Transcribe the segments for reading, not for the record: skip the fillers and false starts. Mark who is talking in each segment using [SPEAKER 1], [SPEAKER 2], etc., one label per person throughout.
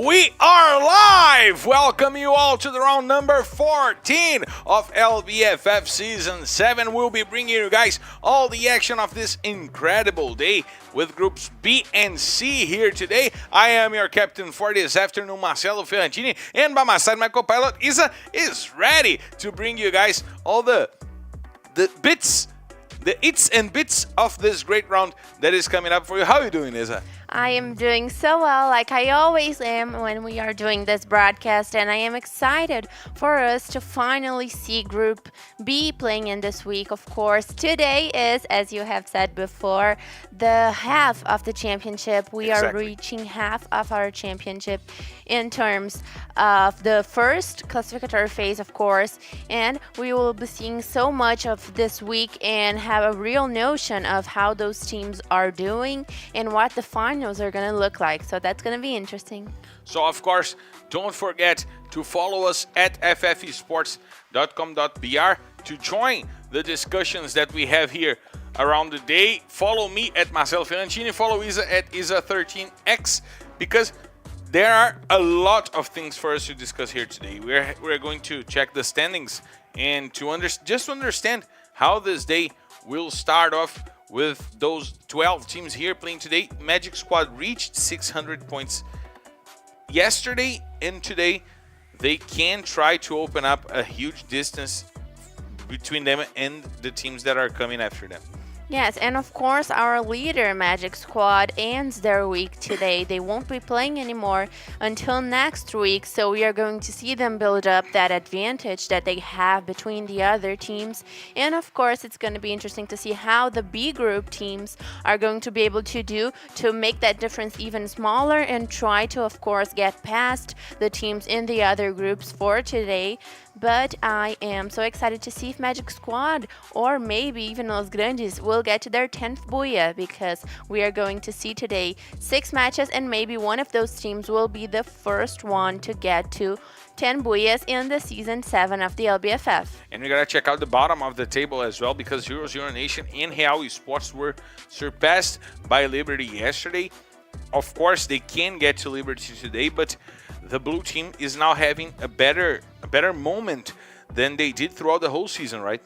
[SPEAKER 1] We are live! Welcome you all to the round number 14 of LBFF Season 7. We'll be bringing you guys all the action of this incredible day with groups B and C here today. I am your captain for this afternoon, Marcelo Ferrantini, and by my side, my co-pilot, Isa, is ready to bring you guys all the bits, the its and bits of this great round that is coming up for you. How are you doing, Isa?
[SPEAKER 2] I am doing so well, like I always am when we are doing this broadcast, and I am excited for us to finally see Group B playing in this week. Of course, today is, as you have said before, the half of the championship. We are reaching half of our championship in terms of the first classificatory phase, of course, and we will be seeing so much of this week and have a real notion of how those teams are doing and what the finals are going to look like. So that's going to be interesting.
[SPEAKER 1] So, of course, don't forget to follow us at ffesports.com.br to join the discussions that we have here around the day. Follow me at Marcelo Ferrantini. Follow Isa at Isa13x because there are a lot of things for us to discuss here today. We're going to check the standings and to just to understand how this day will start off with those 12 teams here playing today. Magic Squad reached 600 points yesterday, and today they can try to open up a huge distance between them and the teams that are coming after them.
[SPEAKER 2] Yes, and of course our leader Magic Squad ends their week today. They won't be playing anymore until next week, so we are going to see them build up that advantage that they have between the other teams. And of course it's going to be interesting to see how the B group teams are going to be able to do to make that difference even smaller and try to, of course, get past the teams in the other groups for today. But I am so excited to see if Magic Squad or maybe even Los Grandes will get to their 10th buoy, because we are going to see today 6 matches and maybe one of those teams will be the first one to get to 10 buoys in the Season 7 of the LBFF.
[SPEAKER 1] And we gotta check out the bottom of the table as well, because 0-0 Nation and Real Esports were surpassed by Liberty yesterday. Of course, they can get to Liberty today, but the blue team is now having a better moment than they did throughout the whole season, right?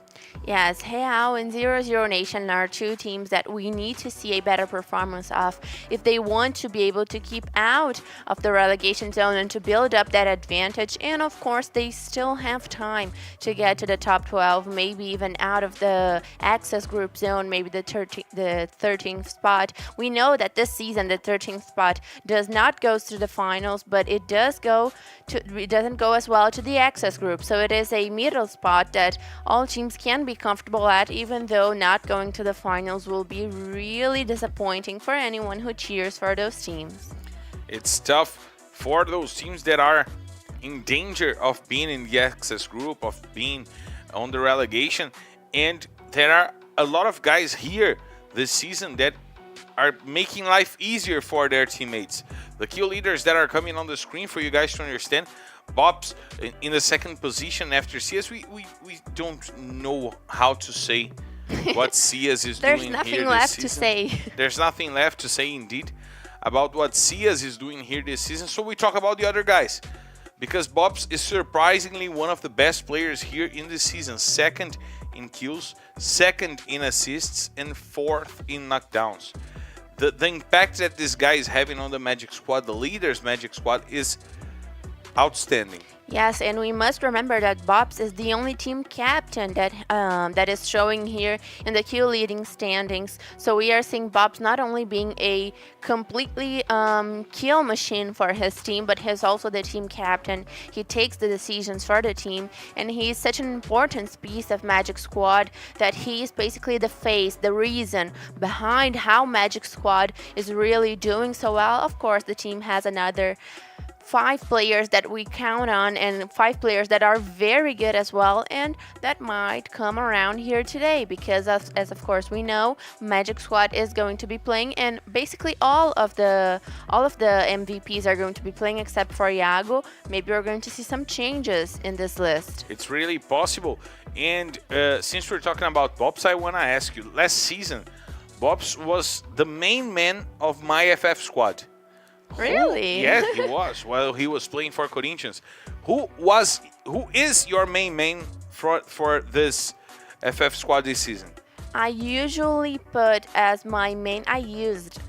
[SPEAKER 2] Yes, Real and 0-0 Nation are two teams that we need to see a better performance of if they want to be able to keep out of the relegation zone and to build up that advantage. And of course, they still have time to get to the top 12, maybe even out of the access group zone, maybe the 13th spot. We know that this season the 13th spot does not go to the finals, but it doesn't go as well to the access group. So it is a middle spot that all teams can be comfortable at, even though not going to the finals will be really disappointing for anyone who cheers for those teams.
[SPEAKER 1] It's tough for those teams that are in danger of being in the access group, of being on the relegation, and there are a lot of guys here this season that are making life easier for their teammates. The key leaders that are coming on the screen for you guys to understand: Bob's in the second position after CS. We don't know how to say what CS is doing here this season.
[SPEAKER 2] There's nothing left to say.
[SPEAKER 1] There's nothing left to say indeed about what CS is doing here this season. So we talk about the other guys, because Bob's is surprisingly one of the best players here in this season. Second in kills, second in assists, and fourth in knockdowns. The impact that this guy is having on the Magic Squad, the leaders Magic Squad, is outstanding.
[SPEAKER 2] Yes, and we must remember that Bobs is the only team captain that is showing here in the kill leading standings. So we are seeing Bobs not only being a completely kill machine for his team, but he's also the team captain. He takes the decisions for the team, and he's such an important piece of Magic Squad that he is basically the face, the reason behind how Magic Squad is really doing so well. Of course, the team has another 5 players that we count on and 5 players that are very good as well, and that might come around here today because as of course we know, Magic Squad is going to be playing, and basically all of the MVPs are going to be playing except for Iago. Maybe we're going to see some changes in this list.
[SPEAKER 1] It's really possible. And since we're talking about Bobs, I want to ask you, last season Bobs was the main man of my FF squad.
[SPEAKER 2] Really?
[SPEAKER 1] Yeah, he was. While he was playing for Corinthians. Who is your main for this FF squad this season?
[SPEAKER 2] I usually put as my main, I used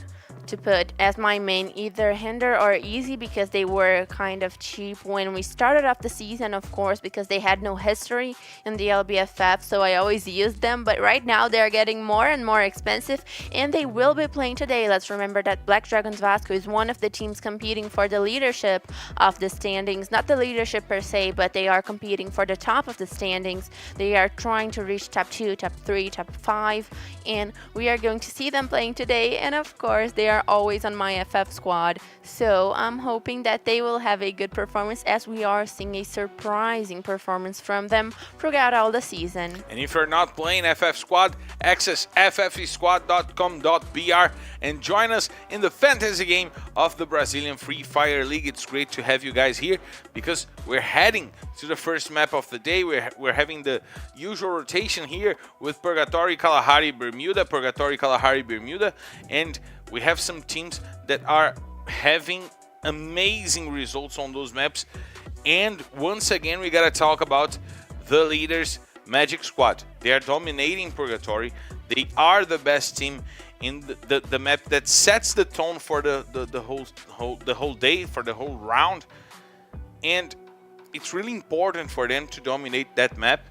[SPEAKER 2] to put as my main either Hinder or Easy because they were kind of cheap when we started off the season, of course, because they had no history in the LBFF, so I always used them. But right now they're getting more and more expensive, and they will be playing today. Let's remember that Black Dragons Vasco is one of the teams competing for the leadership of the standings. Not the leadership per se, but they are competing for the top of the standings. They are trying to reach top 2, top 3, top 5, and we are going to see them playing today. And of course, they are always on my FF squad, so I'm hoping that they will have a good performance, as we are seeing a surprising performance from them throughout all the season.
[SPEAKER 1] And if you're not playing FF Squad, access ffsquad.com.br and join us in the fantasy game of the Brazilian Free Fire League. It's great to have you guys here because we're heading to the first map of the day. We're having the usual rotation here with Purgatory, Kalahari, Bermuda, Purgatory, Kalahari, Bermuda, and we have some teams that are having amazing results on those maps. And once again, we gotta talk about the leaders, Magic Squad. They are dominating Purgatory. They are the best team in the map that sets the tone for the whole day, for the whole round. And it's really important for them to dominate that map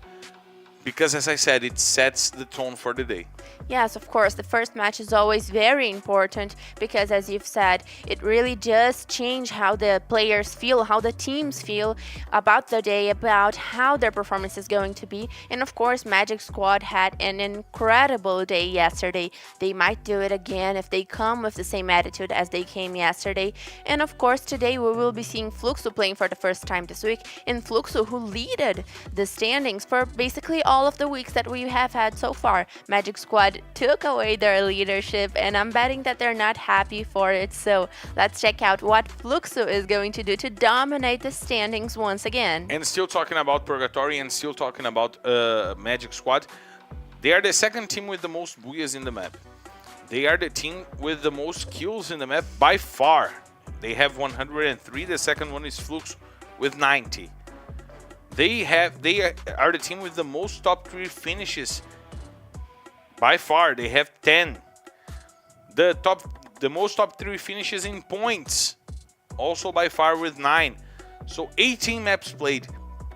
[SPEAKER 1] because, as I said, it sets the tone for the day.
[SPEAKER 2] Yes, of course, the first match is always very important because, as you've said, it really does change how the players feel, how the teams feel about the day, about how their performance is going to be. And of course, Magic Squad had an incredible day yesterday. They might do it again if they come with the same attitude as they came yesterday. And of course, today we will be seeing Fluxo playing for the first time this week, and Fluxo, who leaded the standings for basically all of the weeks that we have had so far. Magic Squad took away their leadership, and I'm betting that they're not happy for it. So let's check out what Fluxo is going to do to dominate the standings once again.
[SPEAKER 1] And still talking about Purgatory and still talking about Magic Squad, they are the second team with the most booyahs in the map. They are the team with the most kills in the map by far. They have 103. The second one is Flux with 90. They are the team with the most top 3 finishes. By far, they have 10. The most top 3 finishes in points, also by far with 9. So 18 maps played,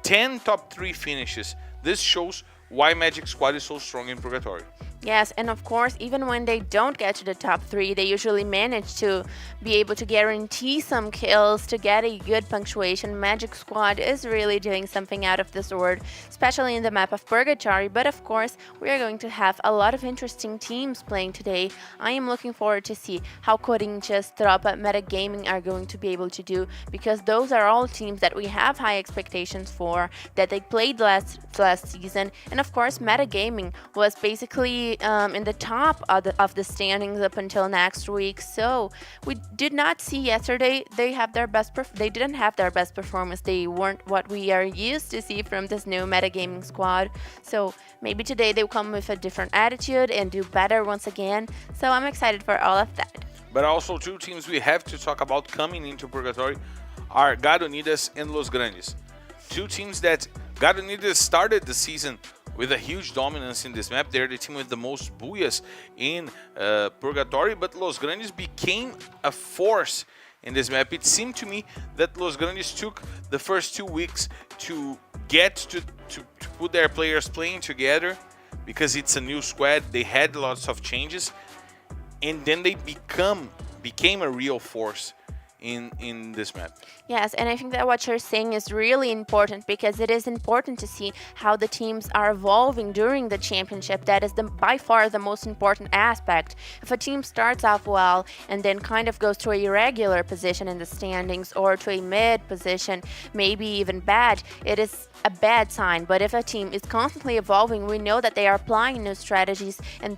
[SPEAKER 1] 10 top 3 finishes. This shows why Magic Squad is so strong in Purgatory.
[SPEAKER 2] Yes, and of course, even when they don't get to the top 3, they usually manage to be able to guarantee some kills to get a good punctuation. Magic Squad is really doing something out of this world, especially in the map of Purgatory. But of course, we are going to have a lot of interesting teams playing today. I am looking forward to see how Corinthians, Tropa, Metagaming are going to be able to do, because those are all teams that we have high expectations for, that they played last season. And of course, Metagaming was basically in the top of the standings up until next week. So we did not see yesterday they didn't have their best performance. They weren't what we are used to see from this new Metagaming squad. So maybe today they'll come with a different attitude and do better once again. So I'm excited for all of that.
[SPEAKER 1] But also 2 teams we have to talk about coming into Purgatory are God Unidas and Los Grandes. 2 teams that God Unidas started the season with a huge dominance in this map. They're the team with the most booyahs in Purgatory, but Los Grandes became a force in this map. It seemed to me that Los Grandes took the first 2 weeks to get to put their players playing together, because it's a new squad. They had lots of changes, and then they became a real force in this map.
[SPEAKER 2] Yes, and I think that what you're saying is really important, because it is important to see how the teams are evolving during the championship. That is by far the most important aspect. If a team starts off well and then kind of goes to a irregular position in the standings or to a mid position, maybe even bad, it is a bad sign. But if a team is constantly evolving, we know that they are applying new strategies, and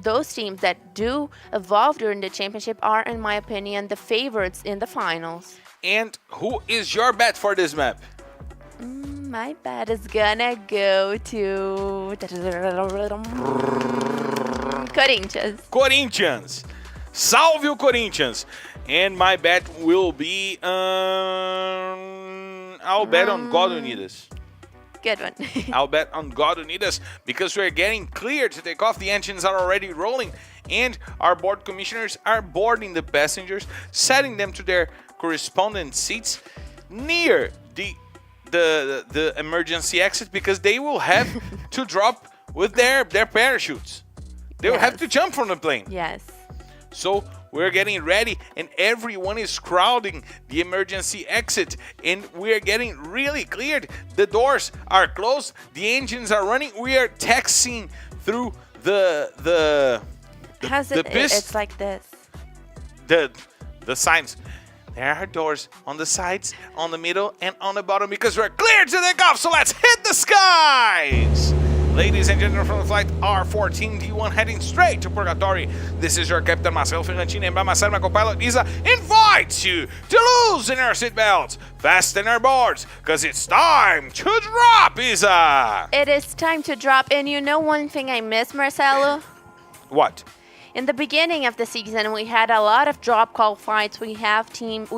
[SPEAKER 2] those teams that do evolve during the championship are, in my opinion, the favorites in the finals.
[SPEAKER 1] And who is your bet for this map?
[SPEAKER 2] My bet is gonna go to Corinthians.
[SPEAKER 1] Corinthians! Salve o Corinthians! And my bet will be, I'll bet on God Unidas.
[SPEAKER 2] Good one.
[SPEAKER 1] I'll bet on God Unidas because we're getting clear to take off. The engines are already rolling, and our board commissioners are boarding the passengers, setting them to their correspondent seats near the emergency exit because they will have to drop with their parachutes. They will have to jump from the plane.
[SPEAKER 2] Yes.
[SPEAKER 1] So we're getting ready, and everyone is crowding the emergency exit, and we're getting really cleared. The doors are closed. The engines are running. We are taxiing through the pist.
[SPEAKER 2] It's like this.
[SPEAKER 1] The signs. There are doors on the sides, on the middle, and on the bottom because we're cleared to take off. So let's hit the skies. Ladies and gentlemen, from the flight R14 D1 heading straight to Purgatory. This is your captain, Marcelo Ferrantini, and by my side, my co-pilot, Isa, invites you to loosen your seatbelts, fasten your boards, because it's time to drop, Isa!
[SPEAKER 2] It is time to drop, and you know one thing I miss, Marcelo?
[SPEAKER 1] What?
[SPEAKER 2] In the beginning of the season, we had a lot of drop call fights. We had teams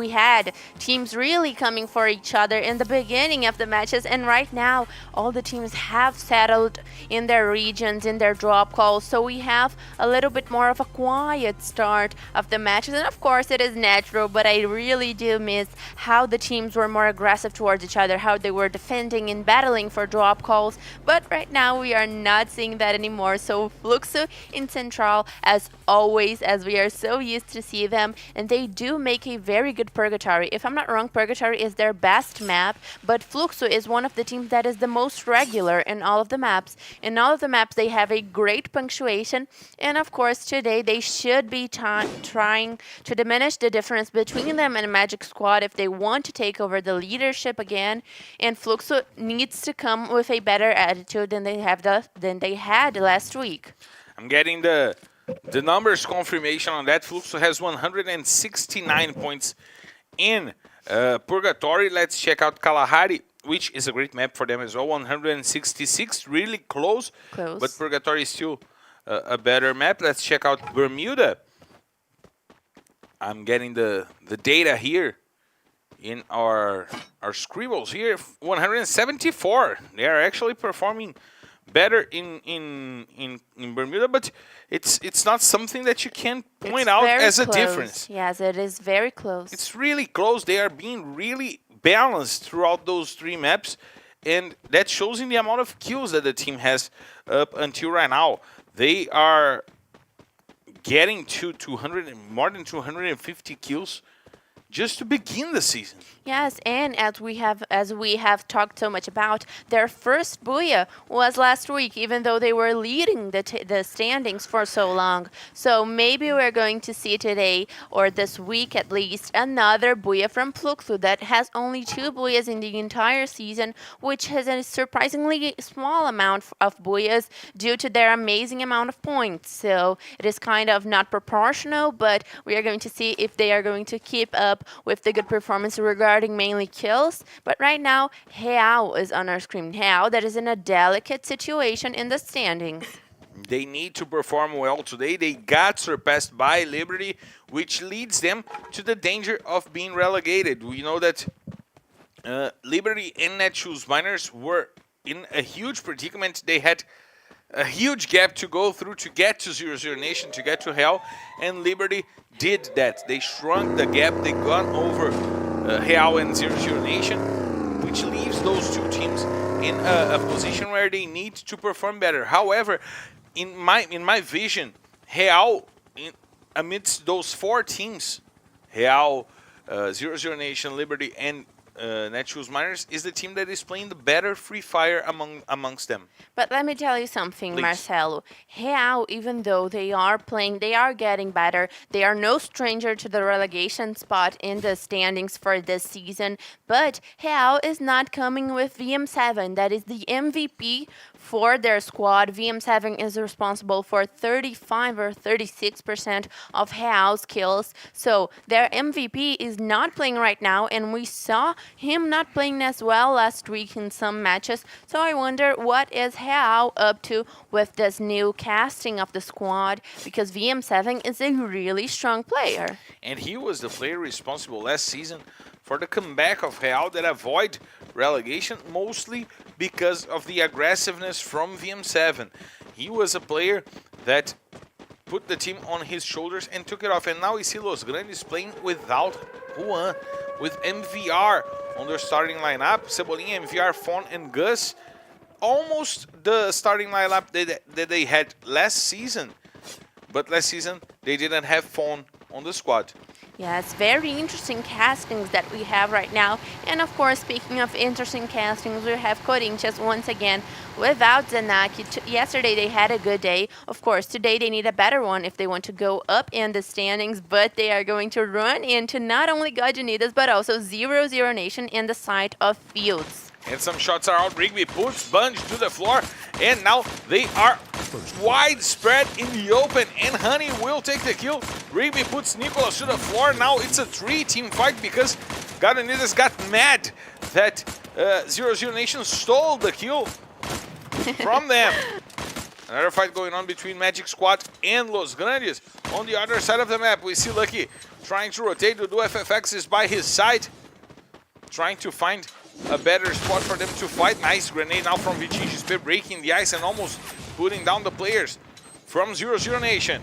[SPEAKER 2] really coming for each other in the beginning of the matches, and right now, all the teams have settled in their regions, in their drop calls, so we have a little bit more of a quiet start of the matches, and of course, it is natural, but I really do miss how the teams were more aggressive towards each other, how they were defending and battling for drop calls, but right now, we are not seeing that anymore, so Fluxo in Central, as always, as we are so used to see them, and they do make a very good Purgatory. If I'm not wrong, Purgatory is their best map, but Fluxo is one of the teams that is the most regular in all of the maps. In all of the maps, they have a great punctuation, and of course, today they should be trying to diminish the difference between them and Magic Squad if they want to take over the leadership again, and Fluxo needs to come with a better attitude than they had last week.
[SPEAKER 1] I'm getting the numbers confirmation on that. Fluxo has 169 points in Purgatory. Let's check out Kalahari, which is a great map for them as well. 166, really close. But Purgatory is still a better map. Let's check out Bermuda. I'm getting the data here in our scribbles here. 174. They are actually performing better in Bermuda, but it's not something that you can point out as a difference.
[SPEAKER 2] Yes, it is very close.
[SPEAKER 1] It's really close. They are being really balanced throughout those three maps, and that shows in the amount of kills that the team has up until right now. They are getting to more than 250 kills just to begin the season.
[SPEAKER 2] Yes, and as we have talked so much about, their first Booyah was last week, even though they were leading the standings for so long. So maybe we're going to see today, or this week at least, another Booyah from Fluxo that has only 2 Booyahs in the entire season, which has a surprisingly small amount of Booyahs due to their amazing amount of points. So it is kind of not proportional, but we are going to see if they are going to keep up with the good performance regarding mainly kills. But right now, Real is on our screen. Real that is in a delicate situation in the standings.
[SPEAKER 1] They need to perform well today. They got surpassed by Liberty, which leads them to the danger of being relegated. We know that Liberty and Netshoes Miners were in a huge predicament. They had a huge gap to go through to get to 0-0 Nation, to get to Hell, and Liberty did that. They shrunk the gap. They got over Real and 0-0 Nation, which leaves those two teams in a position where they need to perform better. However, in my vision, Real, amidst those 4 teams, Real, 0-0 Nation, Liberty, and Netshoes Miners, is the team that is playing the better Free Fire amongst them.
[SPEAKER 2] But let me tell you something,
[SPEAKER 1] Please.
[SPEAKER 2] Marcelo. Real, even though they are getting better. They are no stranger to the relegation spot in the standings for this season. But Real is not coming with VM7. That is the MVP for their squad. VM7 is responsible for 35 or 36% of Real's kills. So their MVP is not playing right now, and we saw him not playing as well last week in some matches. So I wonder what is Real up to with this new casting of the squad, because VM7 is a really strong player.
[SPEAKER 1] And he was the player responsible last season for the comeback of Real that avoid relegation, mostly because of the aggressiveness from VM7. He was a player that put the team on his shoulders and took it off. And now we see Los Grandes playing without Juan, with MVR on their starting lineup. Cebolinha, MVR, Fon, and Gus. Almost the starting lineup that they had last season. But last season, they didn't have Fon on the squad.
[SPEAKER 2] Yes, very interesting castings that we have right now. And of course, speaking of interesting castings, we have Corinthians once again without Zanaki. Yesterday they had a good day. Of course, today they need a better one if they want to go up in the standings, but they are going to run into not only God Unidas, but also 0-0 Nation in the site of Fields.
[SPEAKER 1] And some shots are out. Rigby puts Bunge to the floor, and now they are widespread in the open, and Honey will take the kill. Rigby puts Nicolas to the floor. Now it's a 3-team fight because Gadonidas got mad that 0-0 Nation stole the kill from them. Another fight going on between Magic Squad and Los Grandes. On the other side of the map, we see Lucky trying to rotate. The FFX is by his side, trying to find a better spot for them to fight. Nice grenade now from Vitinho, spear breaking the ice and almost putting down the players from 0-0 Nation.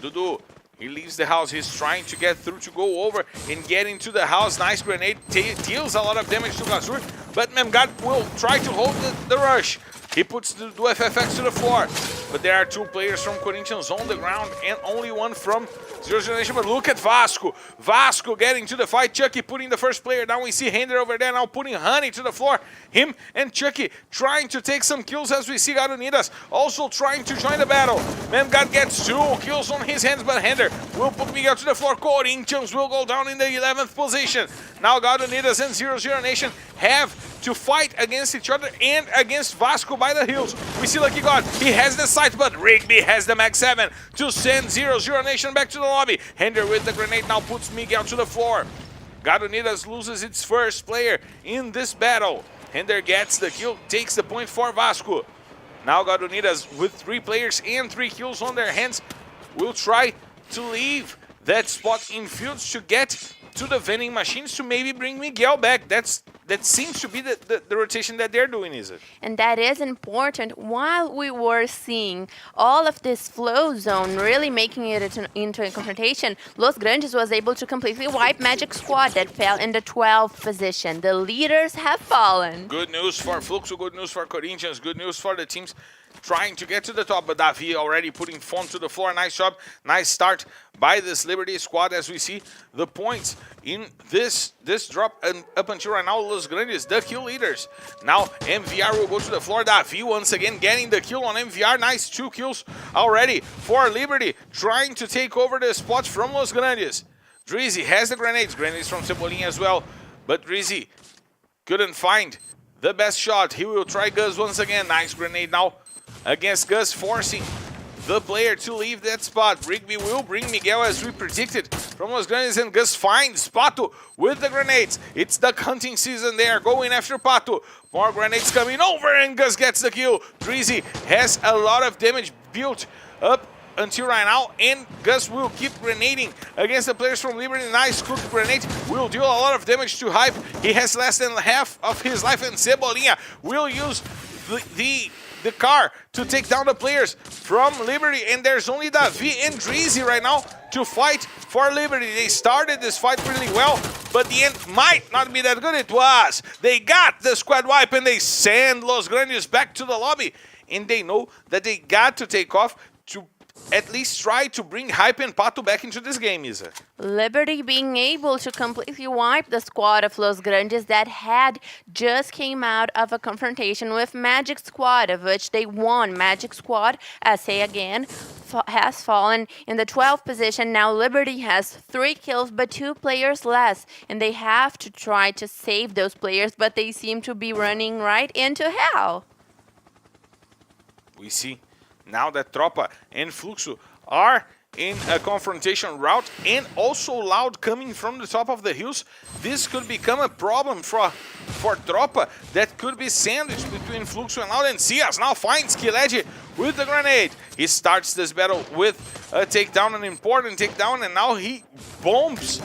[SPEAKER 1] Dudu, he leaves the house. He's trying to get through to go over and get into the house. Nice grenade, deals a lot of damage to Gazur, but Memgad will try to hold the rush. He puts the FFX to the floor, but there are two players from Corinthians on the ground and only one from 0-0 Nation. But look at Vasco. Vasco getting to the fight. Chucky putting the first player down. We see Hender over there now putting Honey to the floor. Him and Chucky trying to take some kills as we see Gadonidas also trying to join the battle. Memgad gets 2 kills on his hands, but Hender will put Miguel to the floor. Corinthians will go down in the 11th position. Now Gadonidas and 0-0 Nation have to fight against each other and against Vasco by the hills. We see Lucky God. He has the sight, but Rigby has the Mag 7 to send 0-0 Nation back to the lobby. Hender with the grenade now puts Miguel to the floor. Gadonidas loses its first player in this battle. Hender gets the kill, takes the point for Vasco. Now Gadonidas with 3 players and 3 kills on their hands will try to leave that spot in fields to get to the vending machines to maybe bring Miguel back. That seems to be the rotation that they're doing, is it?
[SPEAKER 2] And that is important. While we were seeing all of this flow zone really making it into a confrontation, Los Grandes was able to completely wipe Magic Squad that fell in the 12th position. The leaders have fallen.
[SPEAKER 1] Good news for Fluxo, good news for Corinthians, good news for the teams trying to get to the top, but Davi already putting Fon to the floor. Nice job, nice start by this Liberty squad as we see the points in this drop, and up until right now, Los Grandes, the kill leaders. Now MVR will go to the floor. Davi once again getting the kill on MVR. Nice 2 kills already for Liberty, trying to take over the spots from Los Grandes. Drizzy has the grenades from Cebolinha as well, but Drizzy couldn't find the best shot. He will try Gus once again. Nice grenade now against Gus, forcing the player to leave that spot. Rigby will bring Miguel as we predicted from Los Grandes, and Gus finds Pato with the grenades. It's duck hunting season. They are going after Pato. More grenades coming over, and Gus gets the kill. Drizzy has a lot of damage built up until right now, and Gus will keep grenading against the players from Liberty. Nice cooked grenade will deal a lot of damage to Hype. He has less than half of his life, and Cebolinha will use the car to take down the players from Liberty, and there's only Davi and Drizzy right now to fight for Liberty. They started this fight really well, but the end might not be that good. It was. They got the squad wipe, and they send Los Grandes back to the lobby, and they know that they got to take off to at least try to bring Hype and Pato back into this game, Isa.
[SPEAKER 2] Liberty being able to completely wipe the squad of Los Grandes that had just came out of a confrontation with Magic Squad, of which they won. Magic Squad, I say again, has fallen in the 12th position. Now Liberty has 3 kills but 2 players less, and they have to try to save those players, but they seem to be running right into hell.
[SPEAKER 1] We see now that Tropa and Fluxo are in a confrontation route, and also Loud coming from the top of the hills. This could become a problem for Tropa that could be sandwiched between Fluxo and Loud, and Cias now finds Skiled with the grenade. He starts this battle with a takedown, an important takedown, and now he bombs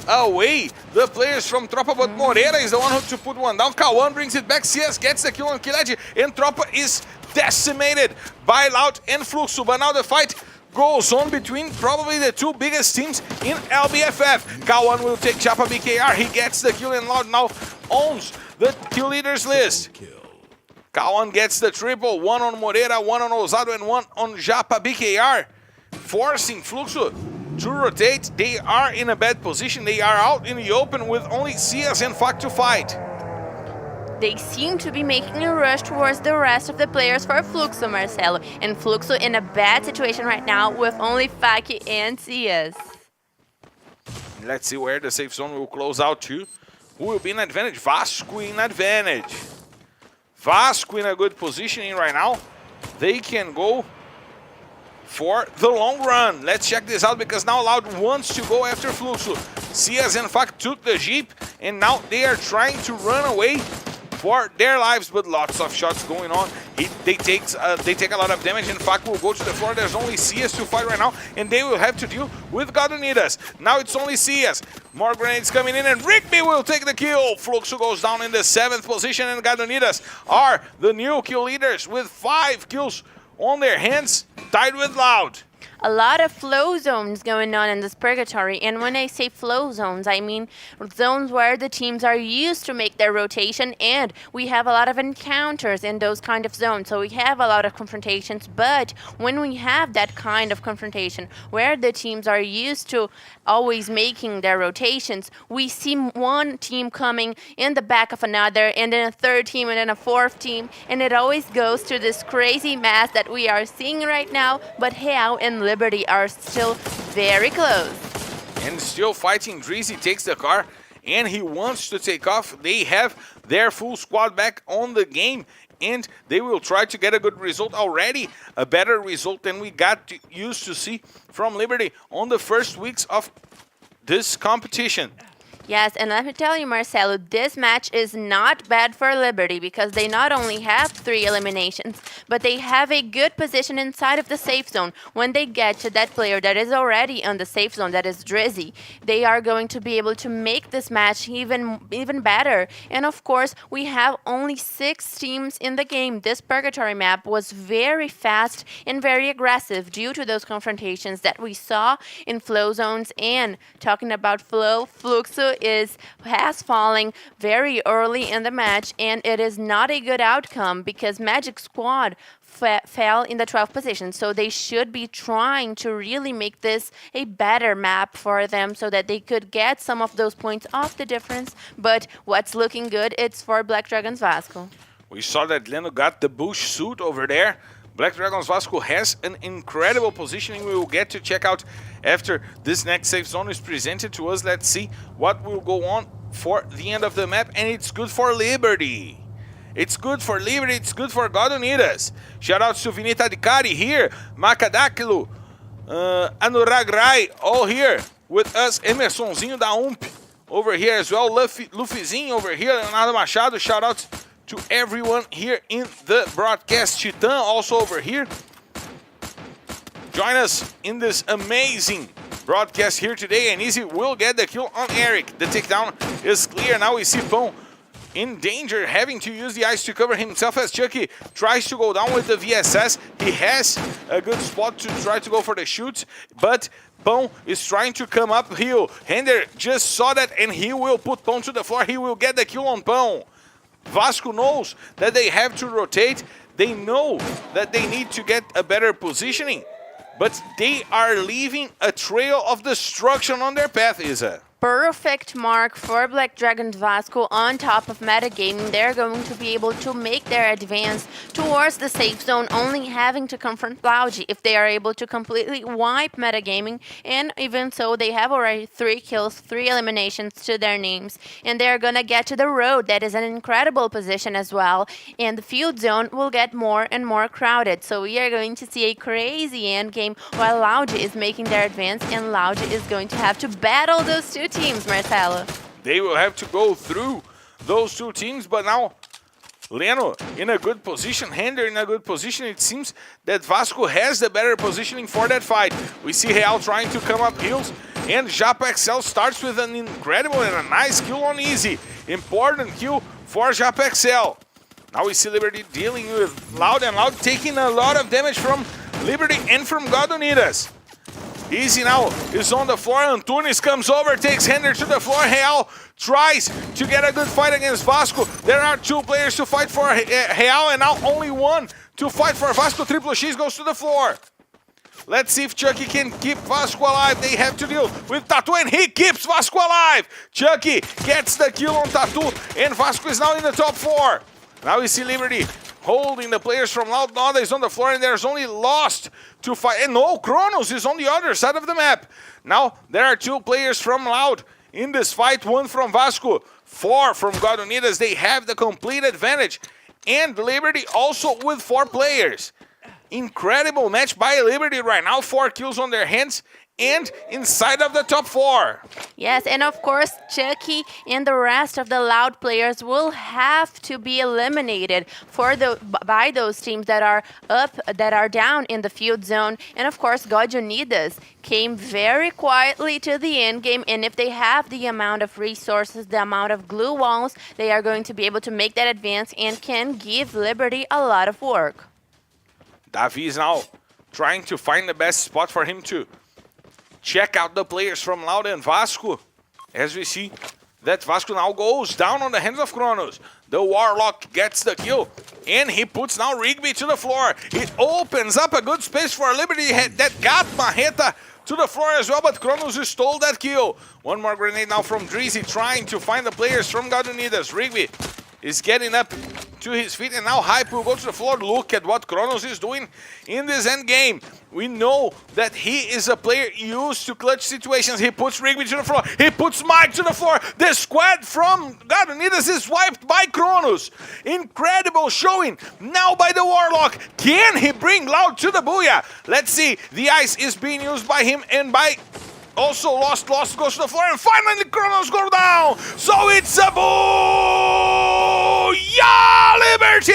[SPEAKER 1] away the players from Tropa, but Moreira is the one who to put one down. K1 brings it back, Cias gets the kill on Skiled, and Tropa is decimated by Loud and Fluxo, but now the fight goes on between probably the two biggest teams in LBFF. K1 will take Japa BKR. He gets the kill, and Loud now owns the kill leaders list. K1 gets the triple, one on Moreira, one on Ousado, and one on Japa BKR, forcing Fluxo to rotate. They are in a bad position. They are out in the open with only Cias and Fak to fight.
[SPEAKER 2] They seem to be making a rush towards the rest of the players for Fluxo, Marcelo. And Fluxo in a bad situation right now with only Faki and Cias.
[SPEAKER 1] Let's see where the safe zone will close out to. Who will be in advantage? Vasco in advantage. Vasco in a good positioning right now. They can go for the long run. Let's check this out, because now Loud wants to go after Fluxo. Cias and Fak took the Jeep, and now they are trying to run away for their lives, but lots of shots going on. They take a lot of damage, and Fak will go to the floor. There's only Cias to fight right now, and they will have to deal with Gadonidas. Now it's only Cias. More grenades coming in, and Rigby will take the kill. Fluxo goes down in the 7th position, and Gadonidas are the new kill leaders with 5 kills on their hands, tied with Loud.
[SPEAKER 2] A lot of flow zones going on in this purgatory, and when I say flow zones, I mean zones where the teams are used to make their rotation, and we have a lot of encounters in those kind of zones, so we have a lot of confrontations. But when we have that kind of confrontation where the teams are used to always making their rotations, we see one team coming in the back of another, and then a third team, and then a fourth team, and it always goes to this crazy mass that we are seeing right now. But Real and Liberty are still very close.
[SPEAKER 1] And still fighting. Drizzy takes the car, and he wants to take off. They have their full squad back on the game, and they will try to get a good result already. A better result than we used to see from Liberty on the first weeks of this competition.
[SPEAKER 2] Yes, and let me tell you, Marcelo, this match is not bad for Liberty, because they not only have 3 eliminations, but they have a good position inside of the safe zone. When they get to that player that is already on the safe zone, that is Drizzy, they are going to be able to make this match even better. And of course, we have only 6 teams in the game. This purgatory map was very fast and very aggressive due to those confrontations that we saw in flow zones. And talking about flow, Fluxo has fallen very early in the match, and it is not a good outcome, because Magic Squad fell in the 12th position, so they should be trying to really make this a better map for them so that they could get some of those points off the difference. But what's looking good, it's for Black Dragons Vasco.
[SPEAKER 1] We saw that Leno got the Bush suit over there. Black Dragons Vasco has an incredible positioning we will get to check out after this next safe zone is presented to us. Let's see what will go on for the end of the map, and it's good for Liberty. It's good for Liberty, it's good for Gadonidas. Shout out to Vinita Adikari here, Macadaquilo, Anurag Rai, all here with us. Emersonzinho da UMP over here as well. Luffyzinho over here, Leonardo Machado, shout out to everyone here in the broadcast. Titan also over here. Join us in this amazing broadcast here today, and Easy will get the kill on Eric. The takedown is clear. Now we see Pão in danger, having to use the ice to cover himself as Chucky tries to go down with the VSS. He has a good spot to try to go for the shoot, but Pão is trying to come uphill. Hender just saw that, and he will put Pão to the floor. He will get the kill on Pão. Vasco knows that they have to rotate. They know that they need to get a better positioning, but they are leaving a trail of destruction on their path, Isa.
[SPEAKER 2] perfect mark for Black Dragon Vasco on top of metagaming. They're going to be able to make their advance towards the safe zone, only having to confront Loudgy if they are able to completely wipe metagaming. And even so, they have already 3 kills, 3 eliminations to their names. And they're gonna get to the road. That is an incredible position as well. And the field zone will get more and more crowded. So we are going to see a crazy end game while Loudgy is making their advance, and Loudgy is going to have to battle those two teams, Marcelo.
[SPEAKER 1] They will have to go through those two teams, but now Leno in a good position, Hender in a good position. It seems that Vasco has the better positioning for that fight. We see Real trying to come up hills, and Japa Excel starts with an incredible and a nice kill on Easy. Important kill for Japa Excel. Now we see Liberty dealing with Loud, and Loud taking a lot of damage from Liberty and from God Unidas. Easy now is on the floor. Antunes comes over, takes Hender to the floor. Real tries to get a good fight against Vasco. There are 2 players to fight for Real, and now only 1 to fight for Vasco. Triple X goes to the floor. Let's see if Chucky can keep Vasco alive. They have to deal with Tatu, and he keeps Vasco alive. Chucky gets the kill on Tatu, and Vasco is now in the top 4. Now we see Liberty holding the players from Loud. Nada is on the floor, and there's only Lost to fight. And no, Kronos is on the other side of the map. Now there are 2 players from Loud in this fight, 1 from Vasco, 4 from God Unidas. They have the complete advantage. And Liberty also with 4 players. Incredible match by Liberty right now. 4 kills on their hands and inside of the top 4.
[SPEAKER 2] Yes, and of course, Chucky and the rest of the Loud players will have to be eliminated by those teams that are down in the field zone. And of course, God Unidas came very quietly to the end game, and if they have the amount of resources, the amount of glue walls, they are going to be able to make that advance and can give Liberty a lot of work.
[SPEAKER 1] Davi is now trying to find the best spot for him to check out the players from Loud and Vasco. As we see that Vasco now goes down on the hands of Kronos. The Warlock gets the kill, and he puts now Rigby to the floor. It opens up a good space for Liberty that got Marreta to the floor as well, but Kronos stole that kill. 1 more grenade now from Drizzy, trying to find the players from God Unidas. Rigby is getting up to his feet, and now Hype will go to the floor. Look at what Kronos is doing in this end game. We know that he is a player used to clutch situations. He puts Rigby to the floor. He puts Mike to the floor. The squad from God Unidas is wiped by Kronos. Incredible showing now by the Warlock. Can he bring Loud to the booyah? Let's see. The ice is being used by him and by also Lost goes to the floor, and finally Kronos go down. So it's a booyah, Liberty!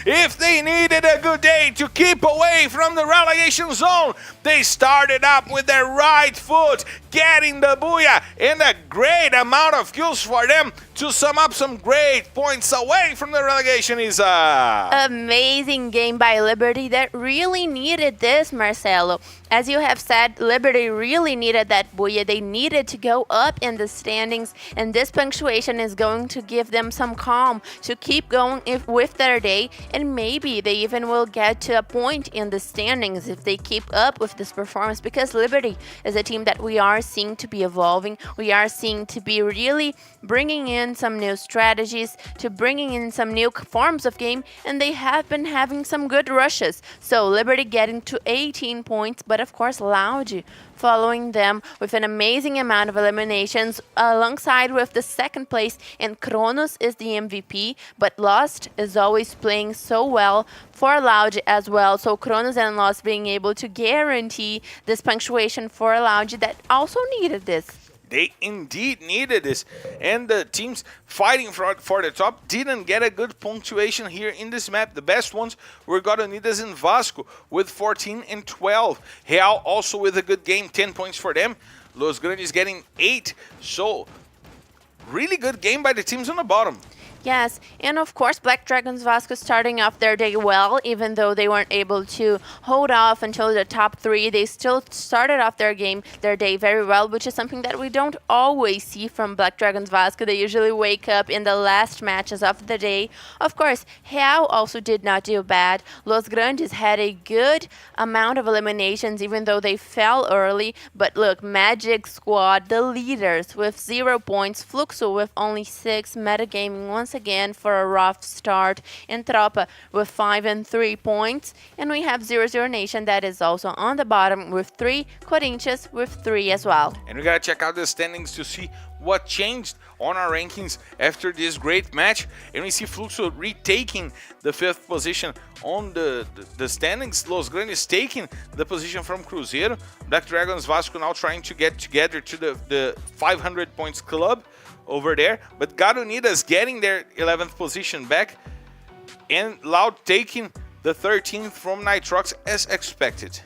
[SPEAKER 1] If they needed a good day to keep away from the relegation zone, they started up with their right foot, getting the booyah, and a great amount of kills for them to sum up some great points away from the relegation. Is
[SPEAKER 2] amazing game by Liberty that really needed this, Marcelo. As you have said, Liberty really needed that booyah. They needed to go up in the standings, and this punctuation is going to give them some calm to keep going with their day, and maybe they even will get to a point in the standings if they keep up with this performance, because Liberty is a team that we are seeing to be evolving. We are seeing to be really bringing in some new strategies, to bringing in some new forms of game, and they have been having some good rushes. So Liberty getting to 18 points, but of course Loud following them with an amazing amount of eliminations alongside with the 2nd place, and Kronos is the MVP, but Lost is always playing so well for Loud as well. So Kronos and Lost being able to guarantee this punctuation for Loud that also needed this.
[SPEAKER 1] They indeed needed this, and the teams fighting for the top didn't get a good punctuation here in this map. The best ones were God Unidas and Vasco with 14 and 12. Real also with a good game, 10 points for them. Los Grandes getting 8, so really good game by the teams on the bottom.
[SPEAKER 2] Yes, and of course, Black Dragons Vasco starting off their day well, even though they weren't able to hold off until the top three. They still started off their day very well, which is something that we don't always see from Black Dragons Vasco. They usually wake up in the last matches of the day. Of course, Real also did not do bad. Los Grandes had a good amount of eliminations, even though they fell early. But look, Magic Squad, the leaders with 0 points, Fluxo with only 6, Metagaming once again for a rough start, and Tropa with 5 and 3 points. And we have 00 Nation that is also on the bottom with 3, Corinthians with 3 as well.
[SPEAKER 1] And we gotta check out the standings to see what changed on our rankings after this great match. And we see Fluxo retaking the 5th position on the standings. Los Grandes taking the position from Cruzeiro. Black Dragons Vasco now trying to get together to the 500 points club over there. But Garo Unidas getting their 11th position back. And Loud taking the 13th from Nitrox as expected.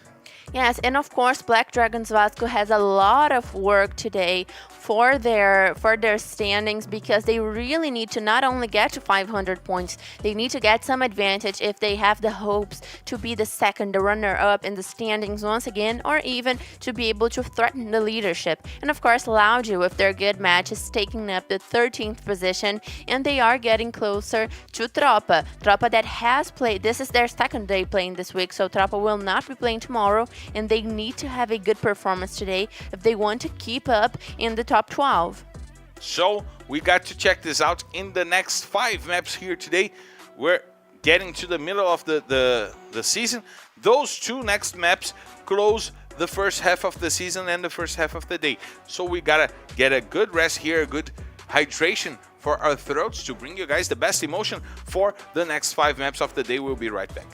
[SPEAKER 2] Yes, and of course, Black Dragons Vasco has a lot of work today for their standings, because they really need to not only get to 500 points, they need to get some advantage if they have the hopes to be the second, the runner-up in the standings once again, or even to be able to threaten the leadership. And of course, Laudio with their good matches taking up the 13th position, and they are getting closer to Tropa. Tropa that has played, this is their second day playing this week, so Tropa will not be playing tomorrow, and they need to have a good performance today if they want to keep up in the top 12.
[SPEAKER 1] So we got to check this out in the next 5 maps here today. We're getting to the middle of the season. Those 2 next maps close the first half of the season and the first half of the day. So we gotta get a good rest here, a good hydration for our throats to bring you guys the best emotion for the next 5 maps of the day. We'll be right back.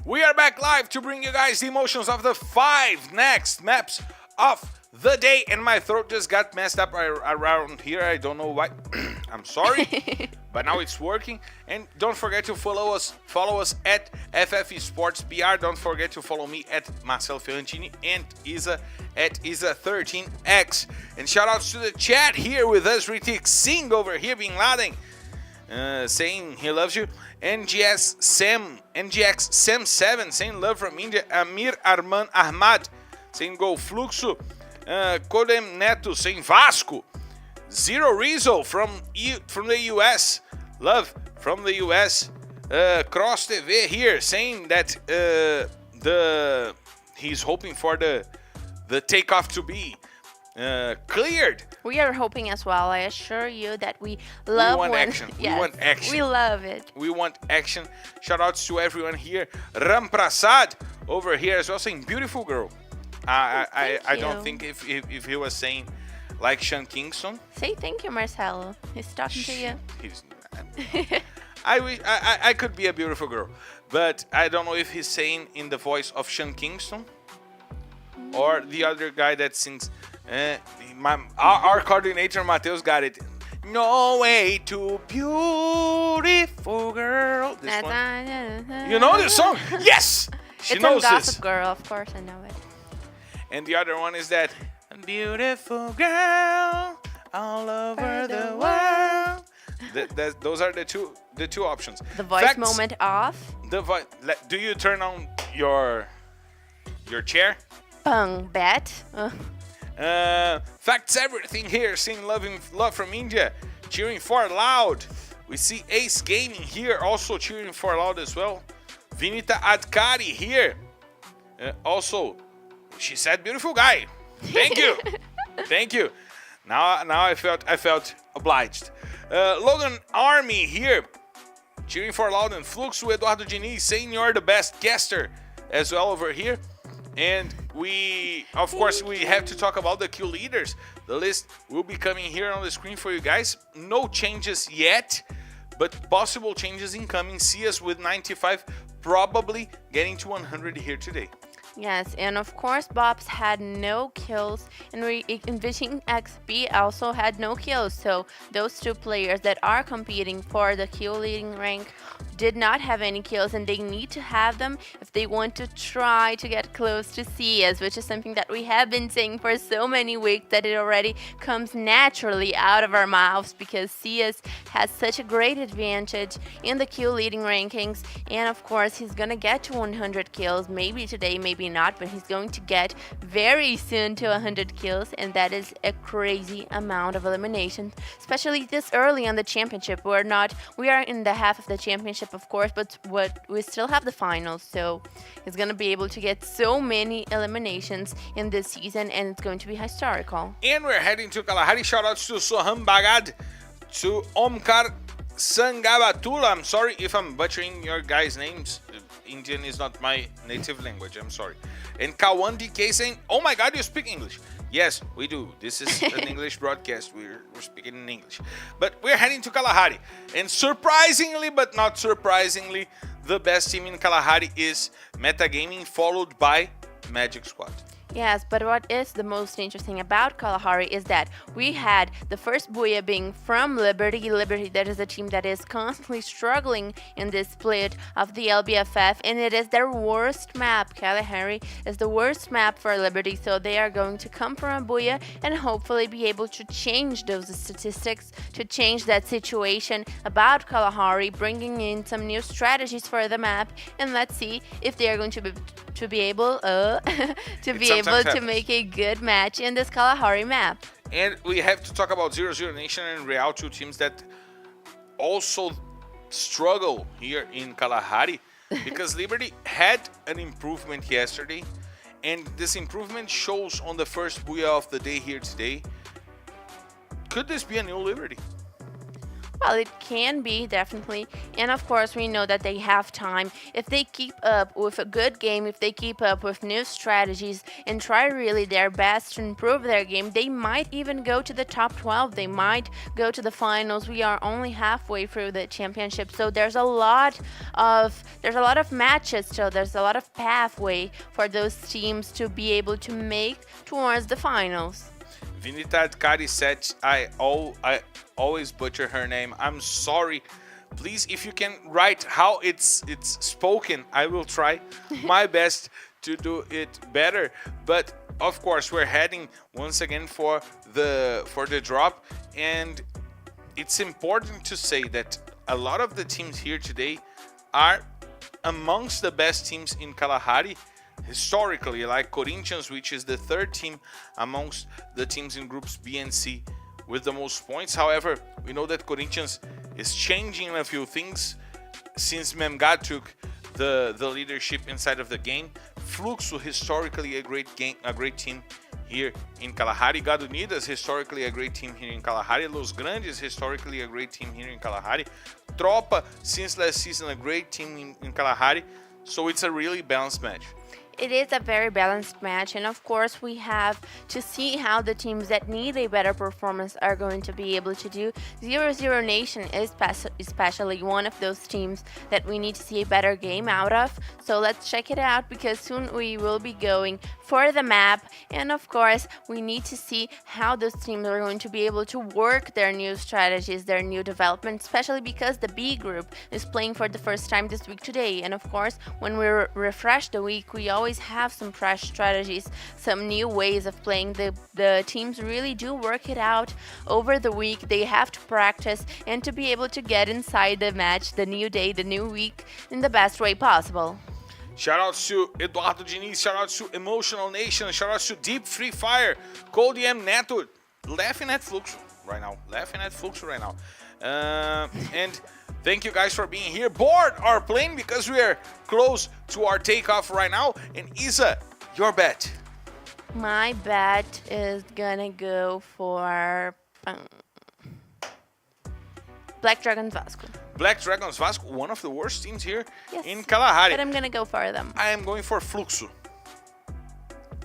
[SPEAKER 1] We are back live to bring you guys the emotions of the 5 next maps of the day. And my throat just got messed up around here. I don't know why. I'm sorry. But now it's working. And don't forget to follow us at FF Esports BR. Don't forget to follow me at Marcel Fiorentini and Isa at Isa13X. And shout outs to the chat here with us. Ritik Singh over here, Bin Laden, saying he loves you. NGX Sam 7 saying love from India. Amir Arman Ahmad saying go Fluxo. Kodem Neto saying Vasco. Zero Rizzo from the US. Love from the US. Cross TV here saying that he's hoping for the takeoff to be cleared.
[SPEAKER 2] We are hoping as well. I assure you that we love
[SPEAKER 1] action.
[SPEAKER 2] Yes,
[SPEAKER 1] we want action.
[SPEAKER 2] We love it.
[SPEAKER 1] We want action. Shout outs to everyone here. Ram Prasad over here as well saying beautiful girl. I don't think if he was saying like Sean Kingston.
[SPEAKER 2] Say thank you, Marcelo. He's talking to you.
[SPEAKER 1] I wish I could be a beautiful girl, but I don't know if he's saying in the voice of Sean Kingston or the other guy that sings. Our coordinator Mateus got it. No way to beautiful girl. This one. You know this song? Yes, she knows
[SPEAKER 2] this. It's
[SPEAKER 1] this.
[SPEAKER 2] Gossip Girl, of course I know it.
[SPEAKER 1] And the other one is that beautiful girl all over the world. Those are the two options.
[SPEAKER 2] The voice moment off.
[SPEAKER 1] Do you turn on your chair?
[SPEAKER 2] Bung bet.
[SPEAKER 1] Facts everything here. Seeing love from India. Cheering for loud. We see Ace Gaming here also cheering for loud as well. Vinita Adkari here. Also, she said beautiful guy. Thank you. Thank you. Now I felt obliged. Logan Army here. Cheering for loud and Fluxo Eduardo Diniz saying you're the best caster as well over here. And we have to talk about the kill leaders. The list will be coming here on the screen for you guys. No changes yet, but possible changes incoming. See us with 95, probably getting to 100 here today.
[SPEAKER 2] Yes, and of course Bobs had no kills, and Envision XP also had no kills. So those two players that are competing for the kill leading rank did not have any kills, and they need to have them if they want to try to get close to CS, which is something that we have been saying for so many weeks that it already comes naturally out of our mouths, because CS has such a great advantage in the kill leading rankings. And of course he's gonna get to 100 kills, maybe today, maybe not, but he's going to get very soon to 100 kills, and that is a crazy amount of eliminations, especially this early on the championship. We are in the half of the championship, of course, but we still have the finals, so he's gonna be able to get so many eliminations in this season, and it's going to be historical.
[SPEAKER 1] And we're heading to Kalahari. Shoutouts to Soham Bagad, to Omkar Sangabatula. I'm sorry if I'm butchering your guys' names. Indian is not my native language, I'm sorry. And Kawan DK saying, oh my god, you speak English. Yes, we do. This is an English broadcast. We're speaking in English. But we're heading to Kalahari. And surprisingly, but not surprisingly, the best team in Kalahari is Metagaming, followed by Magic Squad.
[SPEAKER 2] Yes, but what is the most interesting about Kalahari is that we had the first Booyah being from Liberty. Liberty, that is a team that is constantly struggling in this split of the LBFF, and it is their worst map. Kalahari is the worst map for Liberty, so they are going to come from a Booyah and hopefully be able to change those statistics, to change that situation about Kalahari, bringing in some new strategies for the map, and let's see if they are going to be able to make a good match in this Kalahari map.
[SPEAKER 1] And we have to talk about 00 Nation and Real, two teams that also struggle here in Kalahari, because Liberty had an improvement yesterday, and this improvement shows on the first Booyah of the day here today. Could this be a new Liberty?
[SPEAKER 2] Well, it can be, definitely. And of course, we know that they have time. If they keep up with a good game, if they keep up with new strategies and try really their best to improve their game, they might even go to the top 12. They might go to the finals. We are only halfway through the championship, so there's a lot of matches still. There's a lot of pathway for those teams to be able to make towards the finals.
[SPEAKER 1] Vinitad Kari said, I always butcher her name. I'm sorry. Please, if you can write how it's spoken, I will try my best to do it better. But of course, we're heading once again for the drop, and it's important to say that a lot of the teams here today are amongst the best teams in Kalahari historically, like Corinthians, which is the third team amongst the teams in groups B and C with the most points. However, we know that Corinthians is changing a few things since Memgad took the leadership inside of the game. Fluxo, historically a great team here in Kalahari. Gado Unidas, historically a great team here in Kalahari. Los Grandes, historically a great team here in Kalahari. Tropa, since last season, a great team in Kalahari. So it's a really balanced match.
[SPEAKER 2] It is a very balanced match, and of course we have to see how the teams that need a better performance are going to be able to do. 0-0 Nation is especially one of those teams that we need to see a better game out of. So let's check it out, because soon we will be going for the map, and of course we need to see how those teams are going to be able to work their new strategies, their new development, especially because the B group is playing for the first time this week today. And of course, when we refresh the week, we always have some fresh strategies, some new ways of playing. The teams really do work it out over the week. They have to practice and to be able to get inside the match, the new day, the new week, in the best way possible.
[SPEAKER 1] Shout out to Eduardo Diniz, shout out to Emotional Nation, shout out to Deep Free Fire, Cold M Neto, laughing at Fluxo right now. And thank you guys for being here. Board our plane because we are close to our takeoff right now. And Isa, your bet.
[SPEAKER 2] My bet is gonna go for Black Dragons Vasco.
[SPEAKER 1] Black Dragons Vasco, one of the worst teams here
[SPEAKER 2] Yes,
[SPEAKER 1] in Kalahari.
[SPEAKER 2] but I'm gonna go for them.
[SPEAKER 1] I am going for Fluxo.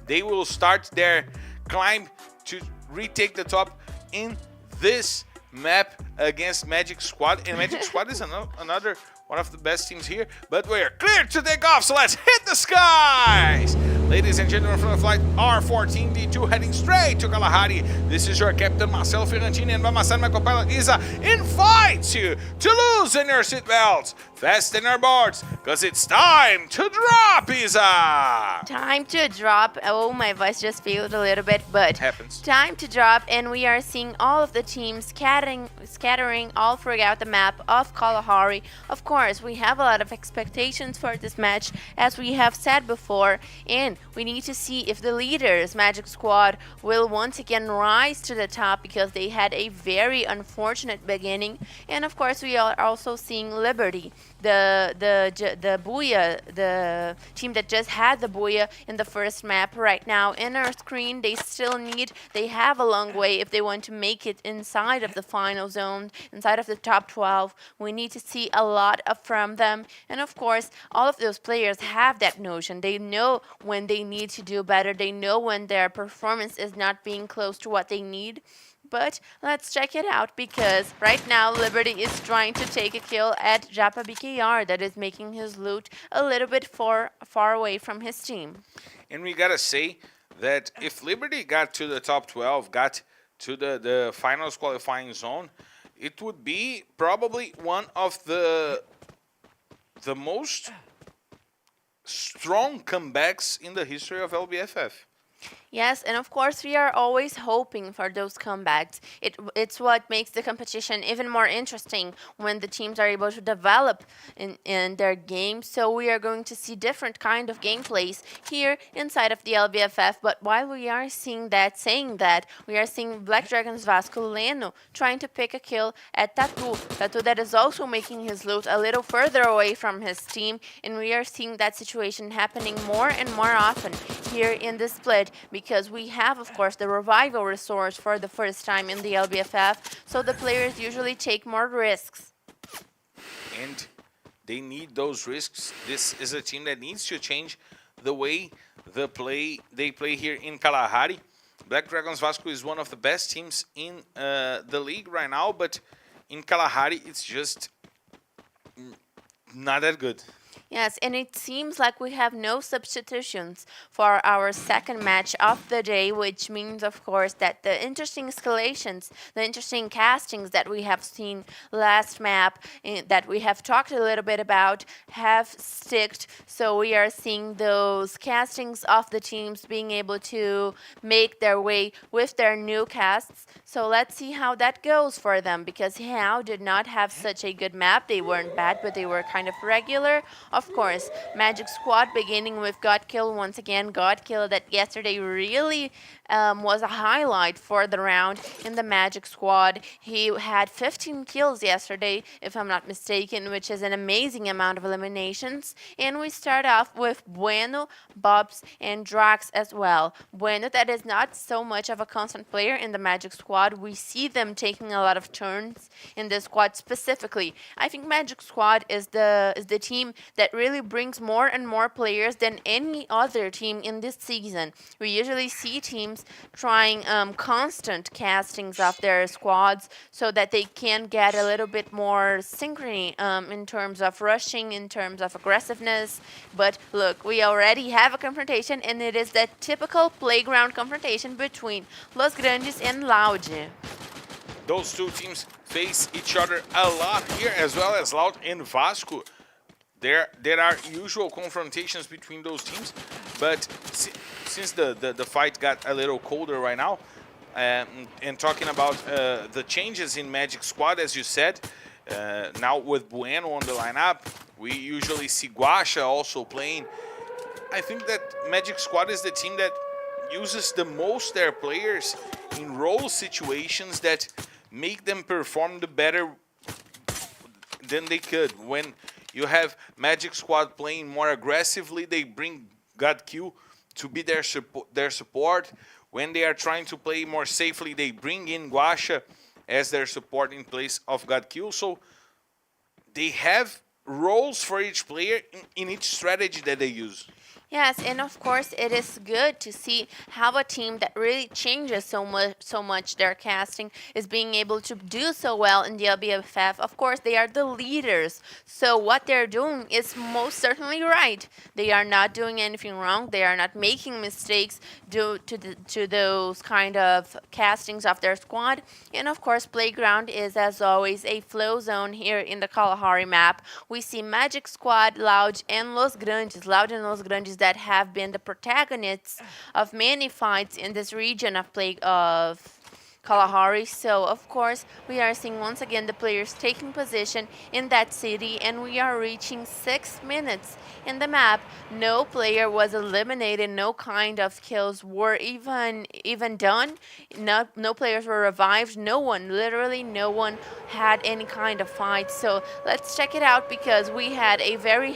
[SPEAKER 1] They will start their climb to retake the top in this map against Magic Squad. And Magic Squad is another one of the best teams here. But we're clear to take off, so let's hit the skies! Ladies and gentlemen, from the flight R14D2 heading straight to Kalahari. This is your captain, Marcelo Ferrantini, and by my side, my co-pilot, Isa, invites you to loosen your seatbelts, fasten your boards, because it's time to drop, Isa!
[SPEAKER 2] Time to drop. Oh, my voice just failed a little bit, but
[SPEAKER 1] Happens.
[SPEAKER 2] time to drop, and we are seeing all of the teams scattering all throughout the map of Kalahari. Of course, we have a lot of expectations for this match, as we have said before, and we need to see if the leaders, Magic Squad, will once again rise to the top, because they had a very unfortunate beginning. And of course, we are also seeing Liberty, the Booyah, the team that just had the Booyah in the first map. Right now in our screen, they have a long way if they want to make it inside of the final zone, inside of the top 12. We need to see a lot from them, and of course all of those players have that notion. They know when they need to do better. They know when their performance is not being close to what they need. But let's check it out, because right now Liberty is trying to take a kill at Japa BKR, that is making his loot a little bit far away from his team.
[SPEAKER 1] And we gotta say that if Liberty got to the top 12, got to the finals qualifying zone, it would be probably one of the most strong comebacks in the history of LBFF.
[SPEAKER 2] Yes, and of course we are always hoping for those comebacks. It's what makes the competition even more interesting when the teams are able to develop in their game. So we are going to see different kind of gameplays here inside of the LBFF. But while we are saying that, we are seeing Black Dragons Vasco Leno trying to pick a kill at tThe. tThe that is also making his loot a little further away from his team, and we are seeing that situation happening more and more often here in this split. because we have, of course, the revival resource for the first time in the LBFF, so the players usually take more risks.
[SPEAKER 1] And they need those risks. This is a team that needs to change the way they play here in Kalahari. Black Dragons Vasco is one of the best teams in the league right now, but in Kalahari it's just not that good.
[SPEAKER 2] Yes, and it seems like we have no substitutions for our second match of the day, which means, of course, that the interesting escalations, the interesting castings that we have seen last map, that we have talked a little bit about, have sticked. So we are seeing those castings of the teams being able to make their way with their new casts. So let's see how that goes for them, because Hao did not have such a good map. They weren't bad, but they were kind of regular. Of course, Magic Squad beginning with God Kill once again. God Kill that yesterday really was a highlight for the round in the Magic Squad. He had 15 kills yesterday, if I'm not mistaken, which is an amazing amount of eliminations. And we start off with Bueno, Bobs, and Drax as well. Bueno, that is not so much of a constant player in the Magic Squad. We see them taking a lot of turns in the squad specifically. I think Magic Squad is the team that really brings more and more players than any other team in this season. We usually see teams trying constant castings of their squads so that they can get a little bit more synchrony in terms of rushing, in terms of aggressiveness. But look, we already have a confrontation, and it is that typical playground confrontation between Los Grandes and Loud.
[SPEAKER 1] Those two teams face each other a lot here, as well as Loud and Vasco. There are usual confrontations between those teams, but since the fight got a little colder right now, and talking about the changes in Magic Squad, as you said, now with Bueno on the lineup, we usually see Guacha also playing. I think that Magic Squad is the team that uses the most their players in role situations that make them perform the better than they could. When you have Magic Squad playing more aggressively, they bring God Q to be their support. When they are trying to play more safely, they bring in Guacha as their support in place of God Q. So they have roles for each player in each strategy that they use.
[SPEAKER 2] Yes, and of course it is good to see how a team that really changes so much their casting is being able to do so well in the LBFF. Of course, they are the leaders, so what they're doing is most certainly right. They are not doing anything wrong. They are not making mistakes due to those kind of castings of their squad. And of course, Playground is, as always, a flow zone here in the Kalahari map. We see Magic Squad, Loud, and Los Grandes. Loud and Los Grandes that have been the protagonists of many fights in this region of Kalahari. So, of course, we are seeing once again the players taking position in that city, and we are reaching 6 minutes in the map. No player was eliminated. No kind of kills were even done. No players were revived. No one, literally no one, had any kind of fight. So let's check it out, because we had a very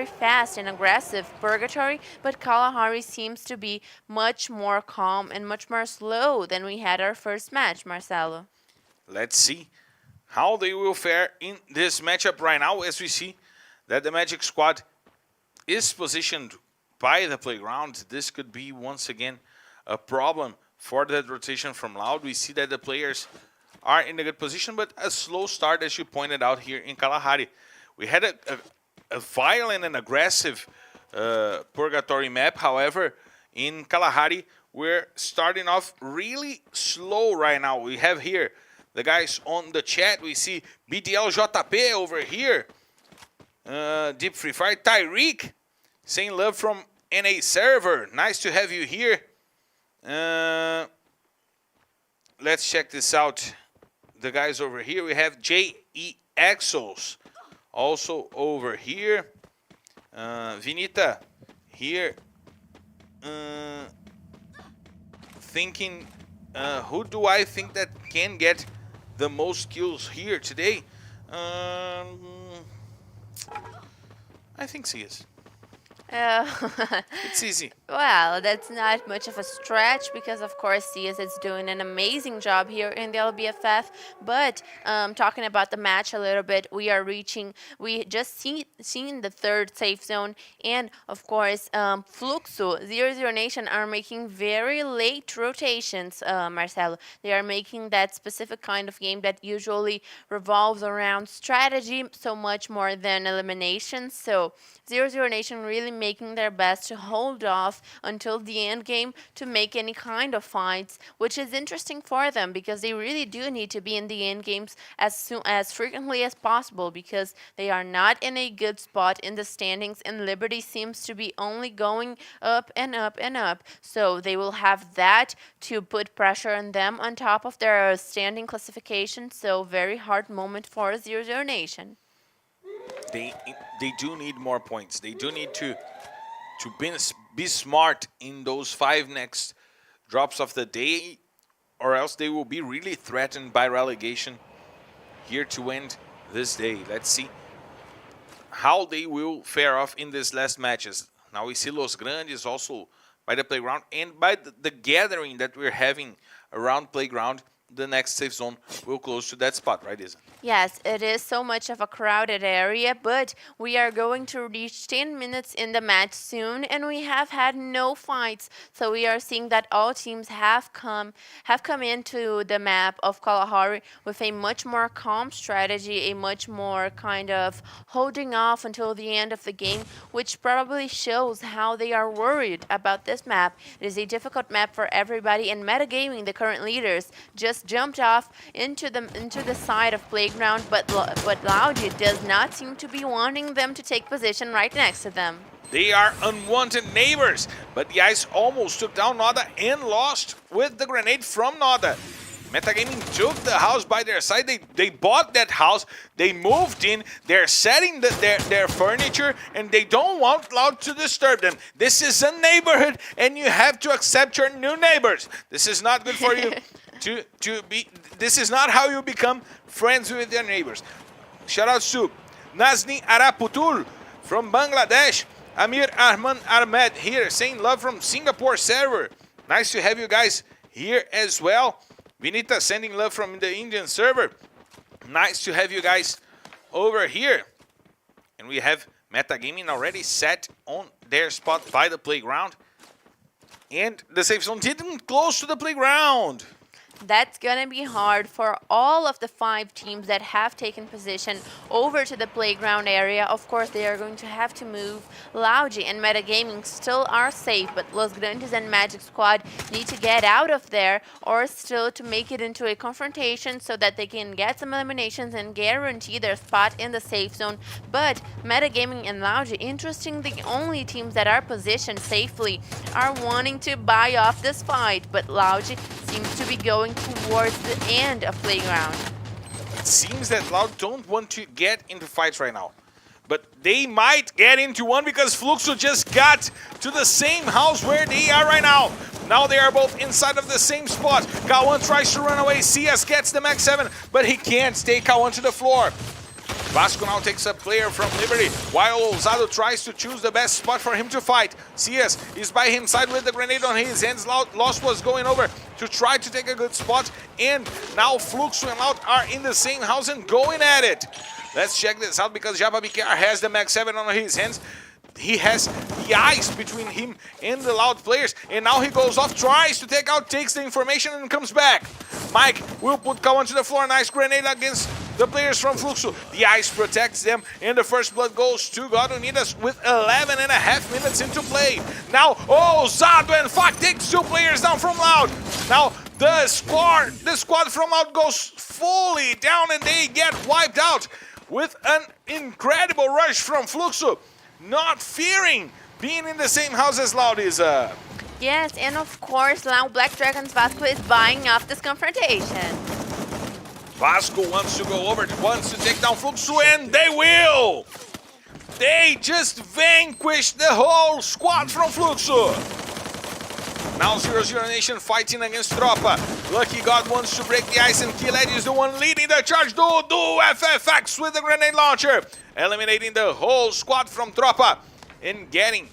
[SPEAKER 2] fast and aggressive Purgatory, but Kalahari seems to be much more calm and much more slow than we had our first match, Marcelo.
[SPEAKER 1] Let's see how they will fare in this matchup right now, as we see that the Magic Squad is positioned by the Playground. This could be once again a problem for that rotation from Loud. We see that the players are in a good position, but a slow start, as you pointed out here in Kalahari. We had a violent and aggressive Purgatory map. However, in Kalahari, we're starting off really slow right now. We have here the guys on the chat. We see BDLJP over here. Deep Free Fire. Tyreek saying love from NA server. Nice to have you here. Let's check this out. The guys over here. We have JE Exos also over here. Vinita here. Thinking, who do I think that can get the most kills here today? I think CS. It's easy.
[SPEAKER 2] Well, that's not much of a stretch because, of course, CS is doing an amazing job here in the LBFF. But talking about the match a little bit, we just seen the third safe zone, and of course, Fluxo, 00 Nation are making very late rotations. Marcelo, they are making that specific kind of game that usually revolves around strategy so much more than elimination. So 00 Nation really making their best to hold off until the end game to make any kind of fights, which is interesting for them because they really do need to be in the end games as frequently as possible because they are not in a good spot in the standings and Liberty seems to be only going up and up and up. So they will have that to put pressure on them on top of their standing classification. So very hard moment for 00 Nation.
[SPEAKER 1] They they do need more points. They do need to be smart in those 5 next drops of the day, or else they will be really threatened by relegation here to end this day. Let's see how they will fare off in these last matches. Now we see Los Grandes also by the playground and by the gathering that we're having around playground. The next safe zone will close to that spot, right, Isa?
[SPEAKER 2] Yes, it is so much of a crowded area, but we are going to reach 10 minutes in the match soon, and we have had no fights. So we are seeing that all teams have come into the map of Kalahari with a much more calm strategy, a much more kind of holding off until the end of the game, which probably shows how they are worried about this map. It is a difficult map for everybody, and Metagaming, the current leaders, just jumped off into the side of playground, but Loudie does not seem to be wanting them to take position right next to them.
[SPEAKER 1] They are unwanted neighbors, but the Ice almost took down Noda and lost with the grenade from Noda. Metagaming took the house by their side. They bought that house. They moved in. They're setting their furniture, and they don't want Loud to disturb them. This is a neighborhood, and you have to accept your new neighbors. This is not good for you. This is not how you become friends with your neighbors. Shout out to Nazni Araputul from Bangladesh. Amir Ahman Ahmed here saying love from Singapore server. Nice to have you guys here as well. Vinita sending love from the Indian server. Nice to have you guys over here. And we have Metagaming already set on their spot by the playground. And the safe zone didn't close to the playground.
[SPEAKER 2] That's going to be hard for all of the 5 teams that have taken position over to the playground area. Of course, they are going to have to move. Loudie and Metagaming still are safe, but Los Grandes and Magic Squad need to get out of there or still to make it into a confrontation so that they can get some eliminations and guarantee their spot in the safe zone. But Metagaming and Loudie, interesting, the only teams that are positioned safely are wanting to buy off this fight, but Loudie seems to be going towards the end of playground.
[SPEAKER 1] It seems that Loud don't want to get into fights right now. But they might get into one because Fluxo just got to the same house where they are right now. Now they are both inside of the same spot. Kawan tries to run away. CS gets the Max 7, but he can't stay Kawan to the floor. Vasco now takes a player from Liberty, while Ousado tries to choose the best spot for him to fight. CS is by his side with the grenade on his hands. Lost was going over to try to take a good spot, and now Fluxo and Loud are in the same house and going at it. Let's check this out because Japa BKR has the Max 7 on his hands. He has the ice between him and the Loud players, and now he goes off, tries to take out, takes the information, and comes back. Mike will put Kawan to the floor. Nice grenade against the players from Fluxo. The ice protects them, and the first blood goes to God Unidas with 11.5 minutes into play. Now, Zado and Fak takes 2 players down from Loud. Now, the squad from Loud goes fully down, and they get wiped out with an incredible rush from Fluxo. Not fearing being in the same house as Loud is.
[SPEAKER 2] Yes, and of course, now Black Dragons Vasco is buying off this confrontation.
[SPEAKER 1] Vasco wants to go over, wants to take down Fluxo, and they will! They just vanquished the whole squad from Fluxo. Now 00 Nation fighting against Tropa. Lucky God wants to break the ice, and Killed is the one leading the charge. Do FFX with the grenade launcher, eliminating the whole squad from Tropa and getting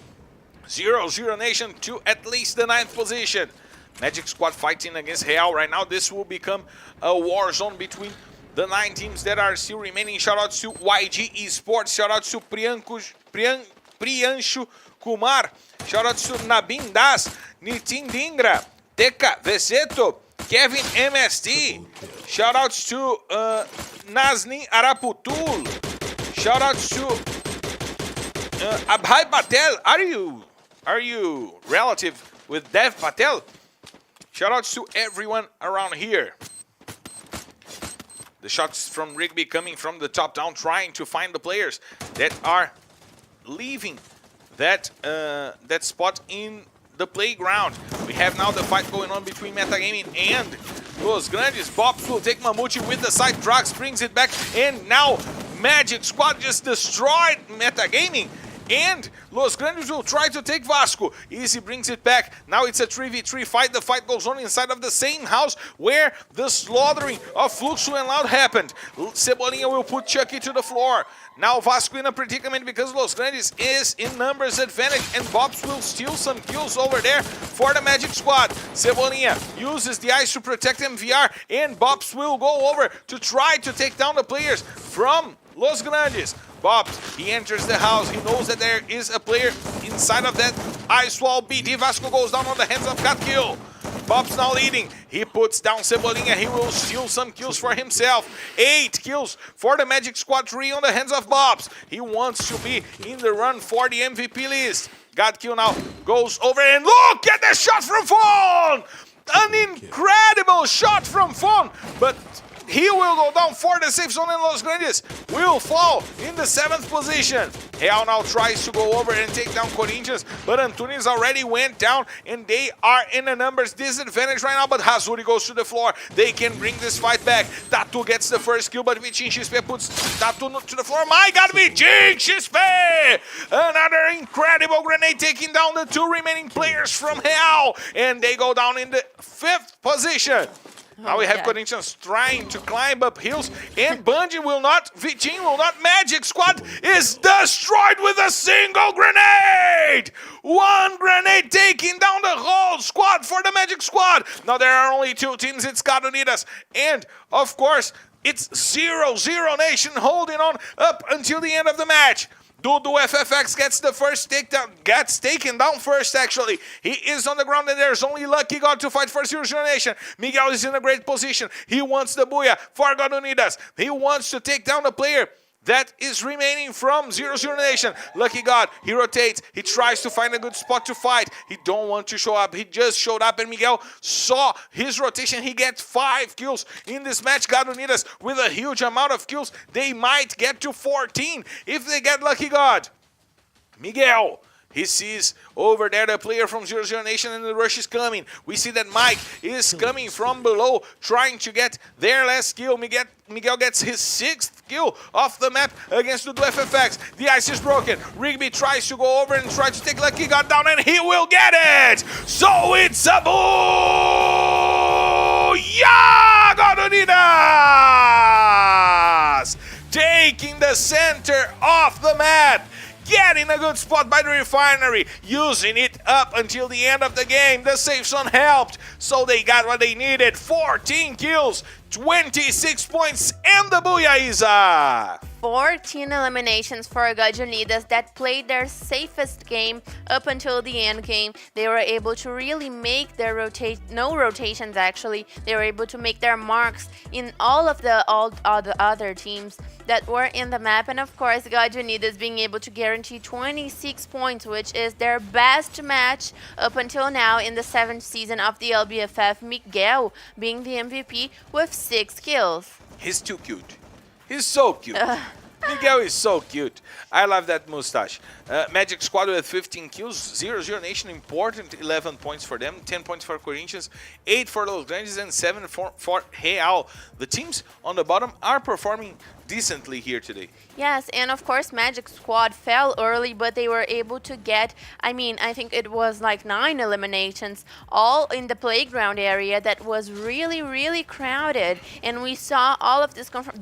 [SPEAKER 1] 0-0 Nation to at least the 9th position. Magic Squad fighting against Real right now. This will become a war zone between the 9 teams that are still remaining. Shoutouts to YG Esports. Shoutouts to Priyanshu Kumar. Shoutouts to Nabin Das, Nitin Dingra, Teka Veseto, Kevin MST. Shoutouts to Nazni Araputul. Shoutouts to Abhay Patel. Are you relative with Dev Patel? Shoutouts to everyone around here. The shots from Rigby coming from the top down, trying to find the players that are leaving that spot in the playground. We have now the fight going on between Metagaming and Los Grandes. Bops will take Mamute with the side. Drax brings it back, and now Magic Squad just destroyed Metagaming. And Los Grandes will try to take Vasco. Easy brings it back. Now it's a 3v3 fight. The fight goes on inside of the same house where the slaughtering of Fluxo and Loud happened. Cebolinha will put Chucky to the floor. Now Vasco in a predicament because Los Grandes is in numbers advantage, and Bobs will steal some kills over there for the Magic Squad. Cebolinha uses the ice to protect MVR, and Bobs will go over to try to take down the players from Los Grandes. Bobs, he enters the house. He knows that there is a player inside of that ice wall. BD Vasco goes down on the hands of Got Kill. Bob's now leading. He puts down Cebolinha. He will steal some kills for himself. 8 kills for the Magic Squad, 3 on the hands of Bobs. He wants to be in the run for the MVP list. Got Kill now goes over, and look at the shot from Fawn! An incredible shot from Fawn, but he will go down for the safe zone, and Los Grandes will fall in the 7th position. Real now tries to go over and take down Corinthians, but Antunes already went down, and they are in a numbers disadvantage right now, but Hazuri goes to the floor. They can bring this fight back. tThe gets the first kill, but Vichin Xispe puts tThe to the floor. My God, Vichin Xispe! Another incredible grenade taking down the 2 remaining players from Real, and they go down in the 5th position. Now we have Corinthians trying to climb up hills, and Bungie will not, Vichin will not. Magic Squad is destroyed with a single grenade! 1 grenade taking down the whole squad for the Magic Squad. Now there are only 2 teams, it's Cadonidas, and of course, it's 0-0 Nation holding on up until the end of the match. Dudu FFX gets the first takedown, gets taken down first actually. He is on the ground, and there's only Lucky God to fight for 0-0 Nation. Miguel is in a great position. He wants the Booyah for God Unidas. He wants to take down the player that is remaining from 0-0 Nation. Lucky God, he rotates. He tries to find a good spot to fight. He don't want to show up. He just showed up, and Miguel saw his rotation. He gets 5 kills in this match. God Unidas with a huge amount of kills. They might get to 14 if they get Lucky God. Miguel, he sees over there the player from 0-0 Nation, and the rush is coming. We see that Mike is coming from below, trying to get their last kill. Miguel gets his 6th kill off the map against the FFX. The ice is broken. Rigby tries to go over and try to take Lucky God down, and he will get it! So it's a booyah! Godonidas! Taking the center off the map. Getting a good spot by the Refinery, using it up until the end of the game. The safe zone helped, so they got what they needed. 14 kills, 26 points, and the Booyah Isa!
[SPEAKER 2] 14 eliminations for Gajunidas that played their safest game up until the end game. They were able to really make their no rotations actually. They were able to make their marks in all the other teams that were in the map, and of course Gajunidas being able to guarantee 26 points, which is their best match up until now in the 7th season of the LBFF. Miguel being the MVP with 6 kills.
[SPEAKER 1] He's too cute. He's so cute. Miguel is so cute. I love that mustache. Magic Squad with 15 kills. 0-0 Nation, important 11 points for them. 10 points for Corinthians. 8 for Los Grandes and 7 for Real. The teams on the bottom are performing decently here today.
[SPEAKER 2] Yes, and of course Magic Squad fell early, but they were able to get, I think it was like 9 eliminations, all in the playground area that was really, really crowded. And we saw all of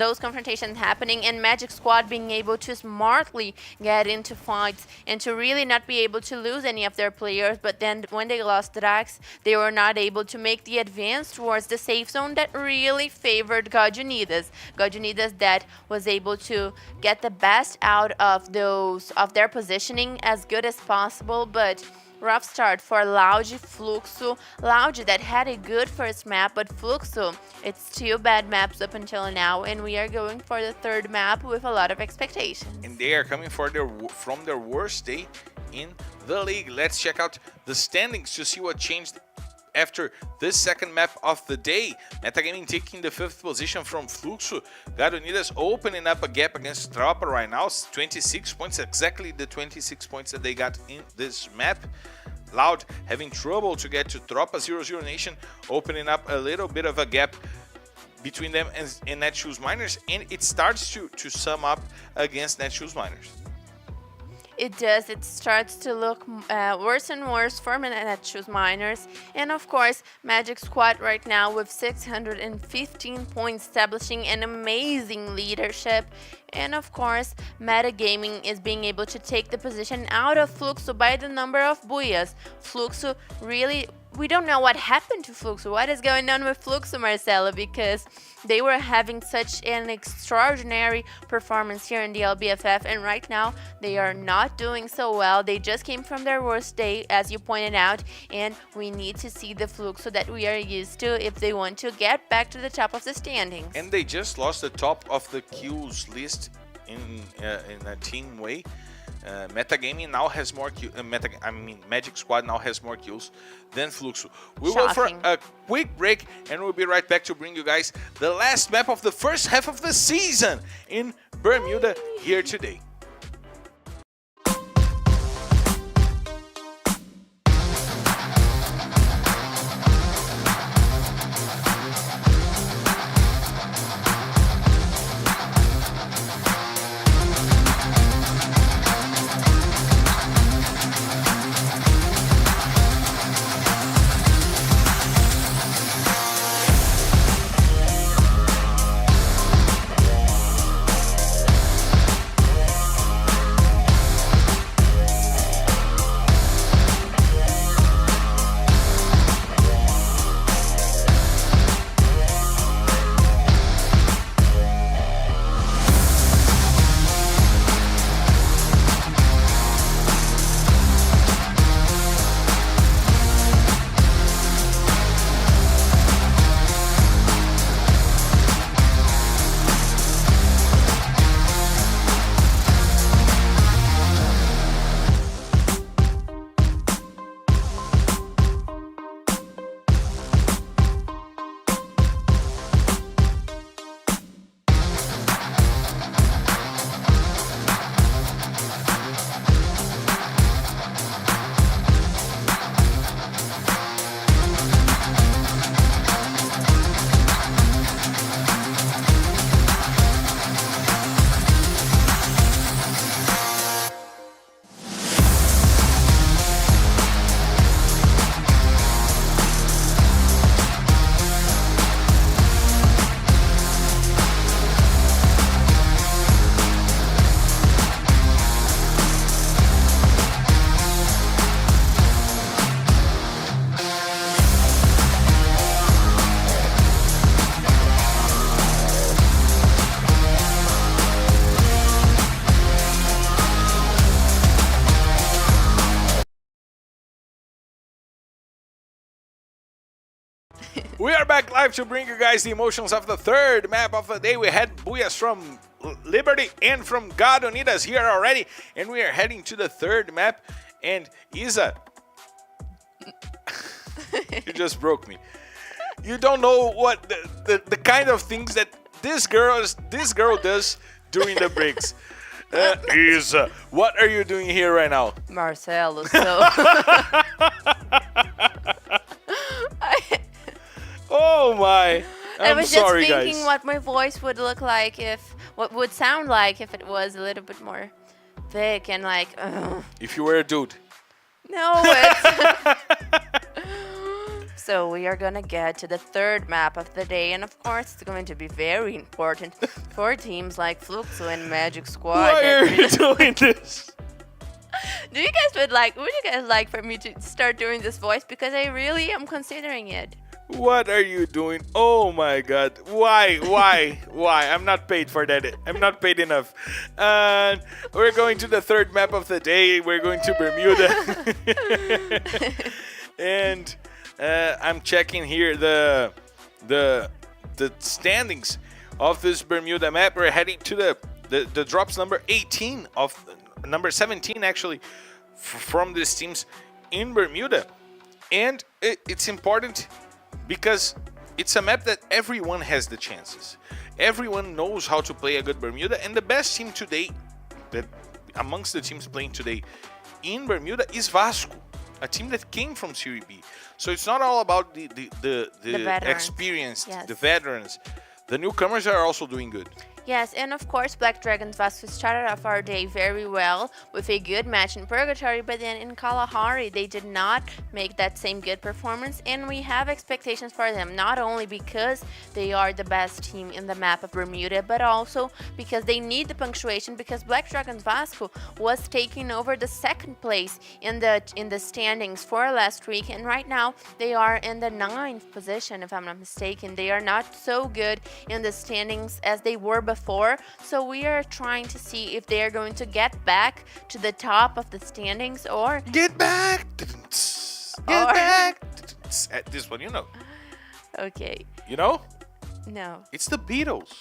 [SPEAKER 2] those confrontations happening, and Magic Squad being able to smartly get into fights and to really not be able to lose any of their players. But then when they lost Drax, they were not able to make the advance towards the safe zone that really favored God Unidas. God Unidas that was able to get the best out of their positioning as good as possible, but rough start for Loud, Fluxo. Loud that had a good first map, but Fluxo, it's 2 bad maps up until now, and we are going for the 3rd map with a lot of expectations.
[SPEAKER 1] And they are coming from their worst day in the league. Let's check out the standings to see what changed after this 2nd map of the day. Metagaming taking the 5th position from Fluxo. God Unidas opening up a gap against Tropa right now. 26 points, exactly the 26 points that they got in this map. Loud having trouble to get to Tropa. 0-0 Nation opening up a little bit of a gap between them and Netshoes Miners, and it starts to sum up against Netshoes Miners.
[SPEAKER 2] It does. It starts to look worse and worse for Netshoes Miners. And of course, Magic Squad right now with 615 points, establishing an amazing leadership. And of course, Metagaming is being able to take the position out of Fluxo by the number of booyahs. Fluxo really... We don't know what happened to Fluxo. What is going on with Fluxo, Marcelo? Because they were having such an extraordinary performance here in the LBFF, and right now they are not doing so well. They just came from their worst day, as you pointed out, and we need to see the Fluxo that we are used to if they want to get back to the top of the standings.
[SPEAKER 1] And they just lost the top of the kills list in a team way. Metagaming now has more Magic Squad now has more kills than Fluxo. We will for a quick break, and we'll be right back to bring you guys the last map of the first half of the season in Bermuda here today. We are back live to bring you guys the emotions of the 3rd map of the day. We had booyahs from Liberty and from God Unidas here already, and we are heading to the 3rd map. And Isa, you just broke me. You don't know what the kind of things that this girl does during the breaks. Isa, what are you doing here right now?
[SPEAKER 2] Marcelo, so...
[SPEAKER 1] Oh my!
[SPEAKER 2] I
[SPEAKER 1] I'm
[SPEAKER 2] was just
[SPEAKER 1] sorry,
[SPEAKER 2] thinking
[SPEAKER 1] guys.
[SPEAKER 2] what my voice would look like what would sound like if it was a little bit more thick and like,
[SPEAKER 1] If you were a dude.
[SPEAKER 2] no, it's. So we are gonna get to the third map of the day, and of course it's going to be very important for teams like Fluxo and Magic Squad.
[SPEAKER 1] Why
[SPEAKER 2] that
[SPEAKER 1] are you doing this?
[SPEAKER 2] would you guys like for me to start doing this voice? Because I really am considering it.
[SPEAKER 1] What are you doing? Oh my god. Why? I'm not paid for that. I'm not paid enough. We're going to the third map of the day. We're going to Bermuda. And I'm checking here the standings of this Bermuda map. We're heading to the drops number 18 of number 17 actually from these teams in Bermuda. And it's important because it's a map that everyone has the chances. Everyone knows how to play a good Bermuda, and the best team today, that amongst the teams playing today in Bermuda, is Vasco, a team that came from Serie B. So it's not all about the
[SPEAKER 2] veterans.
[SPEAKER 1] experienced,
[SPEAKER 2] Yes.
[SPEAKER 1] the veterans. The newcomers are also doing good.
[SPEAKER 2] Yes, and of course, Black Dragons Vasco started off our day very well with a good match in Purgatory, but then in Kalahari, they did not make that same good performance, and we have expectations for them, not only because they are the best team in the map of Bermuda, but also because they need the punctuation, because Black Dragons Vasco was taking over the second place in the standings for last week, and right now they are in the 9th position, if I'm not mistaken. They are not so good in the standings as they were before, so we are trying to see if they are going to get back to the top of the standings or
[SPEAKER 1] Get back! Get
[SPEAKER 2] Or-
[SPEAKER 1] back! This one, you know.
[SPEAKER 2] okay,
[SPEAKER 1] You know?
[SPEAKER 2] no.
[SPEAKER 1] It's the Beatles.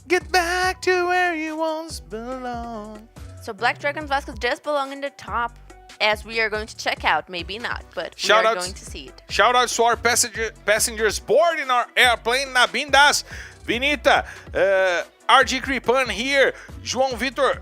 [SPEAKER 1] Get back to where you once belong.
[SPEAKER 2] So Black Dragons Vasco just belong in the top, as we are going to check out. Maybe not, but we
[SPEAKER 1] Shout
[SPEAKER 2] are
[SPEAKER 1] outs.
[SPEAKER 2] going to see it.
[SPEAKER 1] Shout out to our passengers board in our airplane, Nabindas, Vinita, RG Kripan here, João Vitor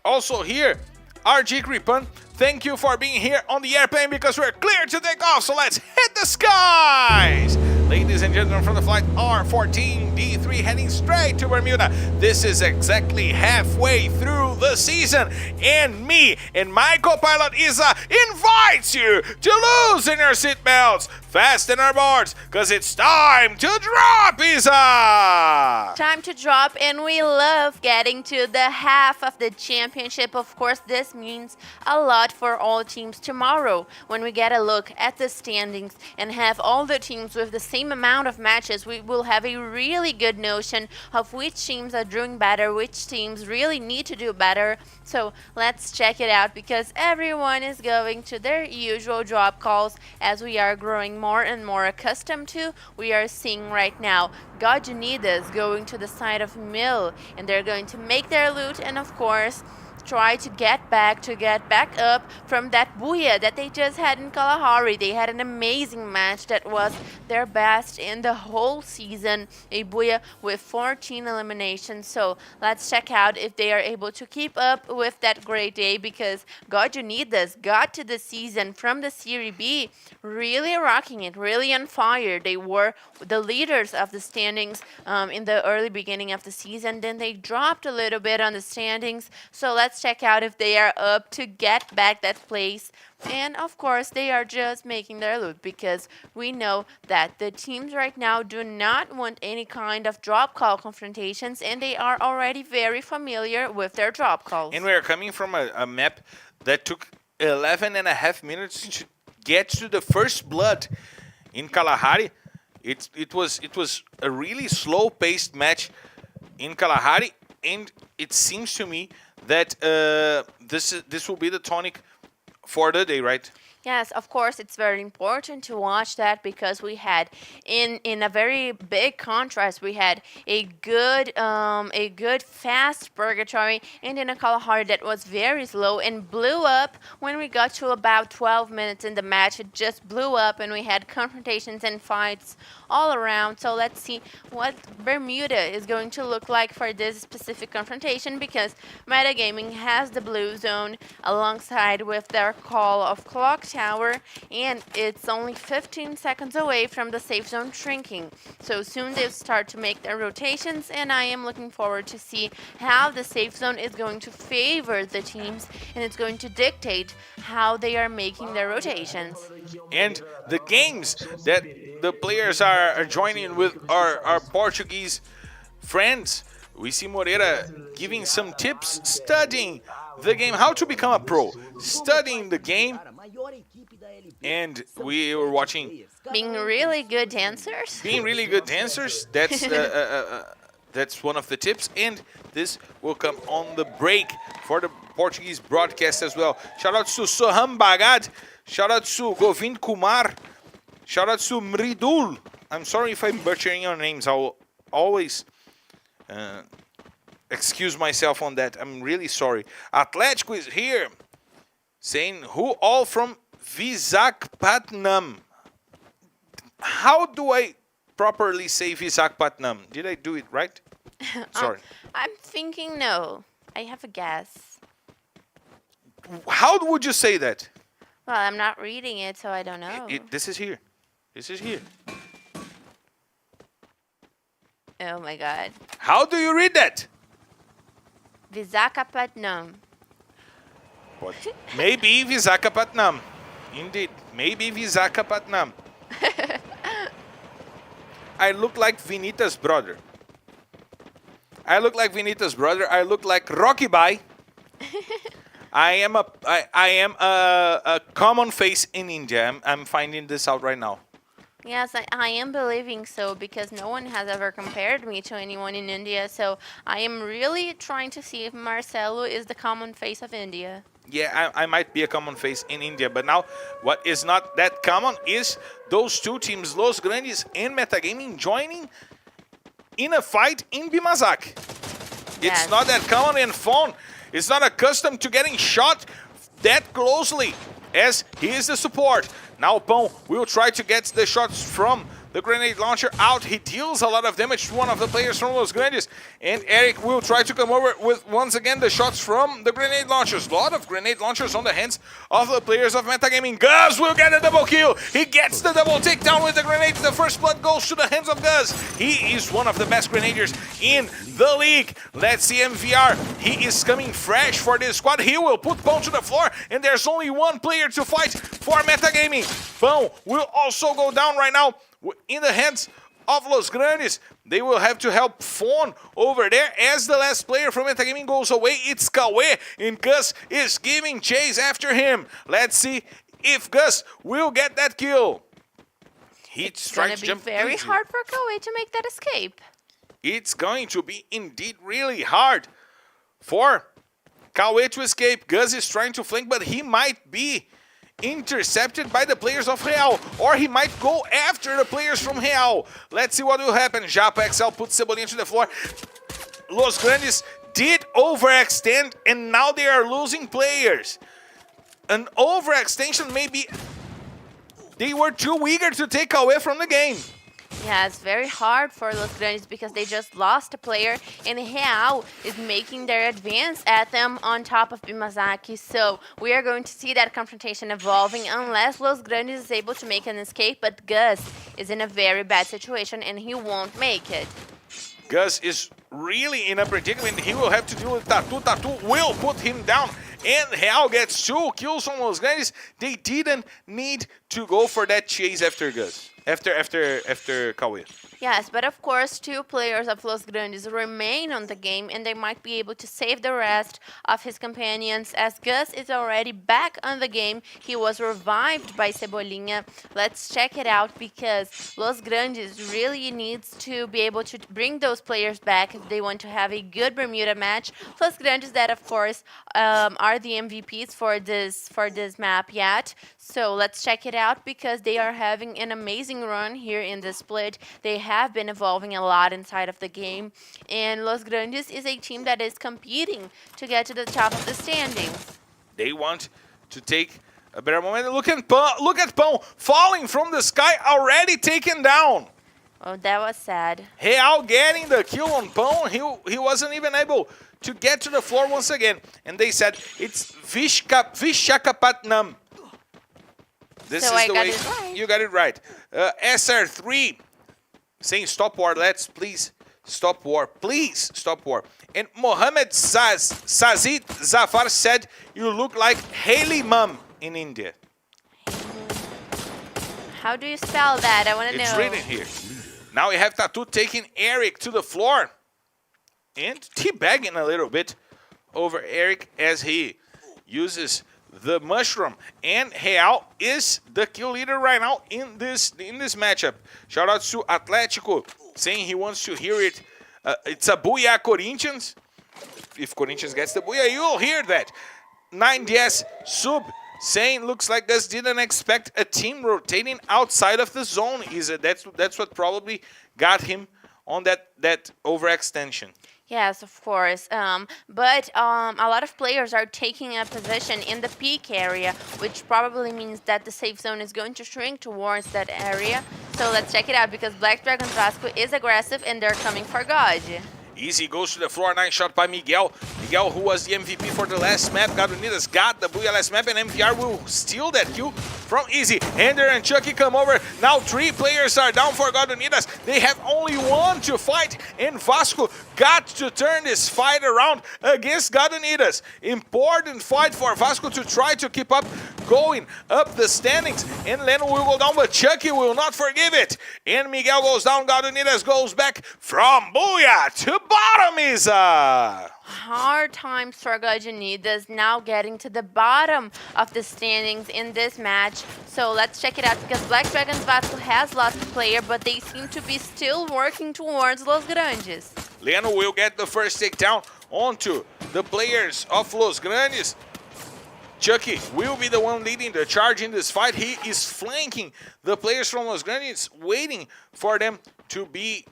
[SPEAKER 1] also here, RG Kripan. Thank you for being here on the airplane because we're clear to take off, so let's hit the skies! Ladies and gentlemen, from the flight R14 D3 heading straight to Bermuda. This is exactly halfway through the season, and me and my co-pilot Isa invites you to loosen your seatbelts, fasten our boards, because it's time to drop, Isa!
[SPEAKER 2] Time to drop, and we love getting to the half of the championship. Of course, this means a lot for all teams tomorrow when we get a look at the standings and have all the teams with the same amount of matches. We will have a really good notion of which teams are doing better, which teams really need to do better. So let's check it out, because everyone is going to their usual drop calls as we are growing more and more accustomed to. We are seeing right now God Unidas going to the side of Mill, and they're going to make their loot and of course try to get back up from that booyah that they just had in Kalahari. They had an amazing match that was their best in the whole season, a booyah with 14 eliminations. So let's check out if they are able to keep up with that great day, because God Unidas got to the season from the Serie B really rocking it, really on fire. They were the leaders of the standings in the early beginning of the season. Then they dropped a little bit on the standings. So let's check out if they are up to get back that place. And of course, they are just making their loot, because we know that the teams right now do not want any kind of drop call confrontations, and they are already very familiar with their drop calls.
[SPEAKER 1] And we're coming from a map that took 11 and a half minutes to get to the first blood in Kalahari. It was a really slow-paced match in Kalahari, and it seems to me that this will be the tonic for the day, right?
[SPEAKER 2] Yes, of course, it's very important to watch that, because we had in a very big contrast, we had a good fast Purgatory, and then a Kalahari that was very slow and blew up when we got to about 12 minutes in the match. It just blew up, and we had confrontations and fights all around. So let's see what Bermuda is going to look like for this specific confrontation, because Metagaming has the blue zone alongside with their call of clock tower, and it's only 15 seconds away from the safe zone shrinking. So soon they'll start to make their rotations, and I am looking forward to see how the safe zone is going to favor the teams, and it's going to dictate how they are making their rotations.
[SPEAKER 1] And the games that the players are joining with our Portuguese friends. We see Moreira giving some tips, studying the game, how to become a pro, studying the game, and we were watching
[SPEAKER 2] Being really good dancers.
[SPEAKER 1] being really good dancers. That's one of the tips, and this will come on the break for the Portuguese broadcast as well. Shout out to Soham Bagad, shout out to Govind Kumar, shout out to Mridul. I'm sorry if I'm butchering your names. I'll always excuse myself on that. I'm really sorry. Atletico is here saying, who all from Visakhapatnam? How do I properly say Visakhapatnam? Did I do it right? Sorry.
[SPEAKER 2] I'm thinking no. I have a guess.
[SPEAKER 1] How would you say that?
[SPEAKER 2] Well, I'm not reading it, so I don't know.
[SPEAKER 1] This is here. This is here.
[SPEAKER 2] Oh my god.
[SPEAKER 1] How do you read that?
[SPEAKER 2] Visakhapatnam.
[SPEAKER 1] But maybe Visakhapatnam. Indeed. Maybe Visakhapatnam. I look like Vinita's brother. I look like Rocky Bai. I am a common face in India. I'm finding this out right now.
[SPEAKER 2] Yes, I am believing so, because no one has ever compared me to anyone in India. So I am really trying to see if Marcelo is the common face of India.
[SPEAKER 1] Yeah, I might be a common face in India, but now what is not that common is those two teams, Los Grandes and Metagaming, joining in a fight in Bimazak.
[SPEAKER 2] Yes.
[SPEAKER 1] It's not that common, and Fawn is not accustomed to getting shot that closely, as he is the support. Now Pão will try to get the shots from the grenade launcher out. He deals a lot of damage to one of the players from Los Grandes. And Eric will try to come over with, once again, the shots from the grenade launchers. A lot of grenade launchers on the hands of the players of Metagaming. Gus will get a double kill. He gets the double takedown with the grenade. The first blood goes to the hands of Gus. He is one of the best grenadiers in the league. Let's see MVR. He is coming fresh for this squad. He will put Pão to the floor, and there's only one player to fight for Metagaming. Pão will also go down right now in the hands of Los Grandes. They will have to help Fawn over there as the last player from Metagaming goes away. It's Kawe, and Gus is giving chase after him. Let's see if Gus will get that kill.
[SPEAKER 2] It's going to be very hard for Kawe to make that escape.
[SPEAKER 1] It's going to be indeed really hard for Kawe to escape. Gus is trying to flank, but he might be intercepted by the players of Real, or he might go after the players from Real. Let's see what will happen. Japa XL puts Cebolinha to the floor. Los Grandes did overextend, and now they are losing players. An overextension, maybe they were too eager to take away from the game.
[SPEAKER 2] Yeah, it's very hard for Los Grandes because they just lost a player, and Real is making their advance at them on top of Bimazaki. So we are going to see that confrontation evolving unless Los Grandes is able to make an escape, but Gus is in a very bad situation and he won't make it.
[SPEAKER 1] Gus is really in a predicament. He will have to deal with tThe. tThe will put him down, and Real gets 2 kills on Los Grandes. They didn't need to go for that chase after Gus. After Kawe.
[SPEAKER 2] Yes, but of course, 2 players of Los Grandes remain on the game, and they might be able to save the rest of his companions, as Gus is already back on the game. He was revived by Cebolinha. Let's check it out, because Los Grandes really needs to be able to bring those players back if they want to have a good Bermuda match. Los Grandes that, of course, are the MVPs for this map yet. So let's check it out, because they are having an amazing run here in the split. They have been evolving a lot inside of the game, and Los Grandes is a team that is competing to get to the top of the standings.
[SPEAKER 1] They want to take a better moment. Look at Pão falling from the sky, already taken down.
[SPEAKER 2] Oh, that was sad.
[SPEAKER 1] Real getting the kill on Pão. He wasn't even able to get to the floor once again. And they said it's Visakhapatnam. This
[SPEAKER 2] So
[SPEAKER 1] is
[SPEAKER 2] I
[SPEAKER 1] the
[SPEAKER 2] got
[SPEAKER 1] way
[SPEAKER 2] it right.
[SPEAKER 1] you got it right. SR3 saying stop war. Let's please stop war. Please stop war. And Mohammed Sazid Zafar said you look like Haley Mum in India.
[SPEAKER 2] How do you spell that? I want to know.
[SPEAKER 1] It's written here. Now we have tThe taking Eric to the floor and teabagging a little bit over Eric as he uses the mushroom. And Real is the kill leader right now in this matchup. Shout out to Atlético saying he wants to hear it. It's a booyah Corinthians. If Corinthians gets the booyah, you'll hear that. 9DS sub saying looks like Gus didn't expect a team rotating outside of the zone. That's what probably got him on that overextension.
[SPEAKER 2] Yes, of course. But a lot of players are taking a position in the peak area, which probably means that the safe zone is going to shrink towards that area. So let's check it out because Black Dragons Vasco is aggressive and they're coming for God.
[SPEAKER 1] Easy goes to the floor, nice shot by Miguel. Miguel, who was the MVP for the last map. Gadonidas got the booyah last map, and MVR will steal that kill from Easy. Ender and Chucky come over. Now 3 players are down for Gadonidas. They have only 1 to fight, and Vasco got to turn this fight around against Gadonidas. Important fight for Vasco to try to keep up going up the standings, and Leno will go down, but Chucky will not forgive it. And Miguel goes down, Gadonidas goes back from booyah to bottom, Isa.
[SPEAKER 2] Hard times for Gadonidas now getting to the bottom of the standings in this match. So let's check it out because Black Dragons Vasco has lost a player, but they seem to be still working towards Los Grandes.
[SPEAKER 1] Leno will get the first takedown onto the players of Los Grandes. Chucky will be the one leading the charge in this fight. He is flanking the players from Los Grandes, waiting for them to be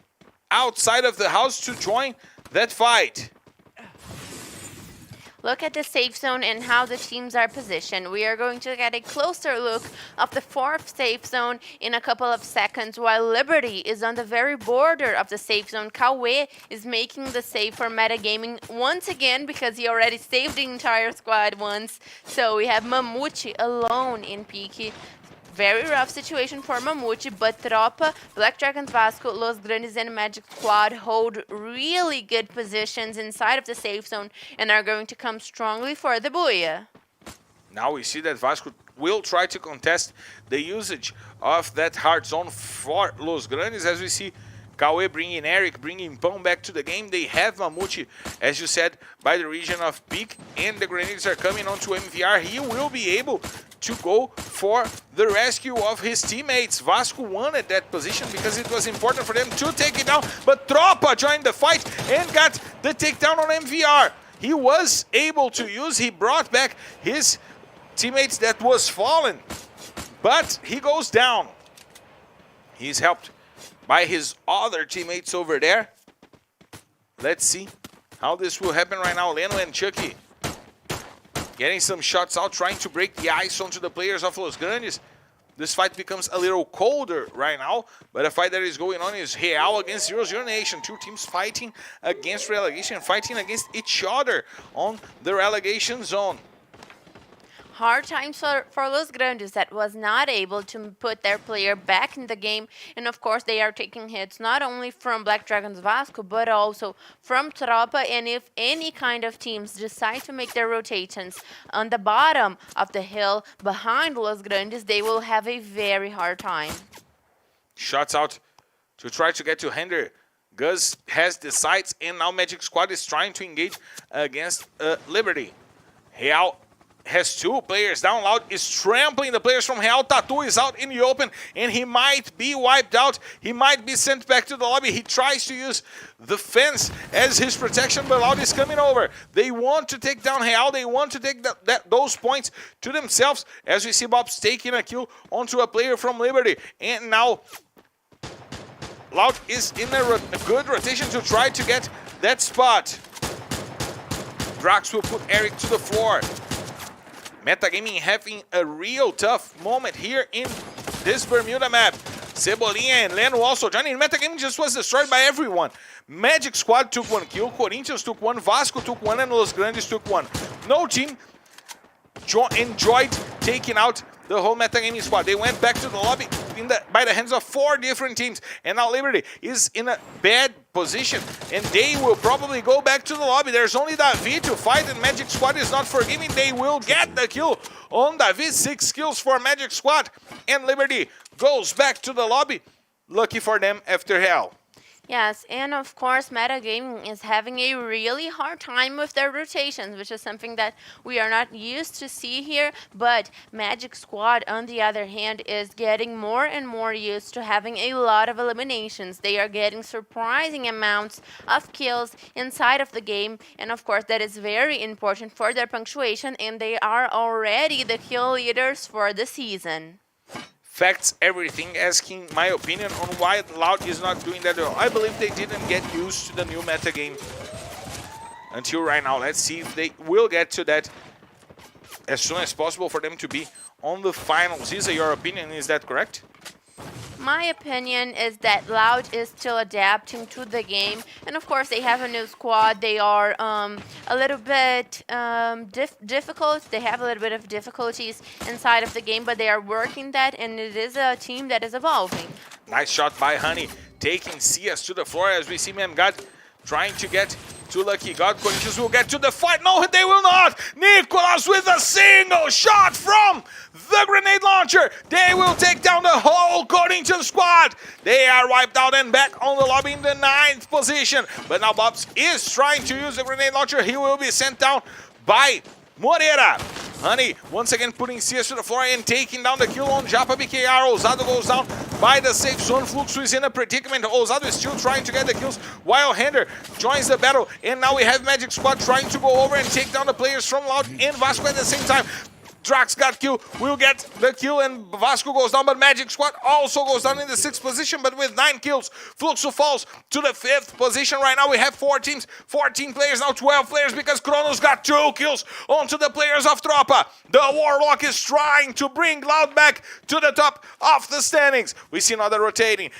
[SPEAKER 1] outside of the house to join that fight.
[SPEAKER 2] Look at the safe zone and how the teams are positioned. We are going to get a closer look of the 4th safe zone in a couple of seconds, while Liberty is on the very border of the safe zone. Kawe is making the save for metagaming once again because he already saved the entire squad once. So we have Mamute alone in Peaky. Very rough situation for Mamute, but Tropa, Black Dragons Vasco, Los Grandes, and Magic Squad hold really good positions inside of the safe zone and are going to come strongly for the booyah.
[SPEAKER 1] Now we see that Vasco will try to contest the usage of that hard zone for Los Grandes, as we see Kawe bringing Eric, bringing Pão back to the game. They have Mamute, as you said, by the region of Peak, and the Grenades are coming onto MVR. He will be able to go for the rescue of his teammates. Vasco wanted that position because it was important for them to take it down, but Tropa joined the fight and got the takedown on MVR. He was able to use, he brought back his teammates that was fallen, but he goes down. He's helped by his other teammates over there. Let's see how this will happen right now. Leno and Chucky getting some shots out, trying to break the ice onto the players of Los Grandes. This fight becomes a little colder right now, but a fight that is going on is Real against 0-0 Nation. 2 teams fighting against relegation, fighting against each other on the relegation zone.
[SPEAKER 2] Hard times for Los Grandes that was not able to put their player back in the game. And of course, they are taking hits not only from Black Dragons Vasco, but also from Tropa. And if any kind of teams decide to make their rotations on the bottom of the hill behind Los Grandes, they will have a very hard time.
[SPEAKER 1] Shots out to try to get to Hender. Gus has the sights, and now Magic Squad is trying to engage against Liberty. Real has 2 players down. Loud is trampling the players from Real. tThe is out in the open, and he might be wiped out. He might be sent back to the lobby. He tries to use the fence as his protection, but Loud is coming over. They want to take down Real. They want to take those points to themselves, as we see Bob's taking a kill onto a player from Liberty. And now Loud is in a good rotation to try to get that spot. Drax will put Eric to the floor. Metagaming having a real tough moment here in this Bermuda map. Cebolinha and Leno also joining. Metagaming just was destroyed by everyone. Magic Squad took 1 kill, Corinthians took 1, Vasco took 1, and Los Grandes took 1. No team enjoyed taking out the whole metagaming squad. They went back to the lobby by the hands of 4 different teams, and now Liberty is in a bad position, and they will probably go back to the lobby. There's only tThe to fight, and Magic Squad is not forgiving. They will get the kill on tThe. 6 kills for Magic Squad, and Liberty goes back to the lobby. Lucky for them after hell.
[SPEAKER 2] Yes, and of course, metagaming is having a really hard time with their rotations, which is something that we are not used to see here. But Magic Squad, on the other hand, is getting more and more used to having a lot of eliminations. They are getting surprising amounts of kills inside of the game, and of course, that is very important for their punctuation, and they are already the kill leaders for the season.
[SPEAKER 1] Facts everything, asking my opinion on why Loud is not doing that well. I believe they didn't get used to the new meta game until right now. Let's see if they will get to that as soon as possible for them to be on the finals. Isa, your opinion, is that correct?
[SPEAKER 2] My opinion is that Loud is still adapting to the game, and of course they have a new squad. They are a little bit difficult. They have a little bit of difficulties inside of the game, but they are working that, and it is a team that is evolving.
[SPEAKER 1] Nice shot by Honey, taking CS to the floor as we see Memgad trying to get to Lucky God. Corinthians will get to the fight. No, they will not. Nicolas with a single shot from the grenade launcher. They will take down the whole Corinthians squad. They are wiped out and back on the lobby in the 9th position. But now Bobs is trying to use the grenade launcher. He will be sent down by Moreira. Honey once again putting CS to the floor and taking down the kill on Japa BKR. Ousado goes down by the safe zone. Fluxo is in a predicament. Ousado is still trying to get the kills while Hender joins the battle. And now we have Magic Squad trying to go over and take down the players from Loud and Vasco at the same time. Drax got kill, will get the kill, and Vasco goes down, but Magic Squad also goes down in the 6th position, but with 9 kills. Fluxo falls to the 5th position. Right now we have 4 teams, 14 players, now 12 players, because Kronos got 2 kills onto the players of Tropa. The Warlock is trying to bring Loud back to the top of the standings. We see another rotating.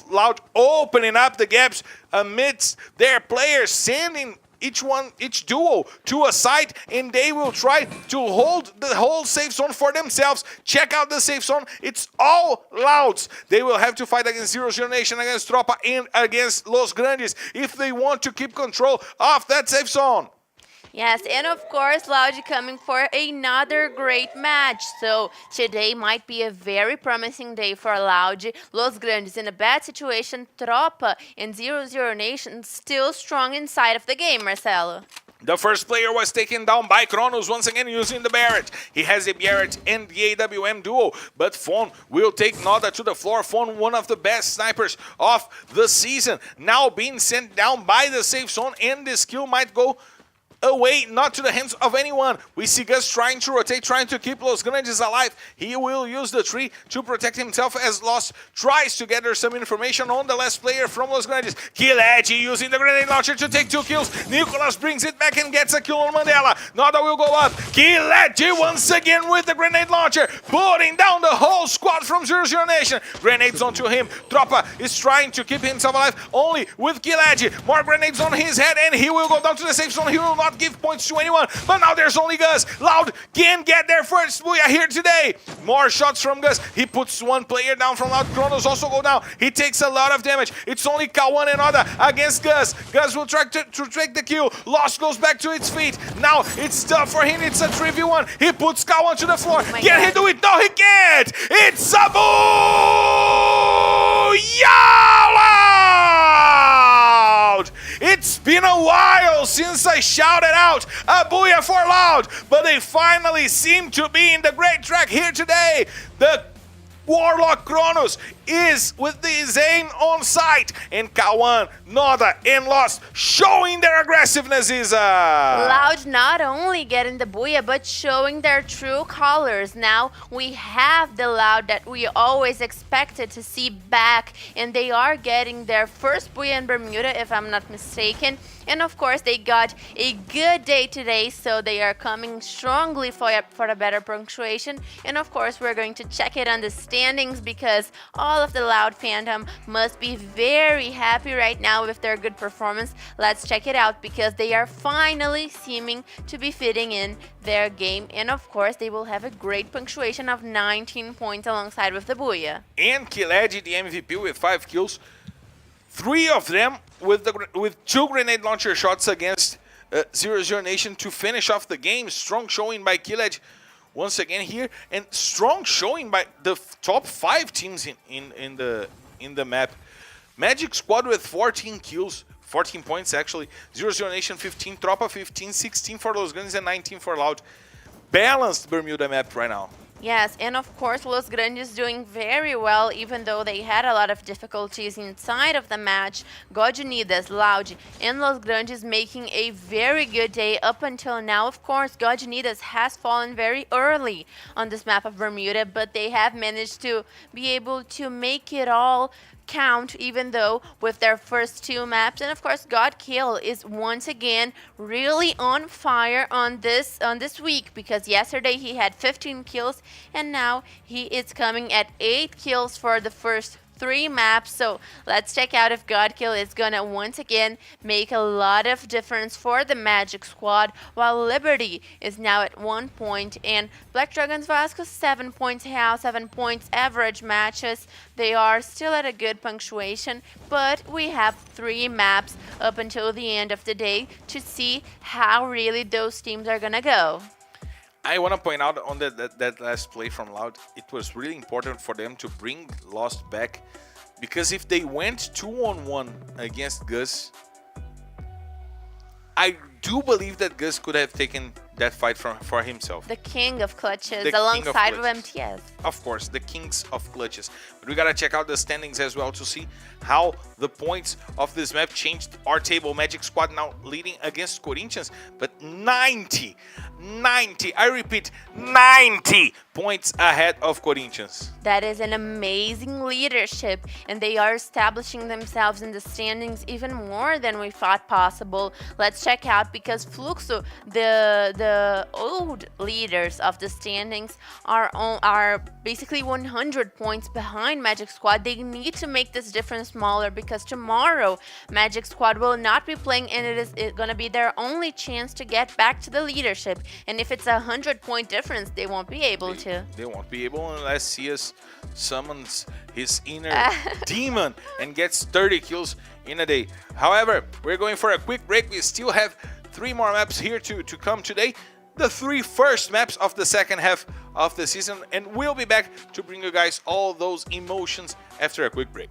[SPEAKER 1] Loud opening up the gaps amidst their players, sending each duo to a site, and they will try to hold the whole safe zone for themselves. Check out the safe zone. It's all Louds. They will have to fight against 0-0 Nation, against Tropa, and against Los Grandes if they want to keep control of that safe zone.
[SPEAKER 2] Yes, and of course, Loud coming for another great match. So today might be a very promising day for Loud. Los Grandes in a bad situation. Tropa and 0-0 Nation still strong inside of the game, Marcelo.
[SPEAKER 1] The first player was taken down by Kronos, once again using the Barret. He has a Barret and the AWM duo, but Fon will take Noda to the floor. Fon, one of the best snipers of the season, now being sent down by the safe zone, and this kill might go away, not to the hands of anyone. We see Gus trying to rotate, trying to keep Los Grandes alive. He will use the tree to protect himself as Lost tries to gather some information on the last player from Los Grandes. Kiledji using the grenade launcher to take 2 kills. Nicolas brings it back and gets a kill on Mandela. Noda will go up. Kiledji once again with the grenade launcher, putting down the whole squad from 0-0 Nation. Grenades onto him. Tropa is trying to keep himself alive only with Kiledji. More grenades on his head, and he will go down to the safe zone. He will not give points to anyone, but now there's only Gus. Loud can get their first booyah here today. More shots from Gus. He puts 1 player down from Loud. Kronos also go down. He takes a lot of damage. It's only Kawan and Oda against Gus. Gus will try to take the kill. Lost goes back to its feet. Now it's tough for him. It's a 3v1. He puts Kawan to the floor. Can he do it? No, he can't. It's a booyah, Loud! It's been a while since I shouted out a booyah for Loud, but they finally seem to be in the great track here today. The Warlock Kronos is with the Zane on site, and Kawan, Noda, and Lost showing their aggressiveness.
[SPEAKER 2] Loud not only getting the booyah, but showing their true colors. Now we have the Loud that we always expected to see back, and they are getting their first booyah in Bermuda, if I'm not mistaken. And of course, they got a good day today, so they are coming strongly for a better punctuation. And of course, we're going to check it on the stage standings because all of the Loud fandom must be very happy right now with their good performance. Let's check it out because they are finally seeming to be fitting in their game, and of course they will have a great punctuation of 19 points alongside with the Booyah.
[SPEAKER 1] And tThe, the MVP with 5 kills, 3 of them with 2 grenade launcher shots against 0-0 Nation to finish off the game. Strong showing by tThe once again here, and strong showing by the top 5 teams in the map. Magic Squad with 14 kills, 14 points actually. 0-0 Nation 15, Tropa 15, 16 for Los Grandes and 19 for Loud. Balanced Bermuda map right now.
[SPEAKER 2] Yes, and of course Los Grandes doing very well even though they had a lot of difficulties inside of the match. God Unidas, Loud, and Los Grandes making a very good day up until now. Of course, God Unidas has fallen very early on this map of Bermuda, but they have managed to be able to make it all count even though with their first 2 maps. And of course God Kill is once again really on fire on this week because yesterday he had 15 kills and now he is coming at 8 kills for the first 3 maps. So let's check out if Godkill is gonna once again make a lot of difference for the Magic Squad, while Liberty is now at 1 point and Black Dragons Vasco 7 points, Real 7 points, average matches. They are still at a good punctuation, but we have 3 maps up until the end of the day to see how really those teams are gonna go.
[SPEAKER 1] I want to point out on that last play from Loud, it was really important for them to bring Lost back, because if they went 2-on-1 against Gus, I do believe that Gus could have taken that fight for himself.
[SPEAKER 2] The king of clutches
[SPEAKER 1] The king of
[SPEAKER 2] alongside
[SPEAKER 1] clutches.
[SPEAKER 2] with MTS.
[SPEAKER 1] Of course, the kings of clutches. But we gotta check out the standings as well to see how the points of this map changed our table. Magic Squad now leading against Corinthians, but 90, I repeat, 90 points ahead of Corinthians.
[SPEAKER 2] That is an amazing leadership, and they are establishing themselves in the standings even more than we thought possible. Let's check out because Fluxo, the old leaders of the standings, are basically 100 points behind Magic Squad. They need to make this difference smaller because tomorrow Magic Squad will not be playing, and it is going to be their only chance to get back to the leadership. And if it's a 100-point difference, they won't be able to.
[SPEAKER 1] They won't be able unless CS summons his inner demon and gets 30 kills in a day. However, we're going for a quick break. We still have 3 more maps here to come today. The 3 first maps of the second half of the season. And we'll be back to bring you guys all those emotions after a quick break.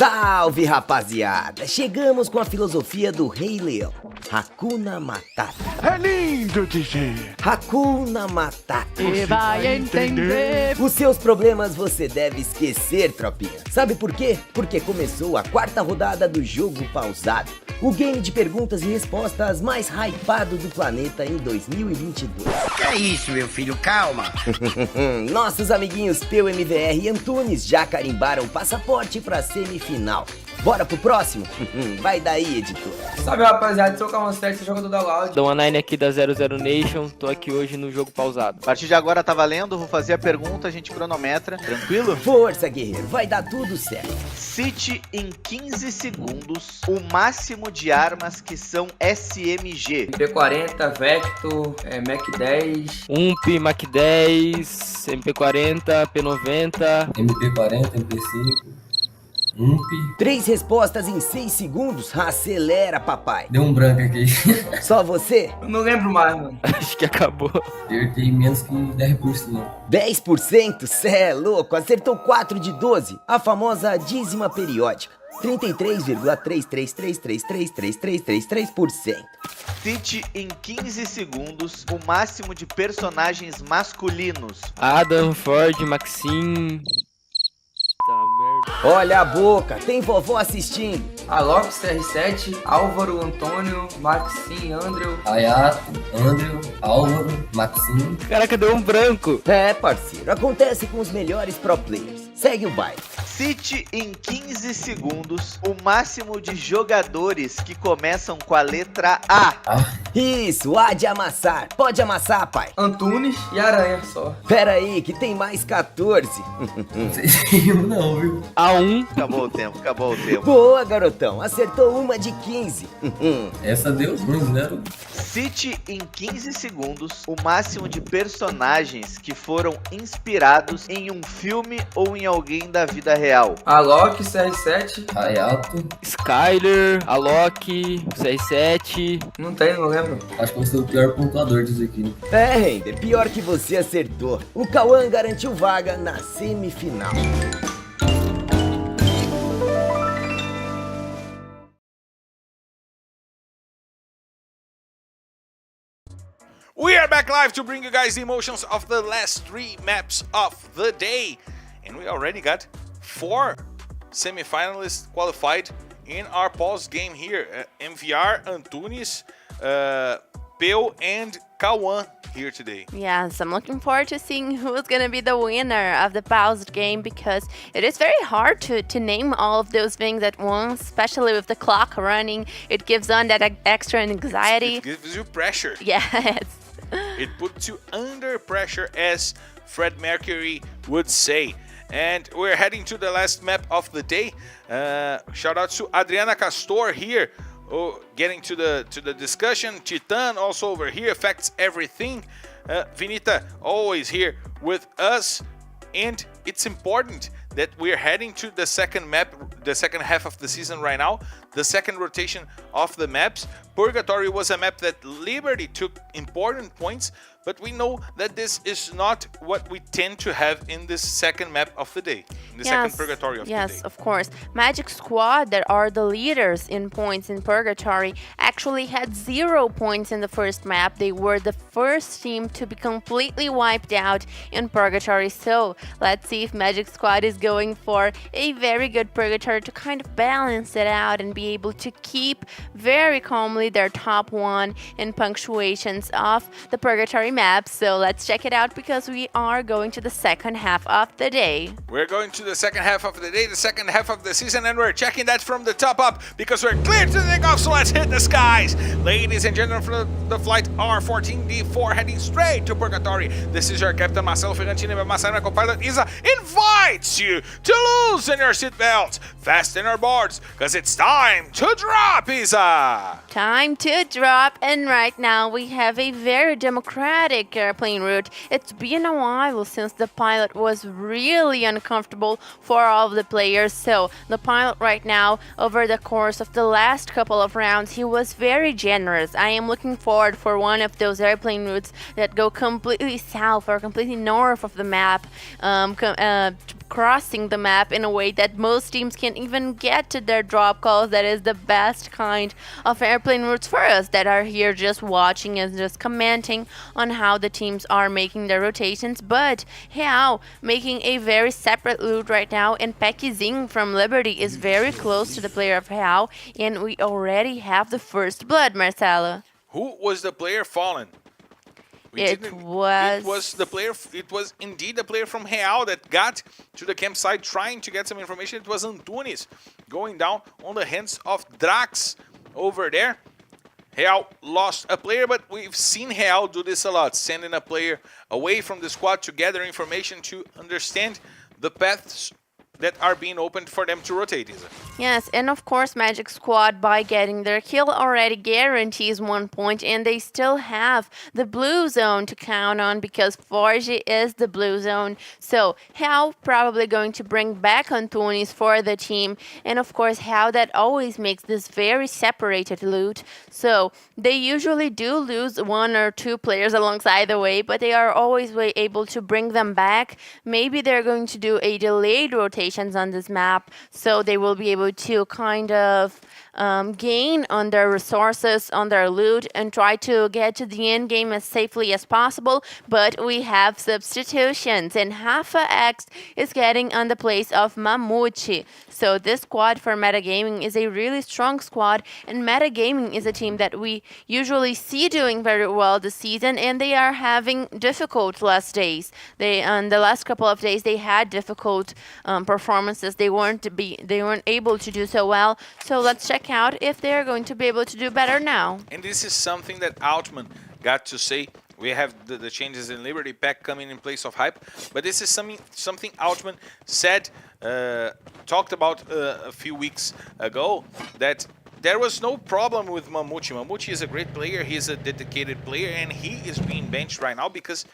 [SPEAKER 3] Salve, rapaziada! Chegamos com a filosofia do Rei Leão. Hakuna Matata.
[SPEAKER 4] É lindo dizer.
[SPEAKER 3] Hakuna Matata.
[SPEAKER 5] Você vai entender.
[SPEAKER 3] Os seus problemas você deve esquecer, tropinha. Sabe por quê? Porque começou a 4ª rodada do jogo pausado. O game de perguntas e respostas mais hypado do planeta em 2022.
[SPEAKER 6] Que é isso, meu filho? Calma.
[SPEAKER 3] Nossos amiguinhos Peu, MVR e Antunes já carimbaram passaporte pra semifinal. Bora pro próximo? Vai daí, editor.
[SPEAKER 7] Salve, rapaziada, sou o Calmonstete, jogador da Loud.
[SPEAKER 5] Dou uma 9 aqui da 00 Nation, tô aqui hoje no jogo pausado.
[SPEAKER 8] A partir de agora tá valendo, vou fazer a pergunta, a gente cronometra. Tranquilo?
[SPEAKER 3] Força, guerreiro, vai dar tudo certo.
[SPEAKER 8] Cite em 15 segundos o máximo de armas que são SMG.
[SPEAKER 7] MP40, Vector, Mac 10.
[SPEAKER 5] UMP, Mac 10, MP40, P90.
[SPEAKER 9] MP40, MP5, UMP.
[SPEAKER 3] 3 respostas em 6 segundos? Acelera, papai.
[SPEAKER 9] Deu um branco aqui.
[SPEAKER 3] Só você?
[SPEAKER 7] Não lembro mais, mano.
[SPEAKER 5] Acho que acabou.
[SPEAKER 9] Acertei menos que 10%.
[SPEAKER 3] 10%? Cê é louco, acertou 4 de 12. A famosa dízima periódica. 33,333333333%.
[SPEAKER 8] Cite em 15 segundos o máximo de personagens masculinos.
[SPEAKER 5] Adam, Ford, Maxim. Tá merda.
[SPEAKER 3] Olha a boca, tem vovó assistindo.
[SPEAKER 7] Alok, CR7, Álvaro, Antônio, Maxim, Andrew.
[SPEAKER 9] Hayato, Andrew, Álvaro, Maxim.
[SPEAKER 5] Caraca, deu um branco.
[SPEAKER 3] É, parceiro, acontece com os melhores pro players. Segue o baile.
[SPEAKER 8] Cite em 15 segundos o máximo de jogadores que começam com a letra A.
[SPEAKER 3] Isso, há de amassar. Pode amassar, pai.
[SPEAKER 7] Antunes e Aranha só.
[SPEAKER 3] Pera aí, que tem mais 14.
[SPEAKER 9] Não sei se eu não, viu?
[SPEAKER 5] A1.
[SPEAKER 8] Acabou o tempo, acabou o tempo.
[SPEAKER 3] Boa, garotão, acertou uma de 15.
[SPEAKER 9] Essa deu 0.
[SPEAKER 8] Cite em 15 segundos o máximo de personagens que foram inspirados em um filme ou em alguém da vida real.
[SPEAKER 7] Alok, CR7.
[SPEAKER 9] Hayato.
[SPEAKER 5] Skyler, Alok, CR7.
[SPEAKER 7] Não tem, não lembro.
[SPEAKER 9] Acho que eu sou o pior pontuador disso aqui, né?
[SPEAKER 3] É, Render, pior que você acertou. O Cauã garantiu vaga na semifinal.
[SPEAKER 1] We are back live to bring you guys the emotions of the last 3 maps of the day. And we already got 4 semi-finalists qualified in our pause game here. MVR, Antunes, Peu, and Kawan here today.
[SPEAKER 2] Yes, I'm looking forward to seeing who's gonna be the winner of the paused game, because it is very hard to name all of those things at once, especially with the clock running. It gives on that extra anxiety.
[SPEAKER 1] It gives you pressure.
[SPEAKER 2] Yes.
[SPEAKER 1] It puts you under pressure, as Fred Mercury would say. And we're heading to the last map of the day. Shout out to Adriana Castor here, getting to the discussion. Titan also over here, affects everything. Vinita always here with us, and it's important that we're heading to the second map, the second half of the season right now, the second rotation of the maps. Purgatory was a map that Liberty took important points, but we know that this is not what we tend to have in this second map of the day, in the second Purgatory of the day.
[SPEAKER 2] Yes, of course. Magic Squad, that are the leaders in points in Purgatory, actually had 0 points in the first map. They were the first team to be completely wiped out in Purgatory. So let's see if Magic Squad is going for a very good Purgatory to kind of balance it out and be able to keep very calmly their top 1 in punctuations of the Purgatory map. So let's check it out, because we are going to the second half of the day.
[SPEAKER 1] We're going to the second half of the day, the second half of the season, and we're checking that from the top up, because we're clear to take off, so let's hit the skies. Ladies and gentlemen, for the flight R14D4 heading straight to Purgatory. This is your captain, Marcelo Ferrantini, but my co-pilot Isa invites you to loosen your seatbelts, fasten your boards, because it's time to drop, Isa.
[SPEAKER 2] Time to drop, and right now we have a very democratic airplane route. It's been a while since the pilot was really uncomfortable for all of the players, so the pilot right now, over the course of the last couple of rounds, he was very generous. I am looking forward for one of those airplane routes that go completely south or completely north of the map, crossing the map in a way that most teams can't even get to their drop calls. That is the best kind of airplane routes for us that are here just watching and just commenting on how the teams are making their rotations. But Real making a very separate loot right now, and Pekizing from Liberty is very close to the player of Real, and we already have the first blood, Marcelo.
[SPEAKER 1] Who was the player fallen?
[SPEAKER 2] It was
[SPEAKER 1] the player. It was indeed the player from Real that got to the campsite trying to get some information. It was Antunes going down on the hands of Drax over there. Real lost a player, but we've seen Real do this a lot, sending a player away from the squad to gather information to understand the paths that are being opened for them to rotate, Isa.
[SPEAKER 2] Yes, and of course Magic Squad, by getting their kill, already guarantees 1 point, and they still have the blue zone to count on because Forge is the blue zone. So how probably going to bring back Antunes for the team, and of course how that always makes this very separated loot. So they usually do lose 1 or 2 players alongside the way, but they are always able to bring them back. Maybe they're going to do a delayed rotation on this map, so they will be able to kind of gain on their resources, on their loot, and try to get to the end game as safely as possible. But we have substitutions, and Rafa X is getting on the place of Mamute. So this squad for Metagaming is a really strong squad, and Metagaming is a team that we usually see doing very well this season, and they are having difficult last days. On the last couple of days they had difficult performances. They weren't able to do so well. So let's check out if they're going to be able to do better now.
[SPEAKER 1] And this is something that Outman got to say. We have the changes in Liberty Pack coming in place of Hype, but this is something Outman said, talked about a few weeks ago, that there was no problem with Mamute. Mamute is a great player, he's a dedicated player, and he is being benched right now because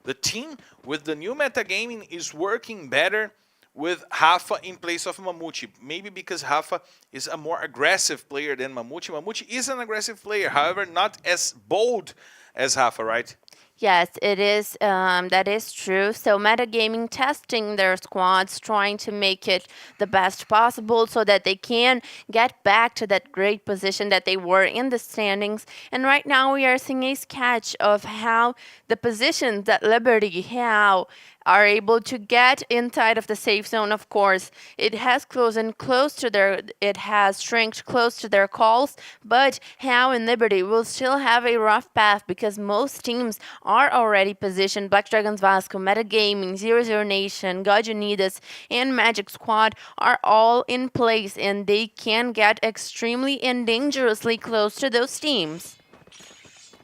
[SPEAKER 1] the team with the new metagaming is working better with Rafa in place of Mamute. Maybe because Rafa is a more aggressive player than Mamute. Mamute is an aggressive player, however, not as bold as Rafa, right?
[SPEAKER 2] Yes, it is. That is true. So Metagaming testing their squads, trying to make it the best possible so that they can get back to that great position that they were in the standings. And right now we are seeing a sketch of how the positions that Liberty have are able to get inside of the safe zone. Of course, it has shrinked close to their calls, but How and Liberty will still have a rough path because most teams are already positioned. Black Dragons Vasco, Metagaming, 00 Nation, God Unidas, and Magic Squad are all in place, and they can get extremely and dangerously close to those teams.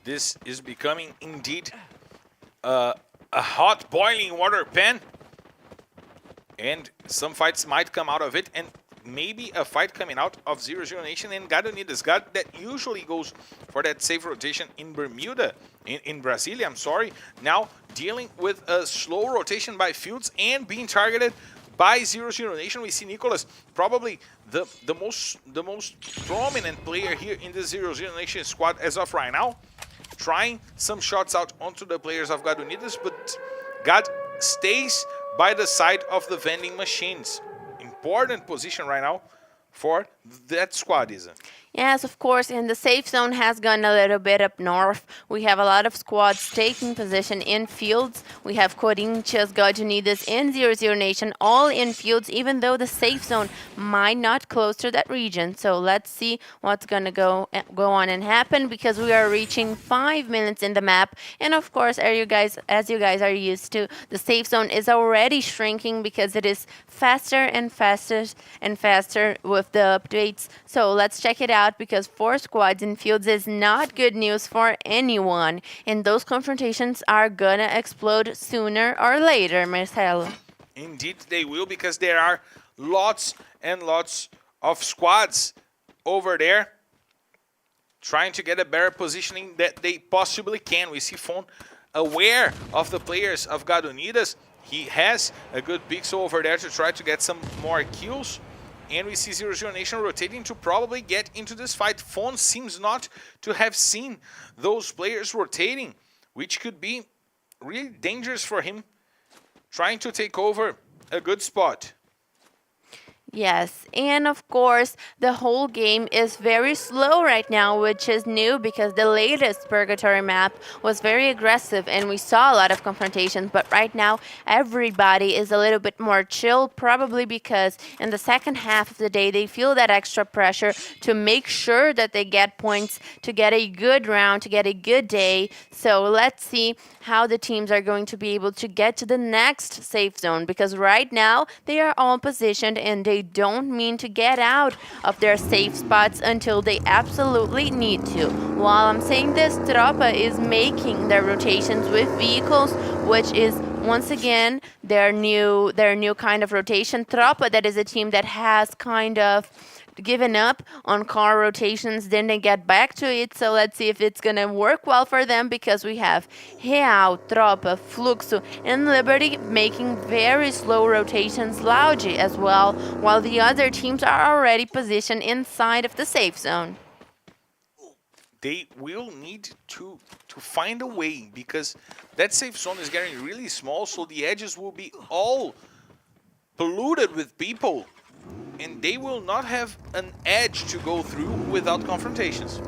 [SPEAKER 1] This is becoming indeed a hot boiling water pan, and some fights might come out of it, and maybe a fight coming out of 00 Nation and God Unidas. God that usually goes for that safe rotation in Bermuda, in Brasilia, I'm sorry, now dealing with a slow rotation by Fields and being targeted by 00 Nation. We see Nicholas, probably the most prominent player here in the 00 Nation squad as of right now, trying some shots out onto the players of God Unidas, but God stays by the side of the vending machines. Important position right now for that squad, isn't it?
[SPEAKER 2] Yes, of course, and the safe zone has gone a little bit up north. We have a lot of squads taking position in fields. We have Corinthians, God Unidas, and 00 Nation all in fields, even though the safe zone might not close to that region. So let's see what's going to go on and happen, because we are reaching 5 minutes in the map. And of course, as you guys are used to, the safe zone is already shrinking because it is faster and faster and faster with the updates. So let's check it out, because 4 squads in fields is not good news for anyone, and those confrontations are gonna explode sooner or later, Marcelo.
[SPEAKER 1] Indeed they will, because there are lots and lots of squads over there trying to get a better positioning that they possibly can. We see Fon aware of the players of God Unidas. He has a good pixel over there to try to get some more kills. And we see 00 Nation rotating to probably get into this fight. Fon seems not to have seen those players rotating, which could be really dangerous for him, trying to take over a good spot.
[SPEAKER 2] Yes, and of course, the whole game is very slow right now, which is new because the latest Purgatory map was very aggressive and we saw a lot of confrontations. But right now, everybody is a little bit more chill, probably because in the second half of the day, they feel that extra pressure to make sure that they get points, to get a good round, to get a good day. So let's see how the teams are going to be able to get to the next safe zone, because right now they are all positioned and they don't mean to get out of their safe spots until they absolutely need to. While I'm saying this, Tropa is making their rotations with vehicles, which is once again their new kind of rotation. Tropa, that is a team that has kind of given up on car rotations, then they get back to it. So let's see if it's gonna work well for them, because we have Real, Tropa, Fluxo, and Liberty making very slow rotations, Lounge as well, while the other teams are already positioned inside of the safe zone.
[SPEAKER 1] They will need to find a way, because that safe zone is getting really small, so the edges will be all polluted with people, and they will not have an edge to go through without confrontations.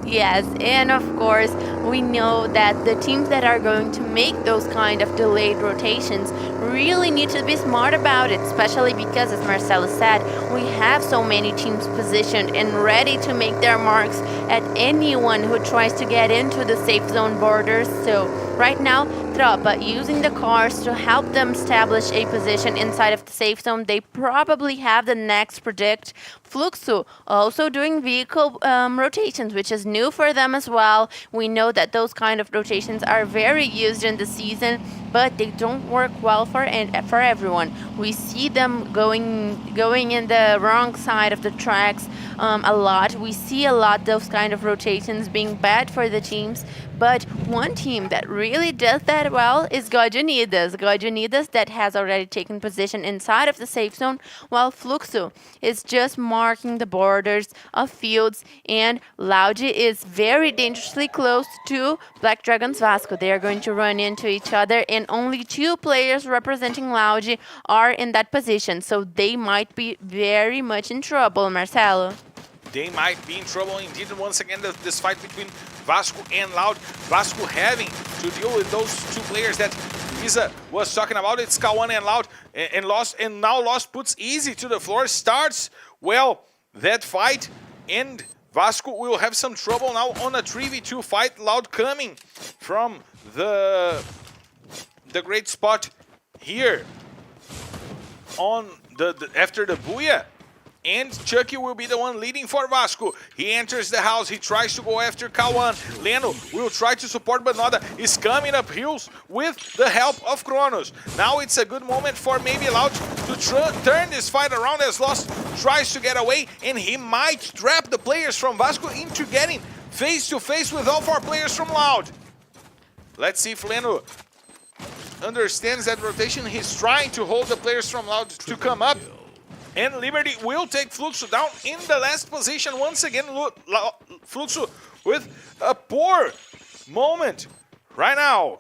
[SPEAKER 2] Yes, and of course, we know that the teams that are going to make those kind of delayed rotations really need to be smart about it, especially because, as Marcelo said, we have so many teams positioned and ready to make their marks at anyone who tries to get into the safe zone borders. So right now, Tropa using the cars to help them establish a position inside of the safe zone. They probably have the next predict. Fluxo also doing vehicle rotations, which is new for them as well. We know that those kind of rotations are very used in the season, but they don't work well for everyone. We see them going in the wrong side of the tracks a lot. We see a lot those kind of rotations being bad for the teams. But one team that really does that well is God Unidas. God Unidas that has already taken position inside of the safe zone, while Fluxo is just marking the borders of fields, and Lounge is very dangerously close to Black Dragons Vasco. They are going to run into each other, and only 2 players representing Lounge are in that position, so they might be very much in trouble, Marcelo.
[SPEAKER 1] They might be in trouble indeed. And once again, this fight between Vasco and Loud. Vasco having to deal with those 2 players that Isa was talking about. It's Kawan and Loud, and Lost, and now Lost puts Easy to the floor. Starts well that fight, and Vasco will have some trouble now on a 3v2 fight. Loud coming from the great spot here on the after the Booyah. And Chucky will be the one leading for Vasco. He enters the house. He tries to go after Kawan. Leno will try to support, but Noda is coming up hills with the help of Kronos. Now it's a good moment for maybe Loud to turn this fight around, as Lost tries to get away, and he might trap the players from Vasco into getting face-to-face with all 4 players from Loud. Let's see if Leno understands that rotation. He's trying to hold the players from Loud to come up. And Liberty will take Fluxo down in the last position. Once again, Fluxo with a poor moment right now.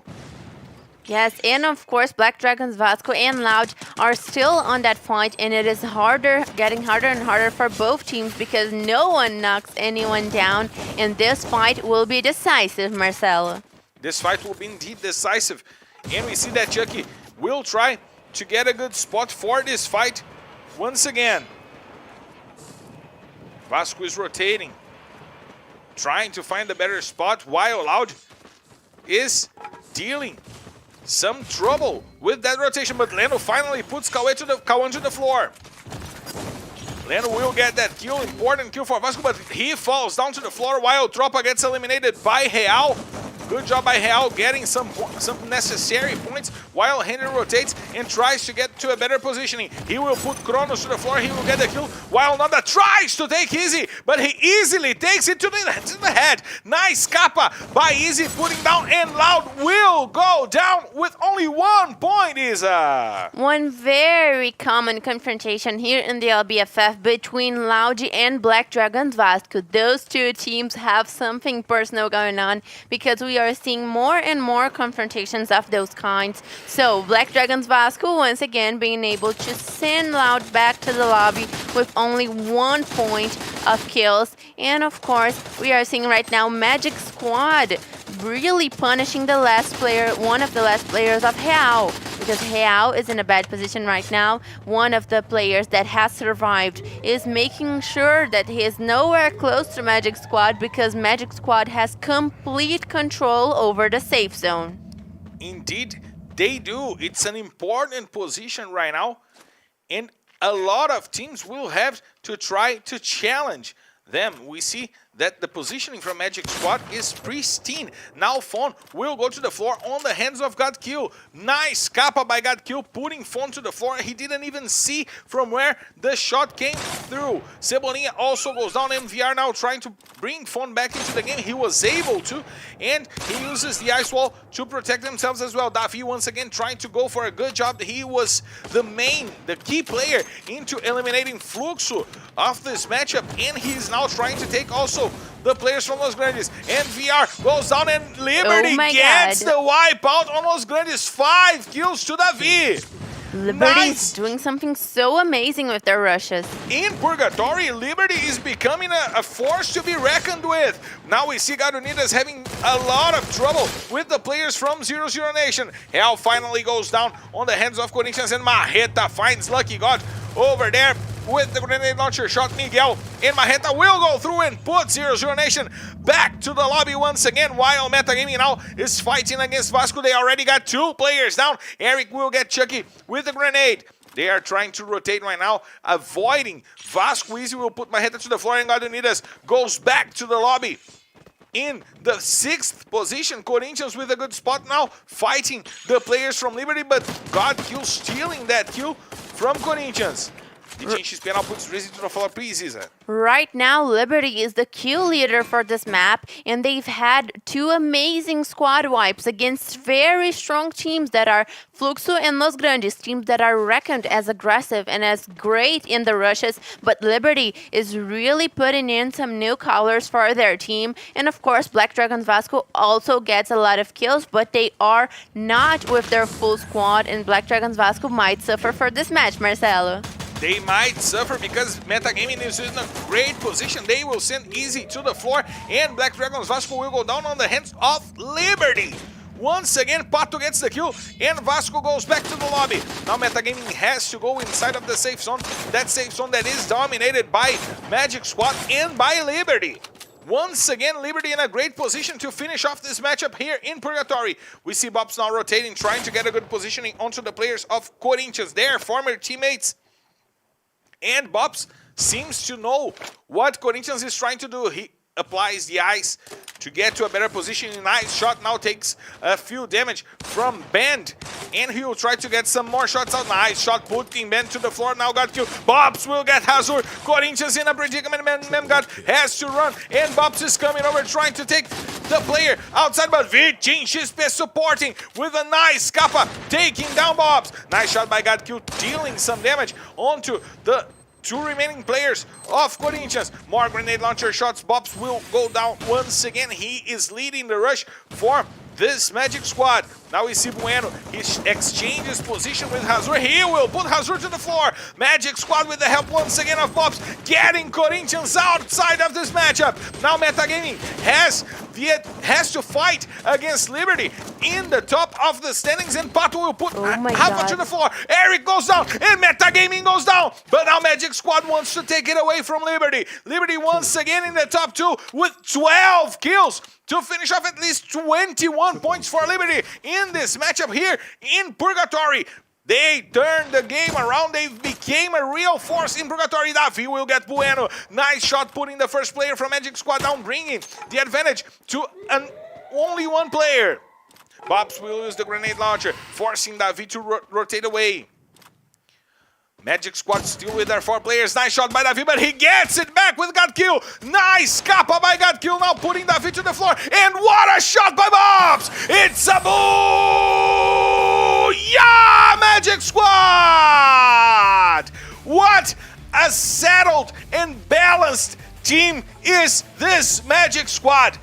[SPEAKER 2] Yes, and of course, Black Dragons Vasco and Loud are still on that fight, and it is getting harder and harder for both teams, because no one knocks anyone down, and this fight will be decisive, Marcelo.
[SPEAKER 1] This fight will be indeed decisive, and we see that Chucky will try to get a good spot for this fight. Once again, Vasco is rotating, trying to find a better spot, while Loud is dealing some trouble with that rotation. But Leno finally puts Kawan to the floor. Leno will get that kill, important kill for Vasco, but he falls down to the floor while Tropa gets eliminated by Real. Good job by Real getting some necessary points while Henry rotates and tries to get to a better positioning. He will put Kronos to the floor. He will get the kill while Noda tries to take Easy, but he easily takes it to the head. Nice kappa by Easy, putting down, and Loud will go down with only 1 point, Isa.
[SPEAKER 2] One very common confrontation here in the LBFF between Loud and Black Dragons Vasco. Those 2 teams have something personal going on, because we we are seeing more and more confrontations of those kinds. So Black Dragons Vasco once again being able to send Loud back to the lobby with only 1 point of kills. And of course, we are seeing right now Magic Squad really punishing the last player, one of the last players of Real, because Real is in a bad position right now. One of the players that has survived is making sure that he is nowhere close to Magic Squad, because Magic Squad has complete control over the safe zone.
[SPEAKER 1] Indeed, they do. It's an important position right now, and a lot of teams will have to try to challenge them. We see that the positioning from Magic Squad is pristine. Now Fawn will go to the floor on the hands of Godkill. Nice kappa by Godkill, putting Fawn to the floor. He didn't even see from where the shot came through. Cebolinha also goes down. MVR now trying to bring Fawn back into the game. He was able to, and he uses the ice wall to protect themselves as well. tThe once again trying to go for a good job. He was the key player into eliminating Fluxo of this matchup, and he's now trying to take also the players from Los Grandes. MVR goes down, and Liberty gets the wipeout on Los Grandes. 5 kills to tThe.
[SPEAKER 2] Liberty's doing something so amazing with their rushes.
[SPEAKER 1] In Purgatory, Liberty is becoming a force to be reckoned with. Now we see Garunidas having a lot of trouble with the players from 0-0 Nation. Hell finally goes down on the hands of Corinthians, and Marreta finds Lucky God over there with the grenade launcher shot. Miguel and Marreta will go through and put 0-0 Nation back to the lobby once again, while Metagaming now is fighting against Vasco. They already got 2 players down. Eric will get Chucky with the grenade. They are trying to rotate right now, avoiding Vasco. Easy will put Marreta to the floor, and Garunidas goes back to the lobby. In the 6th position, Corinthians with a good spot now, fighting the players from Liberty, but Godkill stealing that kill from Corinthians. DJ XP puts Rizzy to the floor, please, Isa.
[SPEAKER 2] Right now, Liberty is the kill leader for this map, and they've had 2 amazing squad wipes against very strong teams that are Fluxo and Los Grandes, teams that are reckoned as aggressive and as great in the rushes, but Liberty is really putting in some new colors for their team. And of course, Black Dragons Vasco also gets a lot of kills, but they are not with their full squad, and Black Dragons Vasco might suffer for this match, Marcelo.
[SPEAKER 1] They might suffer because Metagaming is in a great position. They will send Easy to the floor, and Black Dragons Vasco will go down on the hands of Liberty. Once again, Pato gets the kill, and Vasco goes back to the lobby. Now Metagaming has to go inside of the safe zone. That safe zone that is dominated by Magic Squad and by Liberty. Once again, Liberty in a great position to finish off this matchup here in Purgatory. We see Bobs now rotating, trying to get a good positioning onto the players of Corinthians, their former teammates. And Bobs seems to know what Corinthians is trying to do. He applies the ice to get to a better position. Nice shot, now takes a few damage from Bend, and he will try to get some more shots out. Nice shot, putting Bend to the floor. Now got killed. Bobs will get Hazur. Corinthians in a predicament. Memgad has to run, and Bobs is coming over trying to take the player outside, but Vitin Xispe supporting with a nice kappa, taking down Bobs. Nice shot by Godkill, dealing some damage onto the 2 remaining players of Corinthians. More grenade launcher shots. Bobs will go down once again. He is leading the rush for this Magic Squad. Now we see Bueno. He exchanges position with Hazur. He will put Hazur to the floor. Magic Squad with the help once again of Bobs, getting Corinthians outside of this matchup. Now Metagaming has to fight against Liberty in the top of the standings, and Pato will put Rafa to the floor. Eric goes down, and Metagaming goes down. But now Magic Squad wants to take it away from Liberty. Liberty once again in the top 2 with 12 kills to finish off at least 21 points for Liberty in this matchup here in Purgatory. They turned the game around. They became a real force in Purgatory. tThe will get Bueno. Nice shot, putting the first player from Magic Squad down, bringing the advantage to only 1 player. Bobs will use the grenade launcher, forcing tThe to rotate away. Magic Squad still with their 4 players. Nice shot by tThe, but he gets it back with Godkill. Nice kappa by Godkill, now putting tThe to the floor. And what a shot by Bobs! It's a boo! Yeah, Magic Squad! What a settled and balanced team is this Magic Squad.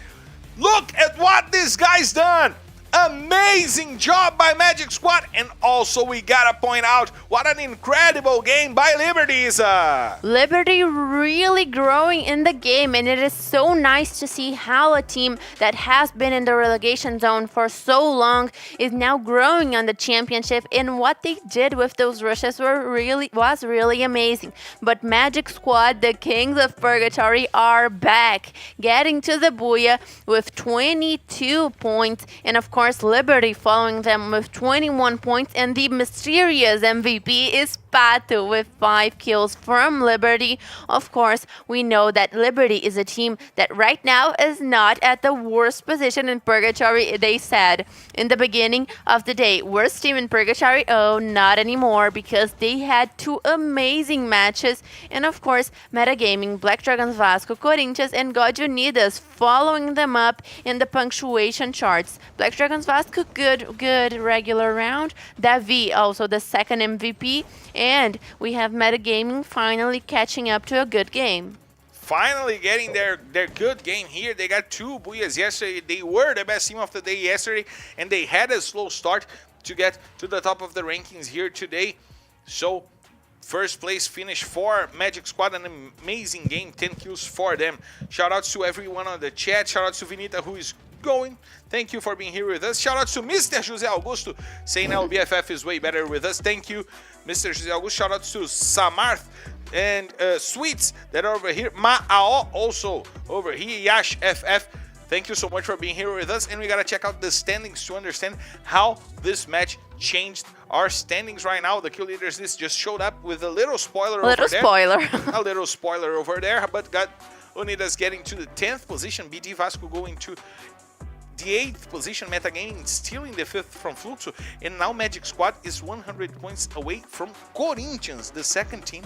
[SPEAKER 1] Look at what this guy's done. Amazing job by Magic Squad. And also we gotta point out what an incredible game by Liberty, Isa.
[SPEAKER 2] Liberty really growing in the game, and it is so nice to see how a team that has been in the relegation zone for so long is now growing on the championship, and what they did with those rushes was really amazing. But Magic Squad, the Kings of Purgatory, are back, getting to the Booyah with 22 points, and of course Liberty following them with 21 points, and the mysterious MVP is Pato with 5 kills from Liberty. Of course, we know that Liberty is a team that right now is not at the worst position in Purgatory. They said in the beginning of the day, worst team in Purgatory? Oh, not anymore, because they had 2 amazing matches. And of course, Metagaming, Black Dragons Vasco, Corinthians, and God Unidas following them up in the punctuation charts. Black Dragons Vasco, good regular round. tThe also the second MVP. And we have Metagaming finally catching up to a good game.
[SPEAKER 1] Finally getting their good game here. They got 2 Booyahs yesterday. They were the best team of the day yesterday, and they had a slow start to get to the top of the rankings here today. So first place finish for Magic Squad, an amazing game, 10 kills for them. Shout outs to everyone on the chat. Shout outs to Vinita, who is going. Thank you for being here with us. Shout out to Mr. Jose Augusto saying LBFF is way better with us. Thank you, Mr. Jose Augusto. Shout out to Samarth and Sweets that are over here. Ma'ao also over here. Yash FF. Thank you so much for being here with us. And we gotta check out the standings to understand how this match changed our standings right now. The kill leaders list just showed up with a little spoiler over there. A little spoiler over there, but got Unidas getting to the 10th position. BD Vasco going to the 8th position, Metagaming stealing the 5th from Fluxo, and now Magic Squad is 100 points away from Corinthians, the second team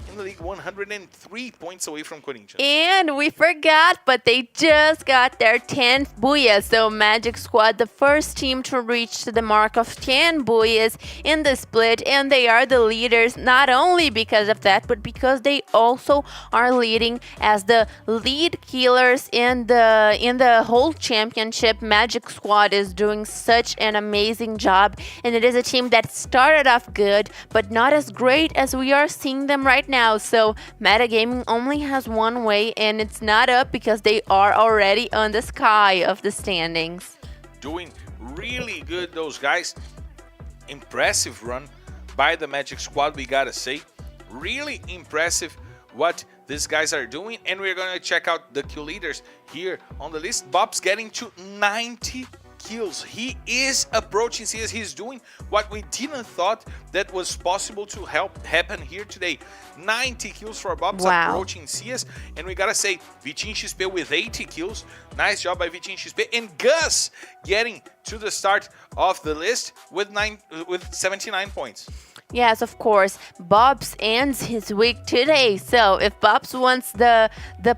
[SPEAKER 1] in the league, 103 points away from Corinthians.
[SPEAKER 2] And we forgot, but they just got their 10th Booyah. So Magic Squad, the first team to reach the mark of 10 Booyahs in the split, and they are the leaders not only because of that, but because they also are leading as the lead killers in the whole championship. Magic Squad is doing such an amazing job, and it is a team that started off good, but not as great as we are seeing them right now. So Metagaming only has one way, and it's not up, because they are already on the sky of the standings.
[SPEAKER 1] Doing really good, those guys. Impressive run by the Magic Squad, we gotta say. Really impressive what these guys are doing. And we're gonna check out the kill leaders here on the list. Bob's getting to 90 kills. He is approaching CS. He's doing what we didn't thought that was possible to happen here today. 90 kills for Bob's approaching CS. And we gotta say, Vitin XP with 80 kills. Nice job by Vitin XP. And Gus getting to the start of the list with 79 points.
[SPEAKER 2] Yes, of course. Bob's ends his week today. So if Bob's wants the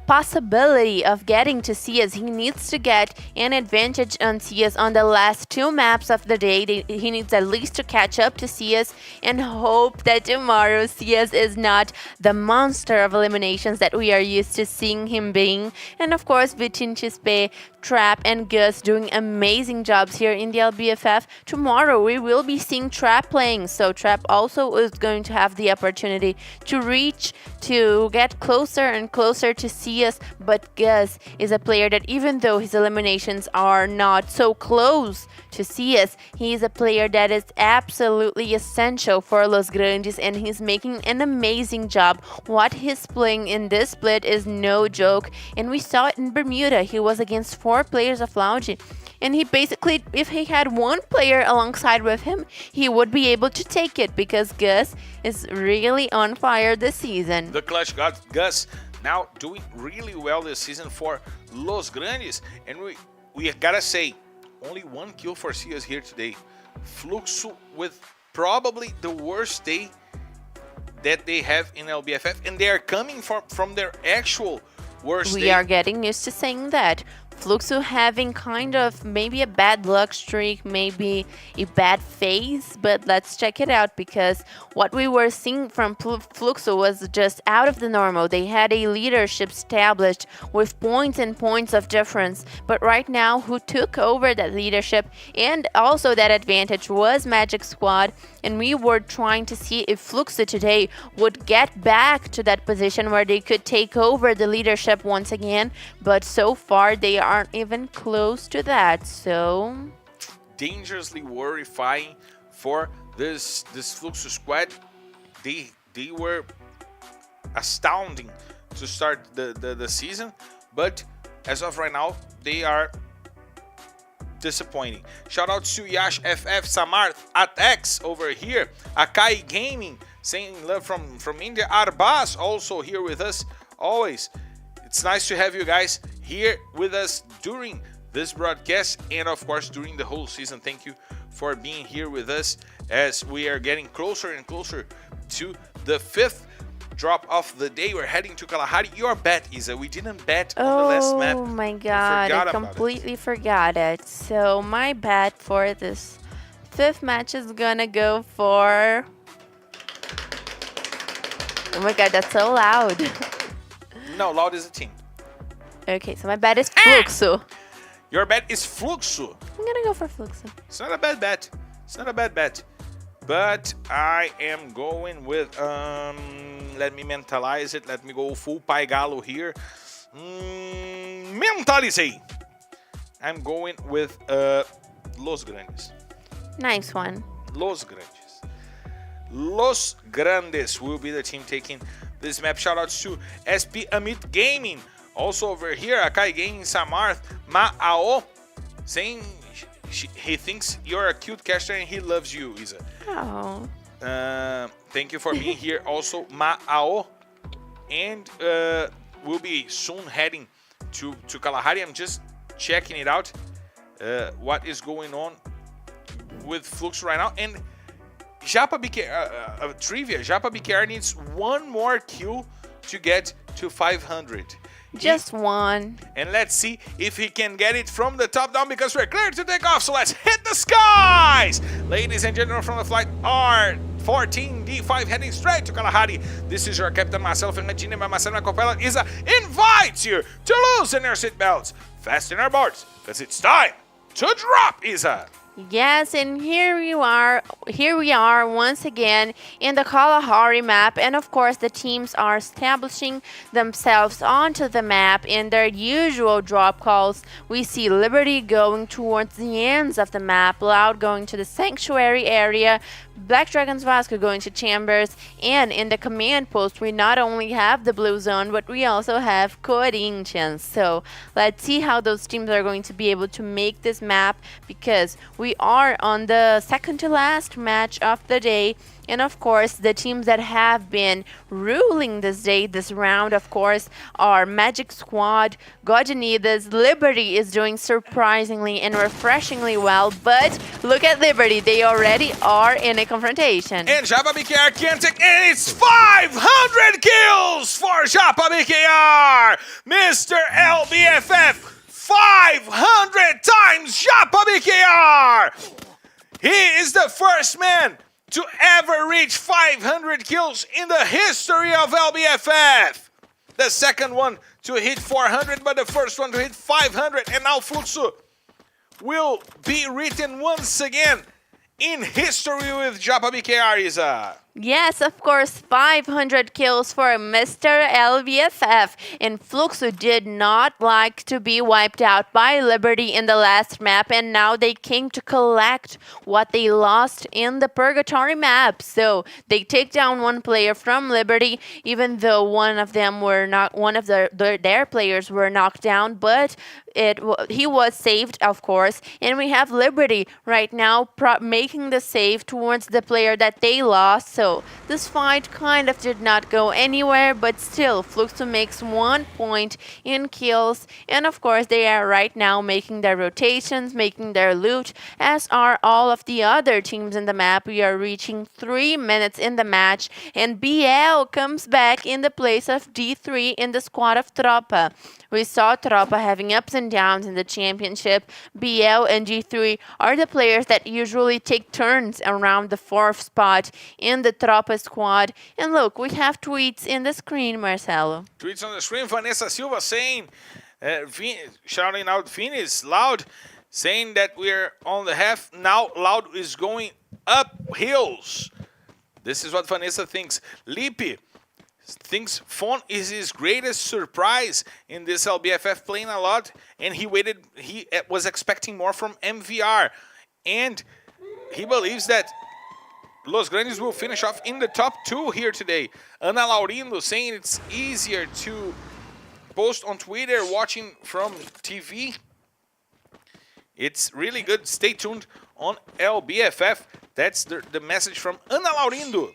[SPEAKER 2] possibility of getting to CS, he needs to get an advantage on CS on the last 2 maps of the day. He needs at least to catch up to CS and hope that tomorrow CS is not the monster of eliminations that we are used to seeing him being. And of course, Vitin XP, Trap, and Gus doing amazing jobs here in the LBFF. Tomorrow we will be seeing Trap playing, so Trap also is going to have the opportunity to get closer and closer to CS. But Gus is a player that, even though his eliminations are not so close to CS, he is a player that is absolutely essential for Los Grandes, and he's making an amazing job. What he's playing in this split is no joke, and we saw it in Bermuda. He was against 4 players of Lounge, and he basically, if he had 1 player alongside with him, he would be able to take it, because Gus is really on fire this season.
[SPEAKER 1] The clutch got Gus now doing really well this season for Los Grandes, and we gotta say, only 1 kill for CS here today. Fluxo with probably the worst day that they have in LBFF, and they are coming from their actual worst day.
[SPEAKER 2] We are getting used to saying that. Fluxo having kind of maybe a bad luck streak, maybe a bad phase, but let's check it out because what we were seeing from Fluxo was just out of the normal. They had a leadership established with points and points of difference, but right now who took over that leadership and also that advantage was Magic Squad, and we were trying to see if Fluxo today would get back to that position where they could take over the leadership once again, but so far they aren't even close to that. So
[SPEAKER 1] dangerously worrying for this Fluxo squad. They were astounding to start the season, but as of right now they are disappointing. Shout out to Yash FF, Samarth at X over here, Akai Gaming saying love from India, Arbas also here with us always. It's nice to have you guys here with us during this broadcast and of course during the whole season. Thank you for being here with us as we are getting closer and closer to the 5th drop of the day. We're heading to Kalahari. Your bet, Isa. We didn't bet on the last map.
[SPEAKER 2] Oh my god, I completely forgot it. So my bet for this 5th match is gonna go for... Oh my god, that's so loud.
[SPEAKER 1] No, loud is a team.
[SPEAKER 2] Okay, so my bet is Fluxo.
[SPEAKER 1] Your bet is Fluxo.
[SPEAKER 2] I'm gonna go for Fluxo.
[SPEAKER 1] It's not a bad bet. It's not a bad bet. But I am going with, let me mentalize it. Let me go full Pai Galo here. Mentalizei. I'm going with Los Grandes.
[SPEAKER 2] Nice one.
[SPEAKER 1] Los Grandes. Los Grandes will be the team taking this map. Shoutouts to SP Amit Gaming. Also over here, Akai Gaming, Samarth, Ma'ao, saying he thinks you're a cute caster and he loves you, Isa.
[SPEAKER 2] Oh.
[SPEAKER 1] Thank you for being here. Also, Ma'ao. And we'll be soon heading to Kalahari. I'm just checking it out. What is going on with Flux right now. And Japa BKR, trivia, Japa BKR needs one more kill to get to 500.
[SPEAKER 2] Just one.
[SPEAKER 1] And let's see if he can get it from the top down because we're clear to take off. So let's hit the skies. Ladies and gentlemen, from the flight R14D5 heading straight to Kalahari. This is your captain, myself, and Regina, my co-pilot Isa invites you to loosen your seatbelts, fasten our boards, because it's time to drop, Isa.
[SPEAKER 2] Yes, and here we are once again in the Kalahari map, and of course the teams are establishing themselves onto the map in their usual drop calls. We see Liberty going towards the ends of the map, Loud going to the Sanctuary area, Black Dragon's Vasco going to Chambers, and in the command post we not only have the blue zone, but we also have Corinthians. So let's see how those teams are going to be able to make this map, because we are on the second to last match of the day. And of course, the teams that have been ruling this day, this round, of course, are Magic Squad, Godinidas. Liberty is doing surprisingly and refreshingly well, but look at Liberty. They already are in a confrontation.
[SPEAKER 1] And Japa BKR can take, and it's 500 kills for Japa BKR! Mr. LBFF, 500 times Japa BKR! He is the first man to ever reach 500 kills in the history of LBFF. The second one to hit 400, but the first one to hit 500. And now Fluxo will be written once again in history with Japa BKR, Isa.
[SPEAKER 2] Yes, of course, 500 kills for Mr. LBFF. And Fluxo did not like to be wiped out by Liberty in the last map, and now they came to collect what they lost in the Purgatory map. So they take down one player from Liberty, even though one of their players were knocked down, but he was saved, of course. And we have Liberty right now making the save towards the player that they lost. So So this fight kind of did not go anywhere, but still Fluxo makes 1 point in kills, and of course they are right now making their rotations, making their loot, as are all of the other teams in the map. We are reaching 3 minutes in the match, and BL comes back in the place of D3 in the squad of Tropa. We saw Tropa having ups and downs in the championship. BL and G3 are the players that usually take turns around the 4th spot in the Tropa squad. And look, we have tweets in the screen, Marcelo.
[SPEAKER 1] Tweets on the screen. Vanessa Silva saying, shouting out Finis Loud, saying that we're on the half. Now Loud is going up hills. This is what Vanessa thinks. Lippy thinks Fon is his greatest surprise in this LBFF, playing a lot, and he was expecting more from MVR, and he believes that Los Grandes will finish off in the top 2 here today. Ana Laurindo saying it's easier to post on Twitter watching from TV. It's really good. Stay tuned on LBFF. That's the message from Ana Laurindo.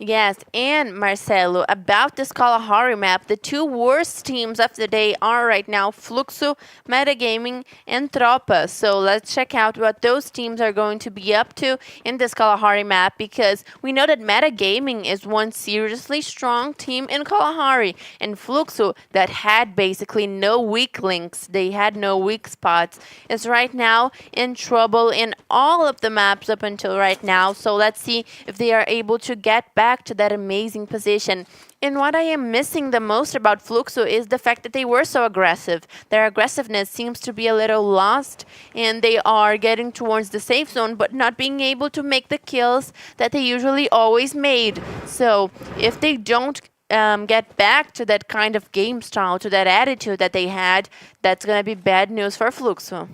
[SPEAKER 2] Yes, and Marcelo, about this Kalahari map, the 2 worst teams of the day are right now Fluxo, Metagaming, and Tropa. So let's check out what those teams are going to be up to in this Kalahari map, because we know that Metagaming is one seriously strong team in Kalahari, and Fluxo, that had basically no weak links, they had no weak spots, is right now in trouble in all of the maps up until right now. So let's see if they are able to get back to that amazing position. And what I am missing the most about Fluxo is the fact that they were so aggressive. Their aggressiveness seems to be a little lost, and they are getting towards the safe zone but not being able to make the kills that they usually always made. So if they don't get back to that kind of game style, to that attitude that they had, that's going to be bad news for Fluxo.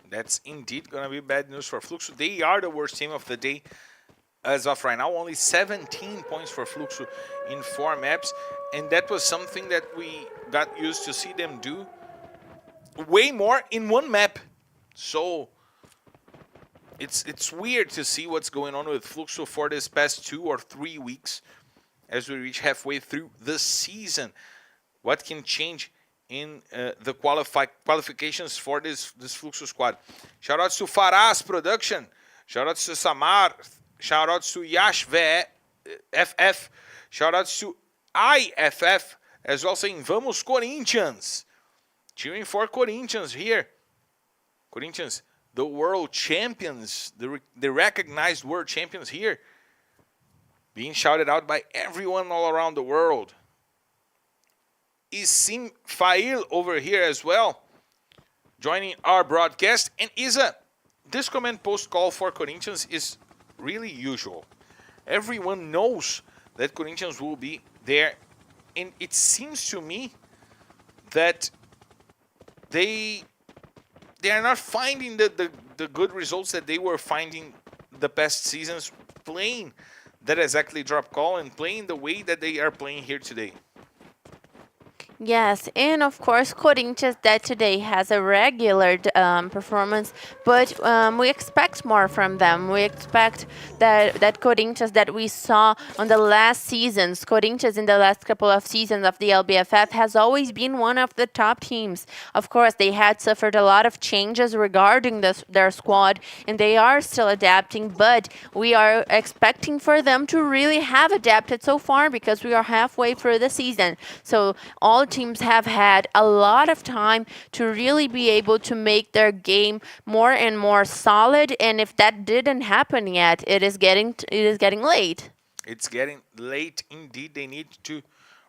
[SPEAKER 1] That's indeed going to be bad news for Fluxo. They are the worst team of the day. As of right now, only 17 points for Fluxo in 4 maps, and that was something that we got used to see them do way more in 1 map. So it's weird to see what's going on with Fluxo for this past 2 or 3 weeks as we reach halfway through the season. What can change in the qualifications for this Fluxo squad? Shoutouts to Faraz Production, shoutouts to Samar, shoutouts to Yash FF, shoutouts to IFF, as well, saying Vamos Corinthians. Cheering for Corinthians here. Corinthians, the world champions, the recognized world champions here, being shouted out by everyone all around the world. Isim Fail over here as well, joining our broadcast. And Isa, this comment post call for Corinthians is really usual. Everyone knows that Corinthians will be there, and it seems to me that they are not finding the good results that they were finding the past seasons, playing that exactly drop call and playing the way that they are playing here today.
[SPEAKER 2] Yes, and of course Corinthians that today has a regular performance, but we expect more from them. We expect that Corinthians that we saw on the last seasons, Corinthians in the last couple of seasons of the LBFF has always been one of the top teams. Of course, they had suffered a lot of changes regarding their squad, and they are still adapting, but we are expecting for them to really have adapted so far, because we are halfway through the season. So all teams have had a lot of time to really be able to make their game more and more solid, and if that didn't happen yet, it is getting late.
[SPEAKER 1] It's getting late indeed. They need to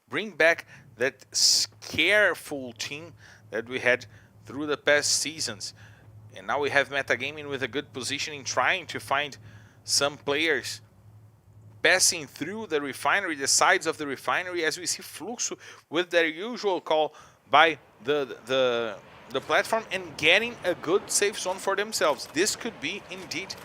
[SPEAKER 1] bring back that careful team that we had through the past seasons. And now we have Metagaming with a good positioning, trying to find some players passing through the refinery, the sides of the refinery, as we see Fluxo with their usual call by the platform and getting a good safe zone for themselves. This could be indeed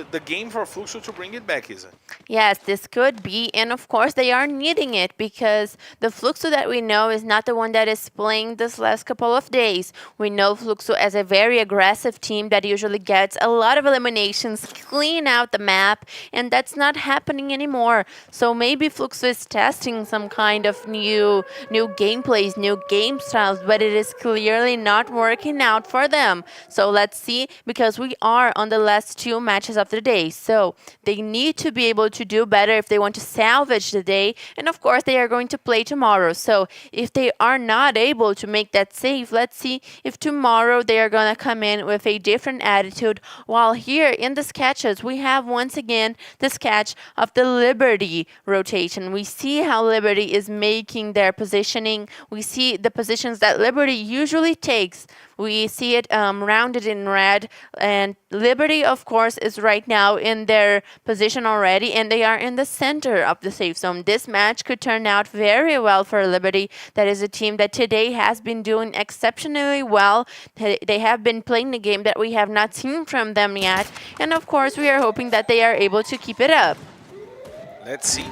[SPEAKER 1] the game for Fluxo to bring it back, is it?
[SPEAKER 2] Yes, this could be, and of course they are needing it because the Fluxo that we know is not the one that is playing this last couple of days. We know Fluxo as a very aggressive team that usually gets a lot of eliminations, clean out the map, and that's not happening anymore. So maybe Fluxo is testing some kind of new gameplays, new game styles, but it is clearly not working out for them. So let's see, because we are on the last 2 matches of the day. So they need to be able to do better if they want to salvage the day. And of course, they are going to play tomorrow. So if they are not able to make that save, let's see if tomorrow they are going to come in with a different attitude. While here in the sketches, we have once again the sketch of the Liberty rotation. We see how Liberty is making their positioning. We see the positions that Liberty usually takes. We see it rounded in red, and Liberty, of course, is right now in their position already, and they are in the center of the safe zone. This match could turn out very well for Liberty. That is a team that today has been doing exceptionally well. They have been playing the game that we have not seen from them yet, and of course, we are hoping that they are able to keep it up.
[SPEAKER 1] Let's see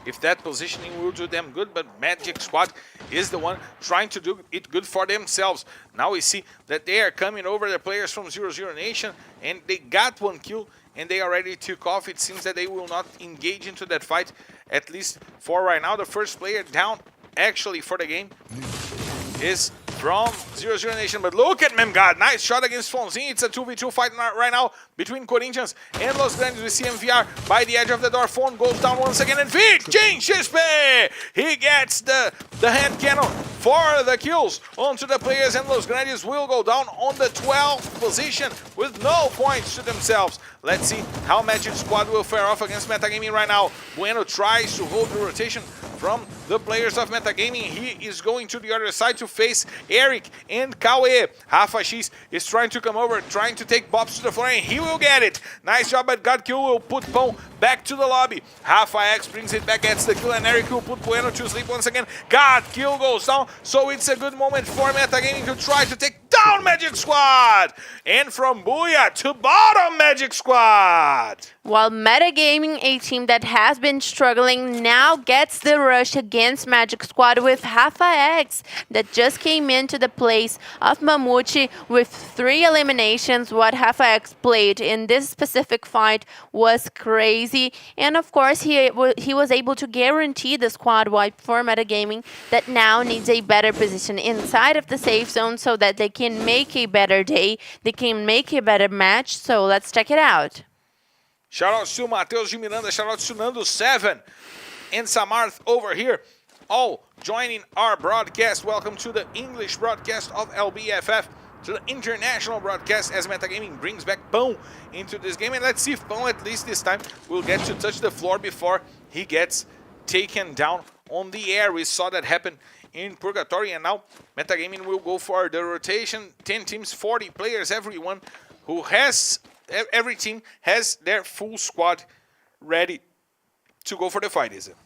[SPEAKER 1] if that positioning will do them good, but Magic Squad is the one trying to do it good for themselves. Now we see that they are coming over the players from 0-0 Nation, and they got 1 kill, and they already took off. It seems that they will not engage into that fight, at least for right now. The first player down, actually, for the game is from 0-0 Nation, but look at Memgad. Nice shot against Fonzin. It's a 2v2 fight right now between Corinthians and Los Grandes. We see MVR by the edge of the door. Phone goes down once again, and Vichin Chispe! He gets the hand cannon for the kills onto the players, and Los Grandes will go down on the 12th position with no points to themselves. Let's see how Magic Squad will fare off against Metagaming right now. Bueno tries to hold the rotation from the players of Metagaming. He is going to the other side to face Eric and Kawe. Rafa X is trying to come over, trying to take Bobs to the floor, and he will get it. Nice job, but Godkill will put Pão back to the lobby. Rafa X brings it back, gets the kill, and Eric will put Bueno to sleep once again. Godkill goes down, so it's a good moment for Metagaming to try to take down Magic Squad. And from Booyah to bottom Magic Squad.
[SPEAKER 2] While Metagaming, a team that has been struggling, now gets the rush against Magic Squad with Rafa X that just came into the place of Mamute with 3 eliminations. What Rafa X played in this specific fight was crazy, and of course he was able to guarantee the squad wipe for Metagaming that now needs a better position inside of the safe zone so that they can make a better day, they can make a better match. So let's check it out.
[SPEAKER 1] Shoutouts to Matheus de Miranda, shoutouts to Nando7 and Samarth over here, all joining our broadcast. Welcome to the English broadcast of LBFF, to the international broadcast as Metagaming brings back Pão into this game. And let's see if Pão, at least this time, will get to touch the floor before he gets taken down on the air. We saw that happen in Purgatory, and now Metagaming will go for the rotation. 10 teams, 40 players, every team has their full squad ready to go for the fight, is it?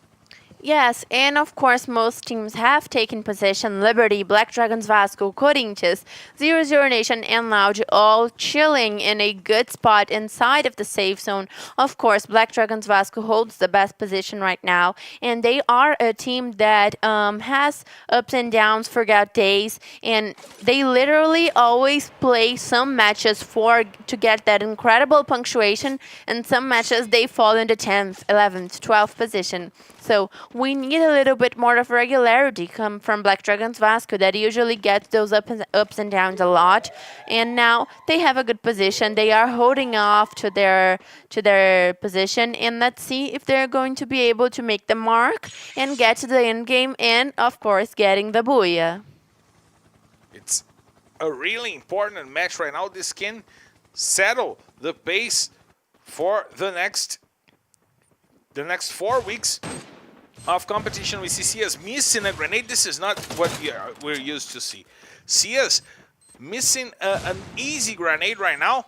[SPEAKER 2] Yes, and of course most teams have taken possession. Liberty, Black Dragons Vasco, Corinthians, 0-0 Nation, and Loud all chilling in a good spot inside of the safe zone. Of course, Black Dragons Vasco holds the best position right now, and they are a team that has ups and downs throughout days, and they literally always play some matches to get that incredible punctuation, and some matches they fall in the 10th, 11th, 12th position. So we need a little bit more of regularity come from Black Dragons Vasco that usually gets those ups and downs a lot. And now they have a good position. They are holding off to their position. And let's see if they're going to be able to make the mark and get to the end game and, of course, getting the booyah.
[SPEAKER 1] It's a really important match right now. This can settle the pace for the next 4 weeks of competition. We see Cias missing a grenade. This is not what we're used to see. Cias missing an easy grenade right now,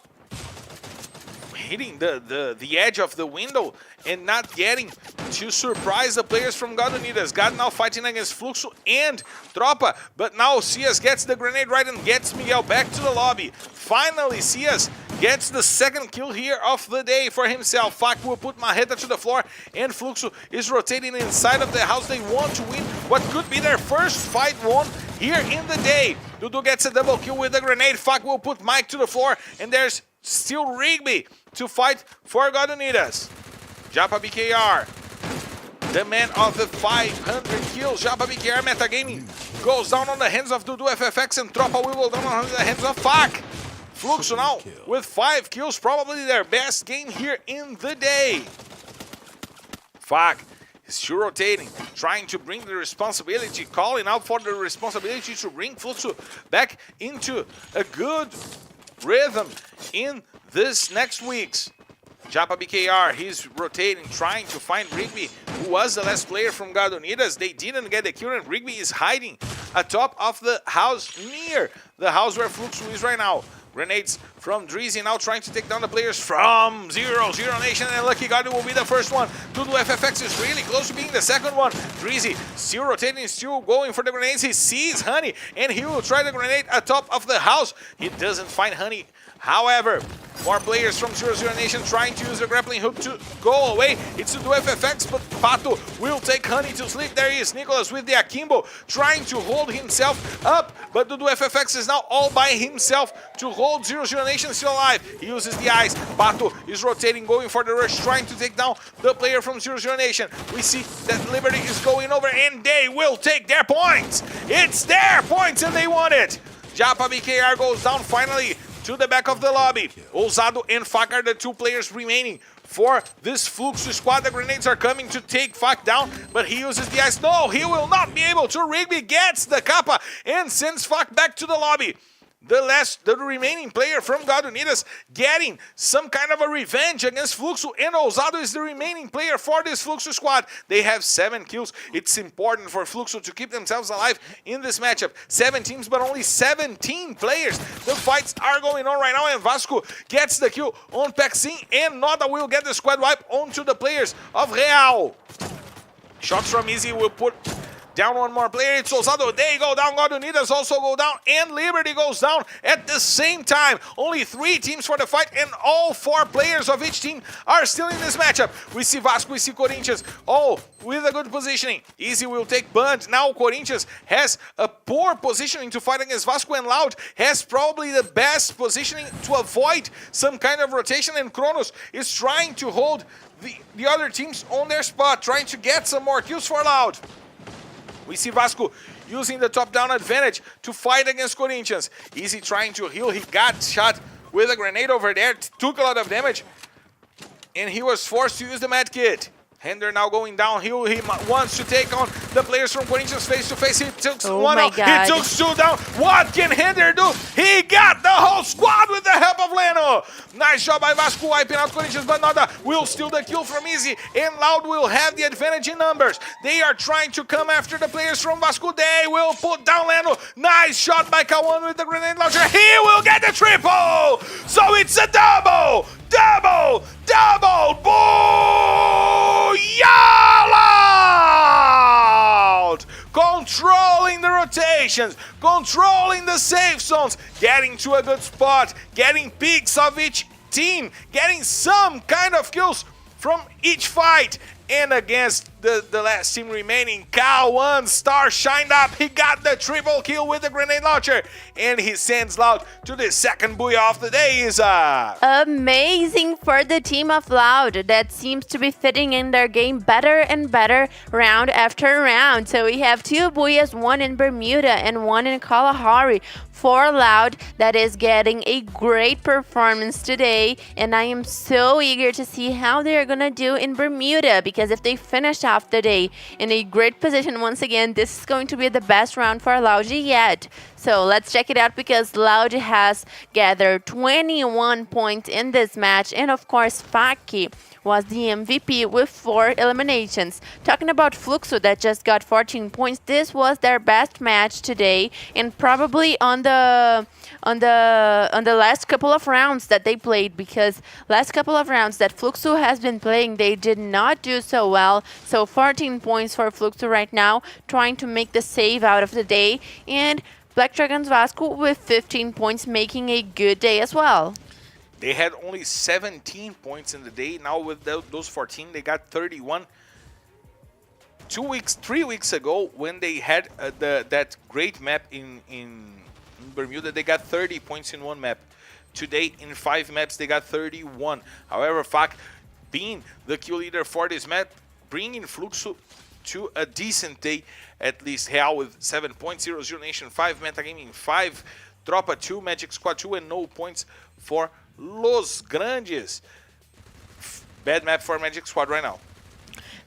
[SPEAKER 1] hitting the edge of the window and not getting to surprise the players from God Unidas. God now fighting against Fluxo and Tropa, but now Cias gets the grenade right and gets Miguel back to the lobby. Finally, Cias gets the second kill here of the day for himself. Fak will put Marreta to the floor, and Fluxo is rotating inside of the house. They want to win what could be their first fight won here in the day. Dudu gets a double kill with the grenade. Fak will put Mike to the floor, and there's still Rigby to fight for God Unidas. Japa BKR, the man of the 500 kills. Japa BKR metagaming goes down on the hands of Dudu FFX, and Tropa will go down on the hands of Fak. Fluxo now with 5 kills, probably their best game here in the day. Fak is still rotating, trying to bring the responsibility, calling out for the responsibility to bring Fluxo back into a good rhythm in this next week's. Japa BKR, he's rotating, trying to find Rigby, who was the last player from God Unidas. They didn't get the kill, and Rigby is hiding atop of the house near the house where Fluxo is right now. Grenades from Drizzy now trying to take down the players from Zero Nation, and Lucky God will be the first one. Dudu FFX is really close to being the second one. Drizzy still rotating, still going for the grenades. He sees Honey, and he will try the grenade atop of the house. He doesn't find Honey. However, more players from Zero Nation trying to use the grappling hook to go away. It's Dudu FFX, but Pato will take Honey to sleep. There he is, Nicholas with the Akimbo, trying to hold himself up, but Dudu FFX is now all by himself to hold Zero Nation still alive. He uses the eyes. Pato is rotating, going for the rush, trying to take down the player from Zero Nation. We see that Liberty is going over, and they will take their points. It's their points, and they want it. Japa BKR goes down finally to the back of the lobby. Ousado and Fak are the 2 players remaining for this Fluxo squad. The grenades are coming to take Fak down, but he uses the ice. No, he will not be able to. Rigby gets the Kappa and sends Fak back to the lobby. The remaining player from God Unidas getting some kind of a revenge against Fluxo, and Ousado is the remaining player for this Fluxo squad. They have 7 kills. It's important for Fluxo to keep themselves alive in this matchup. 7 teams, but only 17 players. The fights are going on right now, and Vasco gets the kill on Pexin, and Noda will get the squad wipe onto the players of Real. Shots from Easy will put down one more player. It's Ousado. They go down. God Unidas also go down, and Liberty goes down at the same time. Only 3 teams for the fight, and all 4 players of each team are still in this matchup. We see Vasco, we see Corinthians, all with a good positioning. Easy will take Bund. Now Corinthians has a poor positioning to fight against Vasco, and Loud has probably the best positioning to avoid some kind of rotation, and Kronos is trying to hold the other teams on their spot, trying to get some more kills for Loud. We see Vasco using the top-down advantage to fight against Corinthians. Easy trying to heal. He got shot with a grenade over there, took a lot of damage, and he was forced to use the med kit. Hender now going downhill. He wants to take on the players from Corinthians face to face. He took one out. He took 2 down. What can Hender do? He got the whole squad with the help of Leno. Nice job by Vasco wiping out Corinthians, but Noda will steal the kill from Easy, and Loud will have the advantage in numbers. They are trying to come after the players from Vasco. They will put down Leno. Nice shot by Kawan with the grenade launcher. He will get the triple. So it's a double. Booyah! Controlling the rotations, controlling the safe zones, getting to a good spot, getting peaks of each team, getting some kind of kills from each fight. And against the last team remaining, Kawan Star shined up. He got the triple kill with the grenade launcher, and he sends Loud to the second booyah of the day. Isa.
[SPEAKER 2] Amazing for the team of Loud. That seems to be fitting in their game better and better round after round. So we have 2 booyahs, one in Bermuda and one in Kalahari for Loud. That is getting a great performance today, and I am so eager to see how they're gonna do in Bermuda, because if they finish off the day in a great position once again, this is going to be the best round for Loud yet. So let's check it out because Loud has gathered 21 points in this match, and of course Faki was the MVP with 4 eliminations. Talking about Fluxo that just got 14 points, this was their best match today, and probably on the last couple of rounds that they played, because last couple of rounds that Fluxo has been playing, they did not do so well. So 14 points for Fluxo right now, trying to make the save out of the day, and Black Dragons Vasco with 15 points, making a good day as well.
[SPEAKER 1] They had only 17 points in the day. Now with those 14, they got 31. 3 weeks ago, when they had that great map in Bermuda, they got 30 points in one map. Today, in 5 maps, they got 31. However, Fak, being the kill leader for this map, bringing Fluxo to a decent day, at least. Real with 7 points, 0-0 Nation 5, Metagaming 5, Tropa 2, Magic Squad 2, and no points for Los Grandes. Bad map for Magic Squad right now.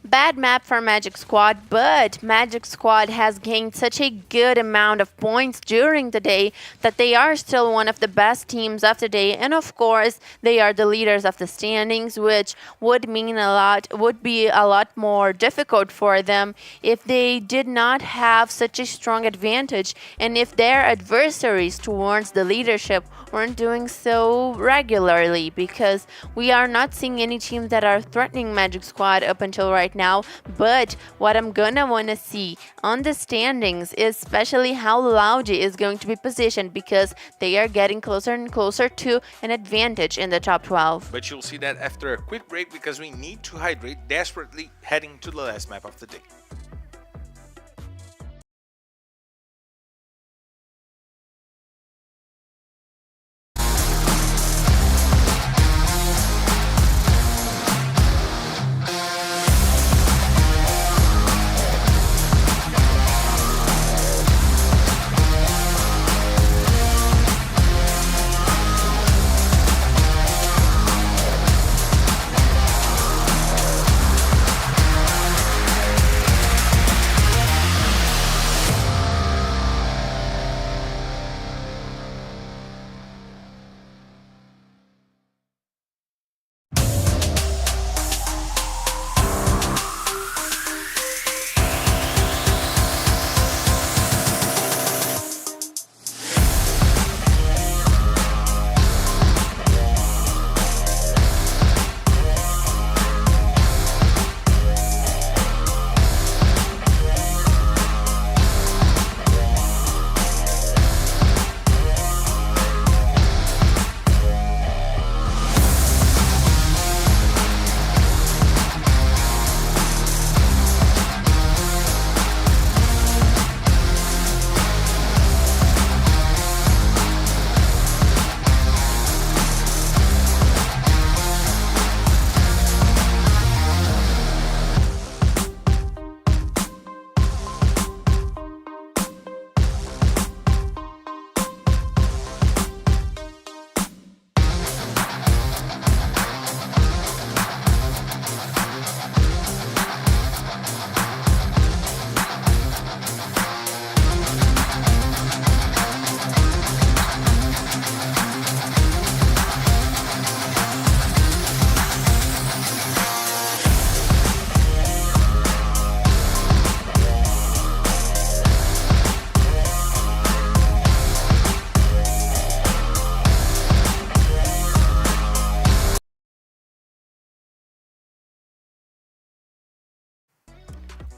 [SPEAKER 2] Bad map for Magic Squad, but Magic Squad has gained such a good amount of points during the day that they are still one of the best teams of the day, and of course they are the leaders of the standings, which would be a lot more difficult for them if they did not have such a strong advantage, and if their adversaries towards the leadership weren't doing so regularly, because we are not seeing any teams that are threatening Magic Squad up until right now. But what I'm gonna wanna see on the standings is especially how Loudi is going to be positioned, because they are getting closer and closer to an advantage in the top 12.
[SPEAKER 1] But you'll see that after a quick break, because we need to hydrate desperately, heading to the last map of the day.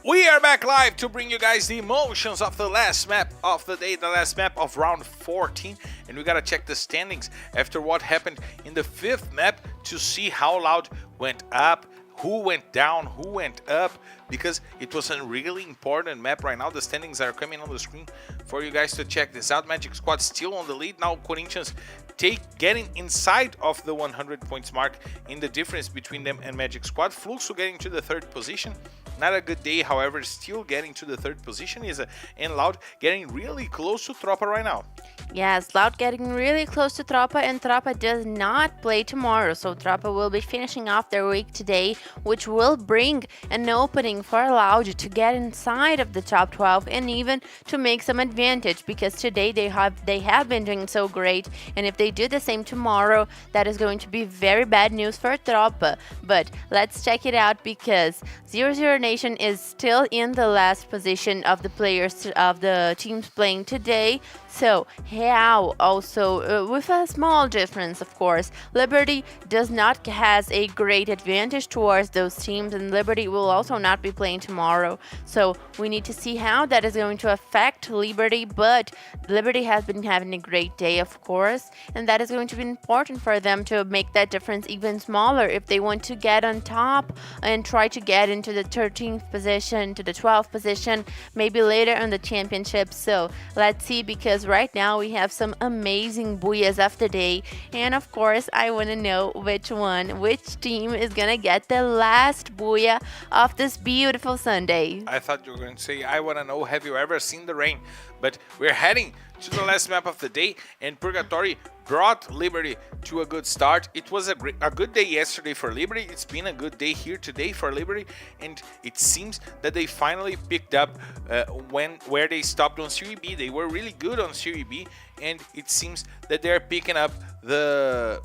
[SPEAKER 1] We are back live to bring you guys the emotions of the last map of the day, the last map of round 14. And we gotta check the standings after what happened in the 5th map to see how Loud went up, who went down, who went up, because it was a really important map right now. The standings are coming on the screen for you guys to check this out. Magic Squad still on the lead. Now Corinthians getting inside of the 100 points mark in the difference between them and Magic Squad. Fluxo getting to the 3rd position. Not a good day, however, still getting to the 3rd position and Loud getting really close to Tropa right now.
[SPEAKER 2] Yes, Loud getting really close to Tropa, and Tropa does not play tomorrow, so Tropa will be finishing off their week today, which will bring an opening for Loud to get inside of the top 12 and even to make some advantage advantage because today they have been doing so great, and if they do the same tomorrow, that is going to be very bad news for Tropa. But let's check it out because 0-0 Nation is still in the last position of the players of the teams playing today. So how also with a small difference, of course, Liberty does not has a great advantage towards those teams, and Liberty will also not be playing tomorrow. So we need to see how that is going to affect Liberty, but Liberty has been having a great day, of course, and that is going to be important for them to make that difference even smaller if they want to get on top and try to get into the 13th position, to the 12th position, maybe later on the championship. So let's see, because right now we have some amazing booyahs of the day, and of course I want to know which team is gonna get the last booyah of this beautiful Sunday.
[SPEAKER 1] I thought you were going to say, I want to know, have you ever seen the rain? But we're heading to the last map of the day, and Purgatory brought Liberty to a good start. It was a good day yesterday for Liberty. It's been a good day here today for Liberty, and it seems that they finally picked up where they stopped on Serie B. They were really good on Serie B, and it seems that they're picking up the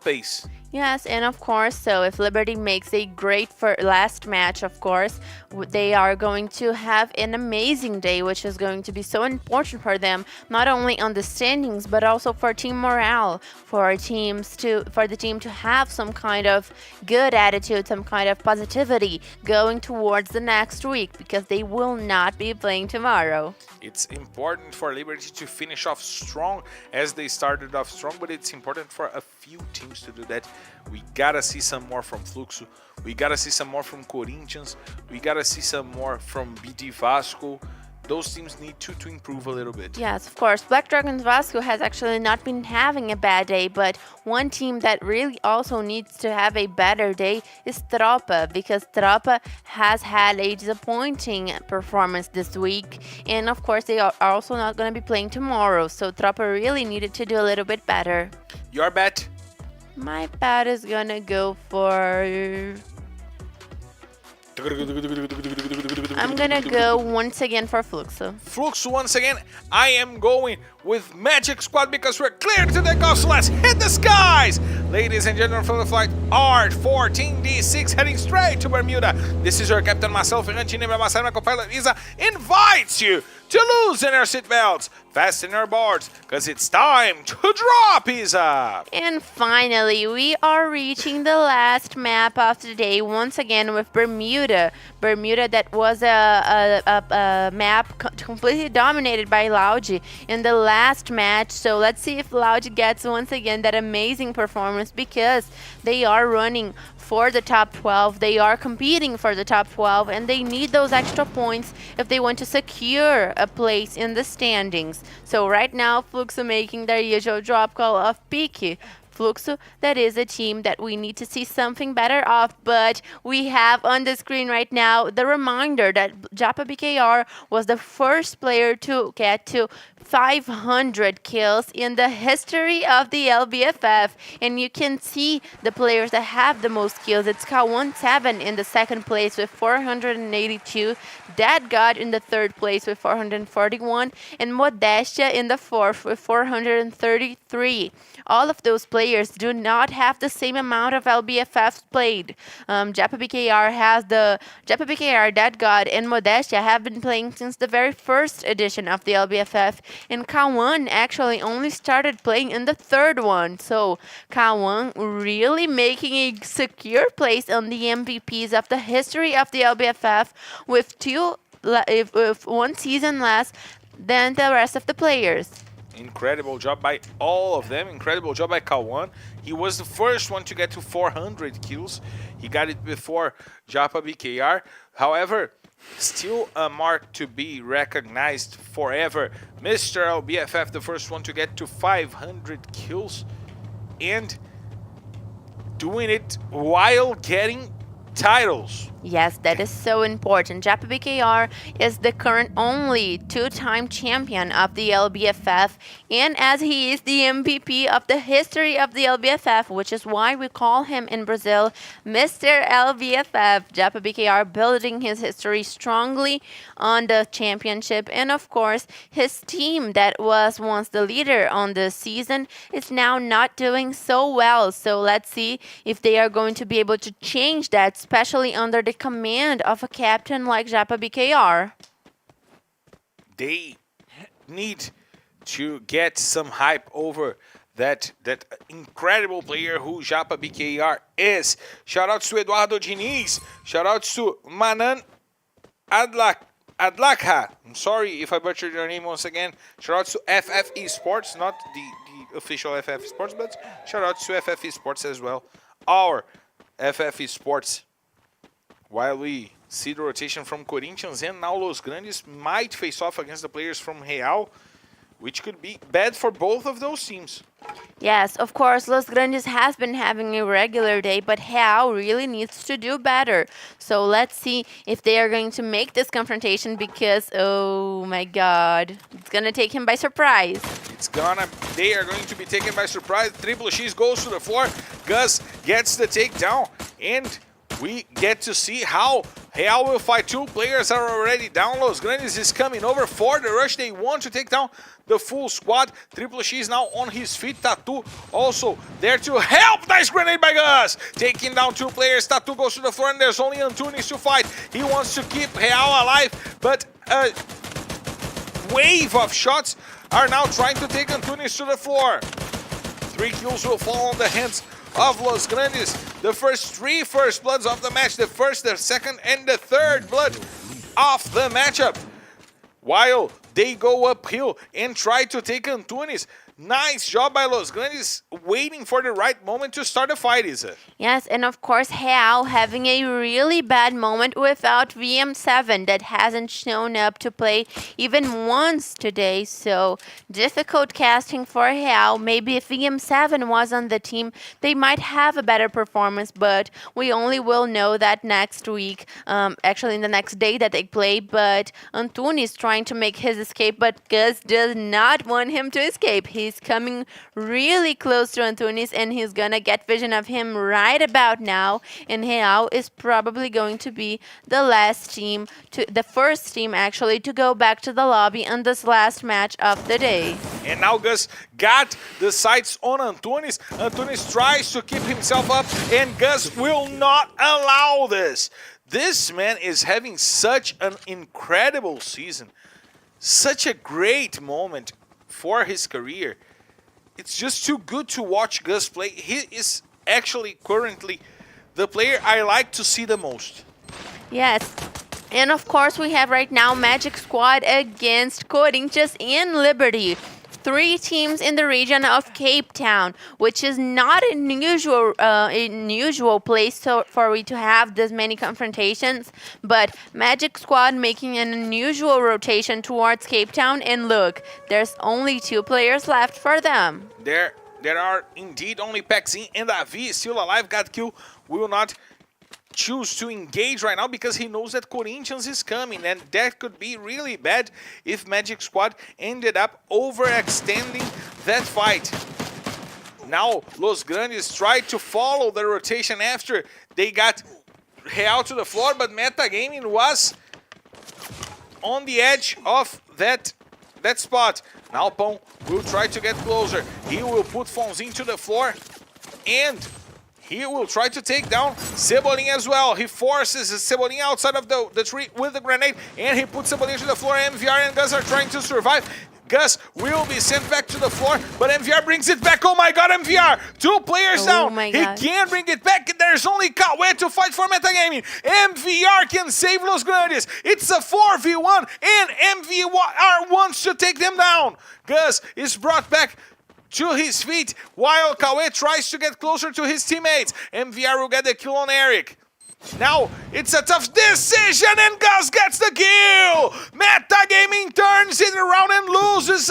[SPEAKER 1] pace.
[SPEAKER 2] Yes, and of course, so if Liberty makes a great last match, of course, they are going to have an amazing day, which is going to be so important for them, not only on the standings, but also for team morale, for the team to have some kind of good attitude, some kind of positivity going towards the next week, because they will not be playing tomorrow.
[SPEAKER 1] It's important for Liberty to finish off strong as they started off strong, but it's important for a few teams to do that. We gotta see some more from Fluxo. We gotta see some more from Corinthians. We gotta see some more from BT Vasco. Those teams need to improve a little bit.
[SPEAKER 2] Yes, of course. Black Dragons Vasco has actually not been having a bad day, but one team that really also needs to have a better day is Tropa, because Tropa has had a disappointing performance this week, and of course they are also not going to be playing tomorrow, so Tropa really needed to do a little bit better.
[SPEAKER 1] Your bet?
[SPEAKER 2] My bet is going to go for... I'm gonna go once again for Fluxo.
[SPEAKER 1] Fluxo once again. I am going with Magic Squad because we're clear to take off, so let's hit the skies! Ladies and gentlemen, from the flight R14D6 heading straight to Bermuda. This is your captain, myself, Ferrantini, my co-pilot Isa, invites you to loosen your seatbelts, fasten your boards, because it's time to drop, Isa!
[SPEAKER 2] And finally, we are reaching the last map of the day, once again with Bermuda. Bermuda, that was a map completely dominated by Loud in the last match. So let's see if Loud gets once again that amazing performance, because they are running for the top 12. They are competing for the top 12, and they need those extra points if they want to secure a place in the standings. So right now, Fluxo making their usual drop call of Peak. Fluxo, that is a team that we need to see something better of, but we have on the screen right now the reminder that Japa BKR was the first player to get to 500 kills in the history of the LBFF, and you can see the players that have the most kills. It's K17 in the second place with 482, Dead God in the third place with 441, and Modestia in the fourth with 433. All of those players do not have the same amount of LBFFs played. Japa BKR, Dead God, and Modestia have been playing since the very first edition of the LBFF, and K1 actually only started playing in the third one. So K1 really making a secure place on the MVPs of the history of the LBFF with one season less than the rest of the players.
[SPEAKER 1] Incredible job by all of them. Incredible job by K1. He was the first one to get to 400 kills. He got it before Japa BKR. However, still a mark to be recognized forever. Mr. LBFF, the first one to get to 500 kills, and doing it while getting titles.
[SPEAKER 2] Yes, that is so important. Japa BKR is the current only two-time champion of the LBFF, and as he is the MVP of the history of the LBFF, which is why we call him in Brazil Mr. LBFF. Japa BKR building his history strongly on the championship, and of course, his team that was once the leader on the season is now not doing so well. So let's see if they are going to be able to change that, especially under the command of a captain like Japa BKR.
[SPEAKER 1] They need to get some hype over that incredible player who Japa BKR is. Shout out to Eduardo Diniz. Shout out to Manan Adlakha. I'm sorry if I butchered your name once again. Shout out to FF Esports, not the official FF Esports, but shout out to FF Esports as well. Our FF Esports. While we see the rotation from Corinthians and now Los Grandes might face off against the players from Real, which could be bad for both of those teams.
[SPEAKER 2] Yes, of course, Los Grandes has been having a regular day, but Real really needs to do better. So let's see if they are going to make this confrontation because, oh my god, it's going to take him by surprise.
[SPEAKER 1] They are going to be taken by surprise. Triple X goes to the floor. Gus gets the takedown, and we get to see how Real will fight. Two players are already down. Los Grandes is coming over for the rush. They want to take down the full squad. Triple X now on his feet. tThe also there to help. Nice grenade by Gus. Taking down two players. tThe goes to the floor, and there's only Antunes to fight. He wants to keep Real alive, but a wave of shots are now trying to take Antunes to the floor. 3 kills will fall on the hands of Los Grandes. The first 3 first bloods of the match. The first, the second, and the third blood of the matchup. While they go uphill and try to take Antunes. Nice job by Los Grandes, waiting for the right moment to start the fight, Isa.
[SPEAKER 2] Yes, and of course, Real having a really bad moment without VM7 that hasn't shown up to play even once today. So, difficult casting for Real. Maybe if VM7 was on the team, they might have a better performance, but we only will know that next week, actually in the next day that they play. But Antunes trying to make his escape, but Gus does not want him to escape. He's coming really close to Antunes, and he's gonna get vision of him right about now. And Real is probably going to be the first team actually to go back to the lobby on this last match of the day.
[SPEAKER 1] And now Gus got the sights on Antunes. Antunes tries to keep himself up, and Gus will not allow this. This man is having such an incredible season. Such a great moment for his career. It's just too good to watch Gus play. He is actually currently the player I like to see the most.
[SPEAKER 2] Yes. And of course we have right now Magic Squad against Corinthians and Liberty. 3 teams in the region of Cape Town, which is not an unusual place for we to have this many confrontations, but Magic Squad making an unusual rotation towards Cape Town, and look, there's only 2 players left for them.
[SPEAKER 1] There are indeed only Paxin and tThe still alive. Got kill, will not choose to engage right now because he knows that Corinthians is coming, and that could be really bad if Magic Squad ended up overextending that fight. Now Los Grandes tried to follow the rotation after they got Real to the floor, but Metagaming was on the edge of that spot. Now Pão will try to get closer. He will put Fonzin to the floor, and he will try to take down Cebolinha as well. He forces Cebolinha outside of the tree with the grenade, and he puts Cebolinha to the floor. MVR and Gus are trying to survive. Gus will be sent back to the floor, but MVR brings it back. Oh my god, MVR! 2 players down. He can't bring it back. There's only Cauê to fight for Metagaming. MVR can save Los Grandes. It's a 4v1, and MVR wants to take them down. Gus is brought back to his feet while Cauê tries to get closer to his teammates. MVR will get the kill on Eric. Now it's a tough decision, and Gus gets the kill. Metagaming turns it around and loses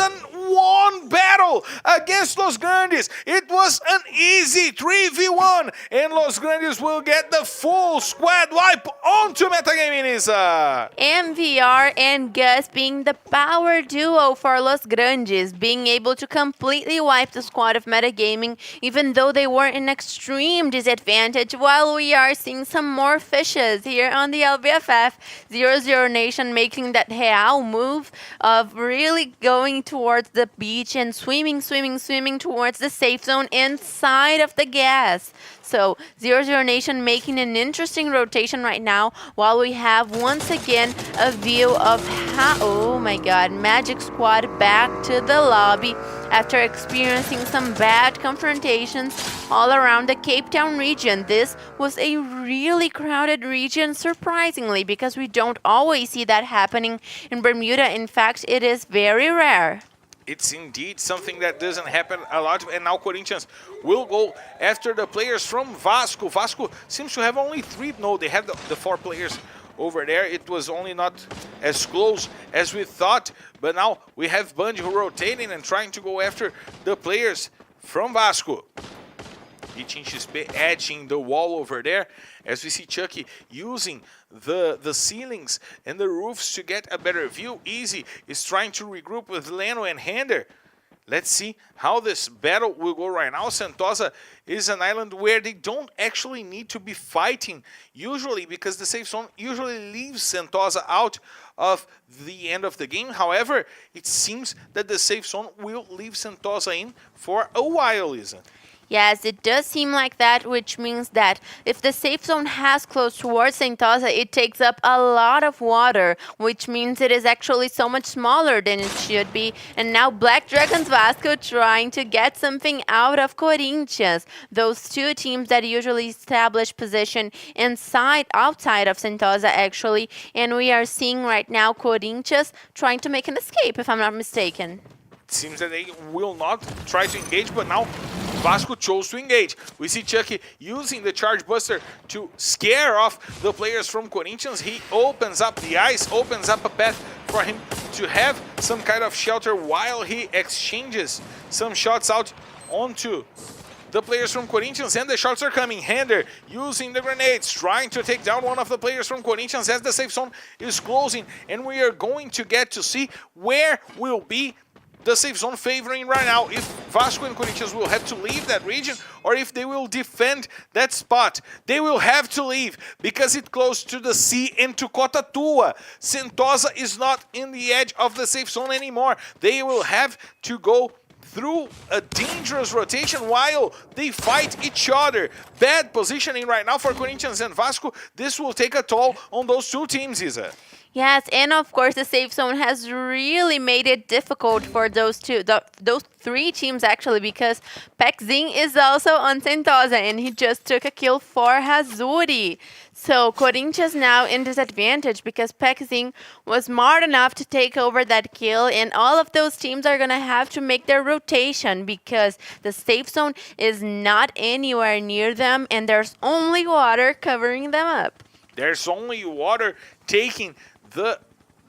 [SPEAKER 1] won battle against Los Grandes. It was an easy 3v1, and Los Grandes will get the full squad wipe onto Metagaming, Isa.
[SPEAKER 2] MVR and Gus being the power duo for Los Grandes, being able to completely wipe the squad of Metagaming, even though they were in extreme disadvantage, while we are seeing some more fishes here on the LBFF. 0-0 Nation making that real move of really going towards the beach and swimming towards the safe zone inside of the gas. So 0-0 Nation making an interesting rotation right now, while we have once again a view of how, oh my god, Magic Squad back to the lobby after experiencing some bad confrontations all around the Cape Town region. This was a really crowded region, surprisingly, because we don't always see that happening in Bermuda. In fact, it is very rare.
[SPEAKER 1] It's indeed something that doesn't happen a lot, and now Corinthians will go after the players from Vasco. Vasco seems to have only 3. No, they have the 4 players over there. It was only not as close as we thought, but now we have Bungie rotating and trying to go after the players from Vasco. Reaching XP, edging the wall over there, as we see Chucky using the ceilings and the roofs to get a better view. Easy is trying to regroup with Leno and Hander. Let's see how this battle will go right now. Sentosa is an island where they don't actually need to be fighting usually, because the safe zone usually leaves Sentosa out of the end of the game. However, it seems that the safe zone will leave Sentosa in for a while, Lisa.
[SPEAKER 2] Yes, it does seem like that, which means that if the safe zone has closed towards Sentosa, it takes up a lot of water, which means it is actually so much smaller than it should be. And now Black Dragons Vasco trying to get something out of Corinthians. Those two teams that usually establish position outside of Sentosa, actually. And we are seeing right now Corinthians trying to make an escape, if I'm not mistaken.
[SPEAKER 1] It seems that they will not try to engage, but now Vasco chose to engage. We see Chucky using the Charge Buster to scare off the players from Corinthians. He opens up the ice, opens up a path for him to have some kind of shelter while he exchanges some shots out onto the players from Corinthians, and the shots are coming. Hander using the grenades, trying to take down one of the players from Corinthians as the safe zone is closing, and we are going to get to see where will be the safe zone favoring right now, if Vasco and Corinthians will have to leave that region or if they will defend that spot. They will have to leave because it's close to the sea and to Cotatua. Sentosa is not in the edge of the safe zone anymore. They will have to go through a dangerous rotation while they fight each other. Bad positioning right now for Corinthians and Vasco. This will take a toll on those two teams, Isa.
[SPEAKER 2] Yes, and of course the safe zone has really made it difficult for those three teams actually, because Pexing is also on Sentosa and he just took a kill for Hazuri. So Corinthians now in disadvantage because Pexing was smart enough to take over that kill, and all of those teams are going to have to make their rotation because the safe zone is not anywhere near them and there's only water covering them up.
[SPEAKER 1] There's only water taking the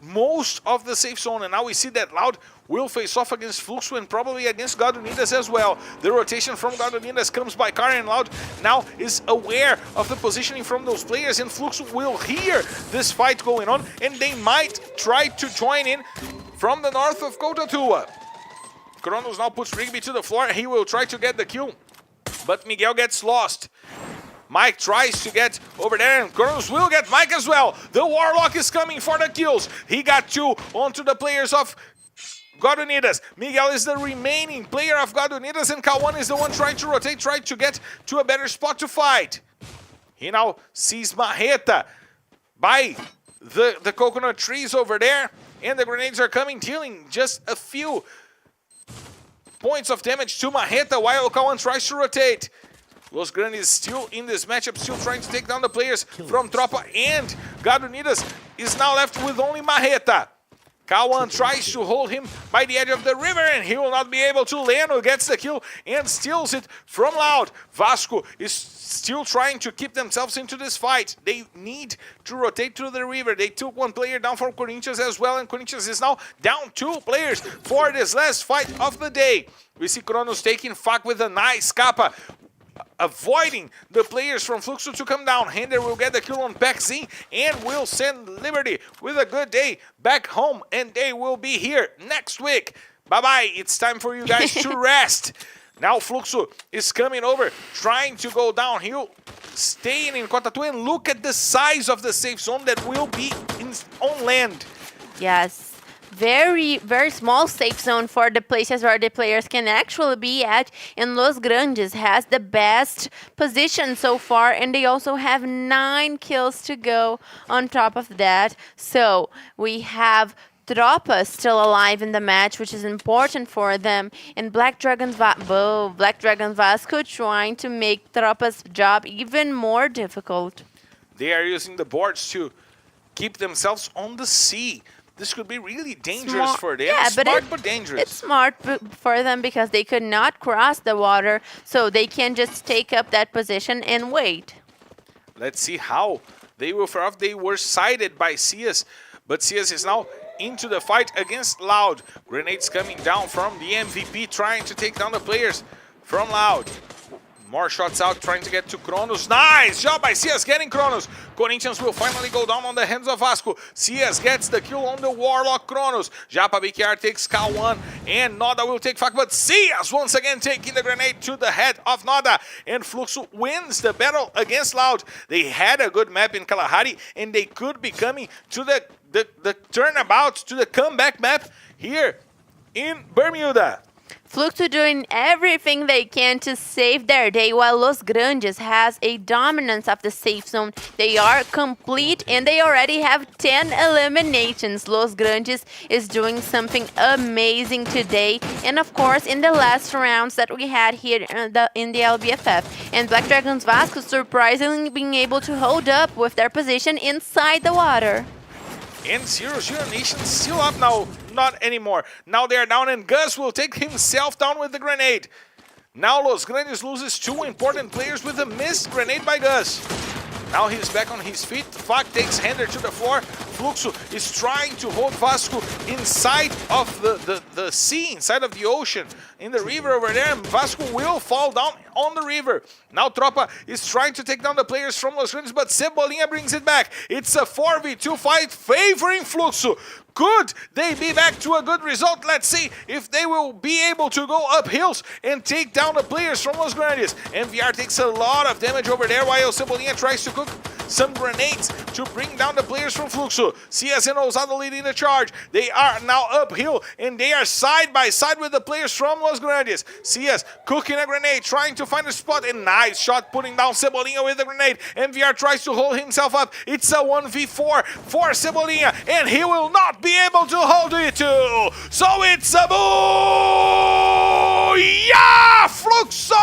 [SPEAKER 1] most of the safe zone, and now we see that Loud will face off against Fluxo and probably against God Unidas as well. The rotation from God Unidas comes by Car, and Loud now is aware of the positioning from those players, and Fluxo will hear this fight going on, and they might try to join in from the north of Cotatua. Kronos now puts Rigby to the floor. He will try to get the kill, but Miguel gets lost. Mike tries to get over there, and Kronos will get Mike as well. The Warlock is coming for the kills. He got 2 onto the players of God Unidas. Miguel is the remaining player of God Unidas, and Kawan is the one trying to rotate, trying to get to a better spot to fight. He now sees Marreta by the coconut trees over there, and the grenades are coming, dealing just a few points of damage to Marreta while Kawan tries to rotate. Los Grandes still in this matchup, still trying to take down the players from Tropa, and God Unidas is now left with only Marreta. Kawan tries to hold him by the edge of the river, and he will not be able to. Leno gets the kill and steals it from Loud. Vasco is still trying to keep themselves into this fight. They need to rotate through the river. They took one player down from Corinthians as well, and Corinthians is now down 2 players for this last fight of the day. We see Kronos taking Fak with a nice Kappa, avoiding the players from Fluxo to come down. Hender will get the kill on Paxi and will send Liberty with a good day back home, and they will be here next week. Bye-bye. It's time for you guys to rest. Now Fluxo is coming over, trying to go downhill, staying in Kotatu, and look at the size of the safe zone that will be on land.
[SPEAKER 2] Yes. Very, very small safe zone for the places where the players can actually be at. And Los Grandes has the best position so far. And they also have 9 kills to go on top of that. So we have Tropa still alive in the match, which is important for them. And Black Dragon Vasco trying to make Tropa's job even more difficult.
[SPEAKER 1] They are using the boards to keep themselves on the sea. This could be really dangerous for them.
[SPEAKER 2] Yeah,
[SPEAKER 1] Smart but dangerous.
[SPEAKER 2] It's smart for them because they could not cross the water, so they can just take up that position and wait.
[SPEAKER 1] Let's see how they will fare off. They were sided by Cias, but Cias is now into the fight against Loud. Grenades coming down from the MVP, trying to take down the players from Loud. More shots out, trying to get to Kronos. Nice job by Cias getting Kronos. Corinthians will finally go down on the hands of Vasco. Cias gets the kill on the Warlock Kronos. Japa BKR takes K1, and Noda will take Fak, but Cias once again taking the grenade to the head of Noda. And Fluxo wins the battle against Loud. They had a good map in Kalahari, and they could be coming to the turnabout, to the comeback map here in Bermuda.
[SPEAKER 2] Fluxo doing everything they can to save their day, while Los Grandes has a dominance of the safe zone. They are complete and they already have 10 eliminations. Los Grandes is doing something amazing today, and of course in the last rounds that we had here in the LBFF. And Black Dragons Vasco surprisingly being able to hold up with their position inside the water.
[SPEAKER 1] And 0-0 Nation still up now. Not anymore. Now they are down, and Gus will take himself down with the grenade. Now Los Grandes loses 2 important players with a missed grenade by Gus. Now he's back on his feet. Fak takes Hender to the floor. Fluxo is trying to hold Vasco inside of the sea, inside of the ocean, in the river over there, and Vasco will fall down on the river. Now Tropa is trying to take down the players from Los Grandes, but Cebolinha brings it back. It's a 4v2 fight favoring Fluxo. Could they be back to a good result? Let's see if they will be able to go up hills and take down the players from Los Grandes. MVR takes a lot of damage over there, while Cebolinha tries to cook some grenades to bring down the players from Fluxo. Cias and Osado leading the charge. They are now uphill, and they are side by side with the players from Los Grandes. Cias cooking a grenade, trying to find a spot, and nice shot putting down Cebolinha with the grenade. MVR tries to hold himself up. It's a 1v4 for Cebolinha, and he will not be able to hold it too. So it's a booyah, Fluxo!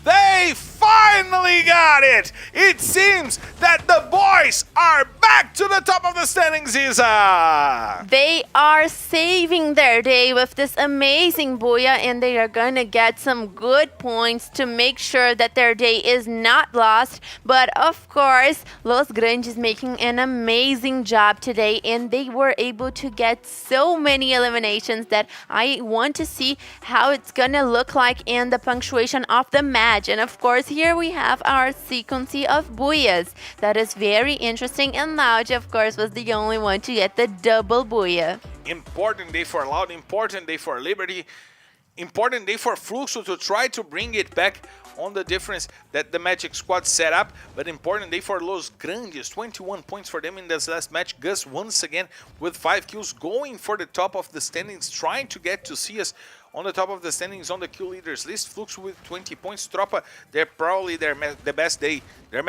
[SPEAKER 1] They finally got it! It seems that the boys are back to the top of the standings, Isa!
[SPEAKER 2] They are saving their day with this amazing booyah, and they are going to get some good points to make sure that their day is not lost. But of course, Los Grandes is making an amazing job today, and they were able to get so many eliminations that I want to see how it's going to look like in the punctuation of the match. And of course, here we have our sequence of booyahs. That is very interesting, and Loud, of course, was the only one to get the double booyah.
[SPEAKER 1] Important day for Loud, important day for Liberty, important day for Fluxo to try to bring it back on the difference that the Magic Squad set up, but important day for Los Grandes. 21 points for them in this last match. Gus once again with 5 kills, going for the top of the standings, trying to get to see us on the top of the standings on the kill leaders list. Fluxo with 20 points. Tropa, they're probably the best day. Their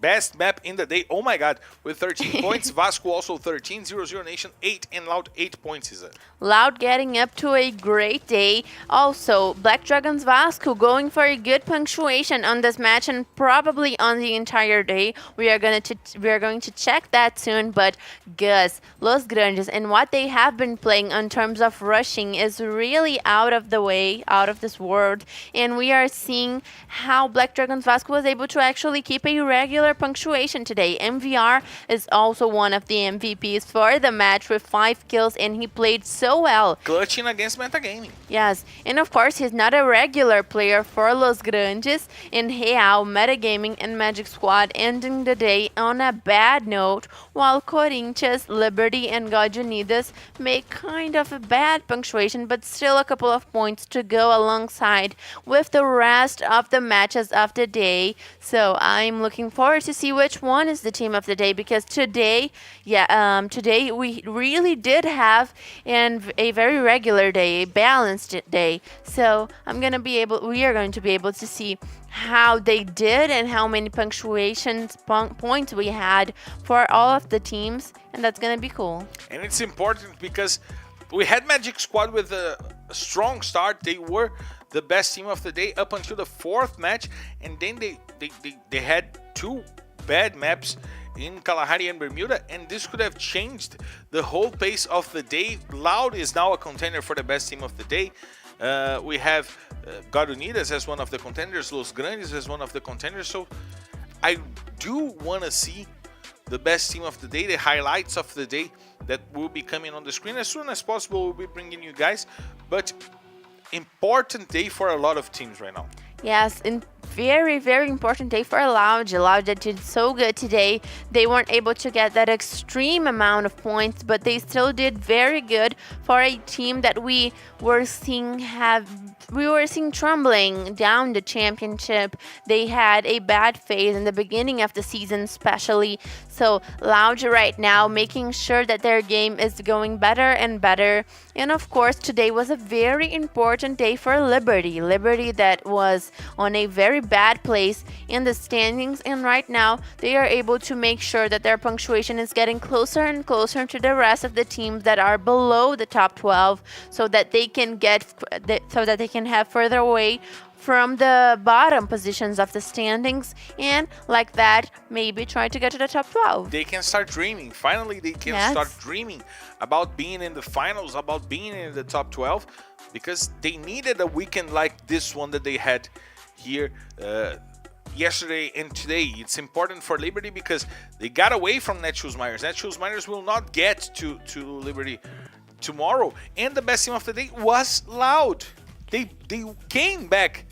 [SPEAKER 1] Best map in the day. Oh my god. With 13 points. Vasco also 13. 0-0 Nation 8. And Loud 8 points, Isa.
[SPEAKER 2] Loud getting up to a great day. Also, Black Dragons Vasco going for a good punctuation on this match and probably on the entire day. We are going to check that soon. But Gus, Los Grandes, and what they have been playing in terms of rushing is really out of the way, out of this world. And we are seeing how Black Dragons Vasco was able to actually keep a regular punctuation today. MVR is also one of the MVPs for the match with 5 kills, and he played so well.
[SPEAKER 1] Clutching against metagaming.
[SPEAKER 2] Yes, and of course he's not a regular player for Los Grandes. In Real, Metagaming, and Magic Squad ending the day on a bad note, while Corinthians, Liberty, and God Unidas make kind of a bad punctuation, but still a couple of points to go alongside with the rest of the matches of the day. So I'm looking forward to see which one is the team of the day, because today we really did have a very regular day, a balanced day. So we are going to be able to see how they did and how many punctuations points we had for all of the teams, and that's going to be cool.
[SPEAKER 1] And it's important because we had Magic Squad with a strong start. They were the best team of the day up until the 4th match, and then they had 2 bad maps in Kalahari and Bermuda, and this could have changed the whole pace of the day. Loud is now a contender for the best team of the day. We have God Unidas as one of the contenders, Los Grandes as one of the contenders. So I do want to see the best team of the day, the highlights of the day that will be coming on the screen as soon as possible. We'll be bringing you guys, but important day for a lot of teams right now.
[SPEAKER 2] Yes, and very, very important day for Loud. Loud did so good today. They weren't able to get that extreme amount of points, but they still did very good for a team that we were seeing trembling down the championship. They had a bad phase in the beginning of the season, especially. So Loud right now making sure that their game is going better and better. And of course, today was a very important day for Liberty. Liberty that was on a very bad place in the standings, and right now they are able to make sure that their punctuation is getting closer and closer to the rest of the teams that are below the top 12, so that they can have further away from the bottom positions of the standings, and like that maybe try to get to the top 12.
[SPEAKER 1] They can start dreaming. Finally, they can start dreaming about being in the finals, about being in the top 12, because they needed a weekend like this one that they had here yesterday and today. It's important for Liberty because they got away from Netshoes Miners. Netshoes Miners will not get to Liberty tomorrow, and the best team of the day was Loud. They came back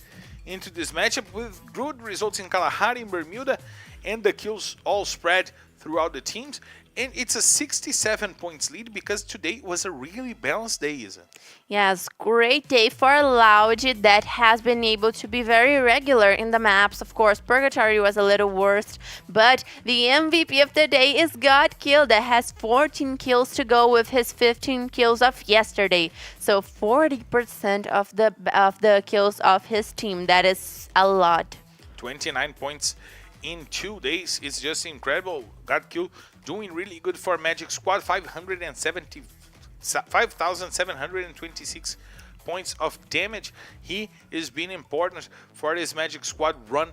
[SPEAKER 1] into this matchup with good results in Kalahari and Bermuda, and the kills all spread throughout the teams. And it's a 67 points lead because today was a really balanced day, isn't it?
[SPEAKER 2] Yes, great day for Loud that has been able to be very regular in the maps. Of course, Purgatory was a little worse, but the MVP of the day is Godkill that has 14 kills to go with his 15 kills of yesterday. So 40% of the kills of his team. That is a lot.
[SPEAKER 1] 29 points in 2 days. It's just incredible. Godkill doing really good for Magic Squad. 5,726 points of damage. He is being important for this Magic Squad run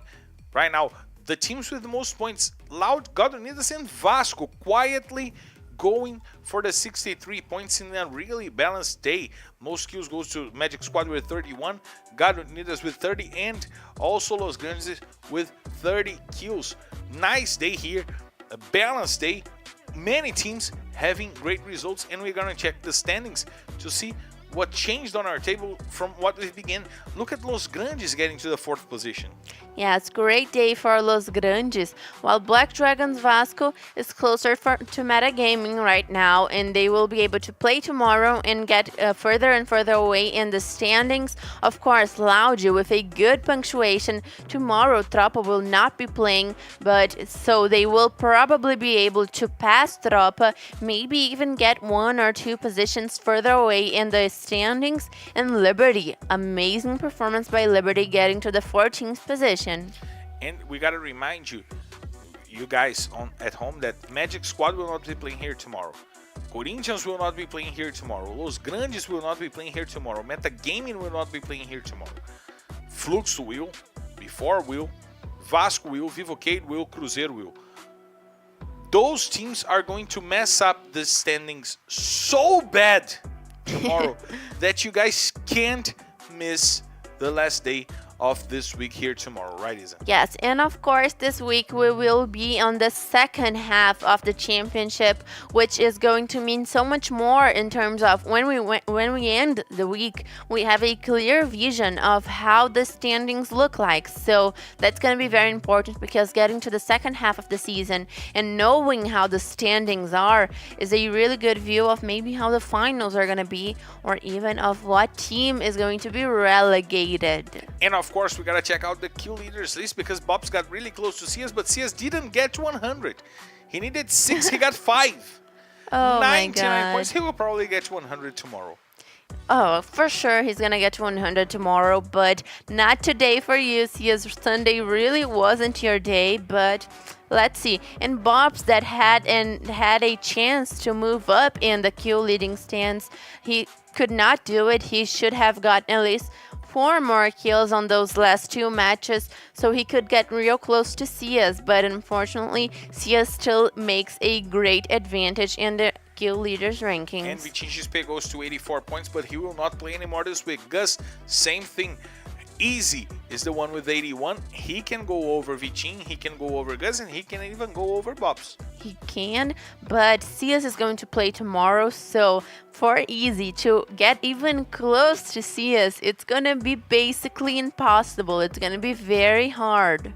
[SPEAKER 1] right now. The teams with the most points, Loud, God Unidas, and Vasco, quietly going for the 63 points in a really balanced day. Most kills goes to Magic Squad with 31, God Unidas with 30, and also Los Grandes with 30 kills. Nice day here, a balanced day. Many teams having great results, and we're gonna check the standings to see what changed on our table from what we began. Look at Los Grandes getting to the 4th position.
[SPEAKER 2] Yeah, it's a great day for Los Grandes, while Black Dragons Vasco is closer to metagaming right now, and they will be able to play tomorrow and get further and further away in the standings. Of course, Loud with a good punctuation. Tomorrow, Tropa will not be playing, but so they will probably be able to pass Tropa, maybe even get 1 or 2 positions further away in the standings. And Liberty, amazing performance by Liberty getting to the 14th position.
[SPEAKER 1] And we gotta remind you, you guys at home that Magic Squad will not be playing here tomorrow. Corinthians will not be playing here tomorrow. Los Grandes will not be playing here tomorrow. Metagaming will not be playing here tomorrow. Flux will, Before will, Vasco will, Vivocade will, Cruzeiro will. Those teams are going to mess up the standings so bad tomorrow that you guys can't miss the last day of this week here tomorrow, right, Isa?
[SPEAKER 2] Yes, and of course this week we will be on the second half of the championship, which is going to mean so much more in terms of when we end the week, we have a clear vision of how the standings look like. So that's going to be very important, because getting to the second half of the season and knowing how the standings are is a really good view of maybe how the finals are going to be, or even of what team is going to be relegated.
[SPEAKER 1] And of course, we gotta check out the kill leaders list, because Bob's got really close to CS, but CS didn't get 100. He needed 6, he got 5.
[SPEAKER 2] Oh
[SPEAKER 1] 99
[SPEAKER 2] my God.
[SPEAKER 1] points. He will probably get 100 tomorrow.
[SPEAKER 2] Oh, for sure he's gonna get to 100 tomorrow, but not today for you. CS Sunday really wasn't your day, but let's see. And Bob's that had a chance to move up in the kill leading stands, he could not do it. He should have gotten at least 4 more kills on those last 2 matches, so he could get real close to CS, but unfortunately CS still makes a great advantage in the kill leaders rankings.
[SPEAKER 1] And Vitinh's pay goes to 84 points, but he will not play anymore this week. Gus, same thing. Easy is the one with 81. He can go over Vitinho, he can go over Gus, and he can even go over Bobs.
[SPEAKER 2] He can, but CS is going to play tomorrow, so for Easy to get even close to CS, it's gonna be basically impossible. It's gonna be very hard.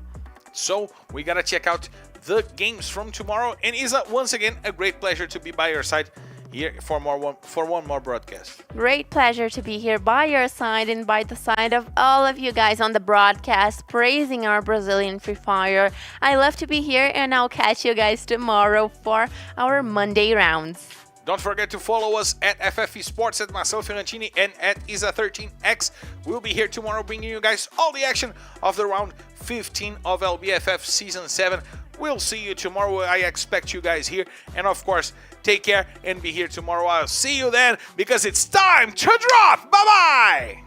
[SPEAKER 1] So we gotta check out the games from tomorrow. And Isa, once again, a great pleasure to be by your side here for one more broadcast.
[SPEAKER 2] Great pleasure to be here by your side and by the side of all of you guys on the broadcast, praising our Brazilian Free Fire. I love to be here, and I'll catch you guys tomorrow for our Monday rounds.
[SPEAKER 1] Don't forget to follow us at FF Esports, at Marcelo Ferrantini, and at Isa13X. We'll be here tomorrow bringing you guys all the action of the round 15 of LBFF Season 7. We'll see you tomorrow. I expect you guys here. And of course, take care and be here tomorrow. I'll see you then, because it's time to drop. Bye-bye!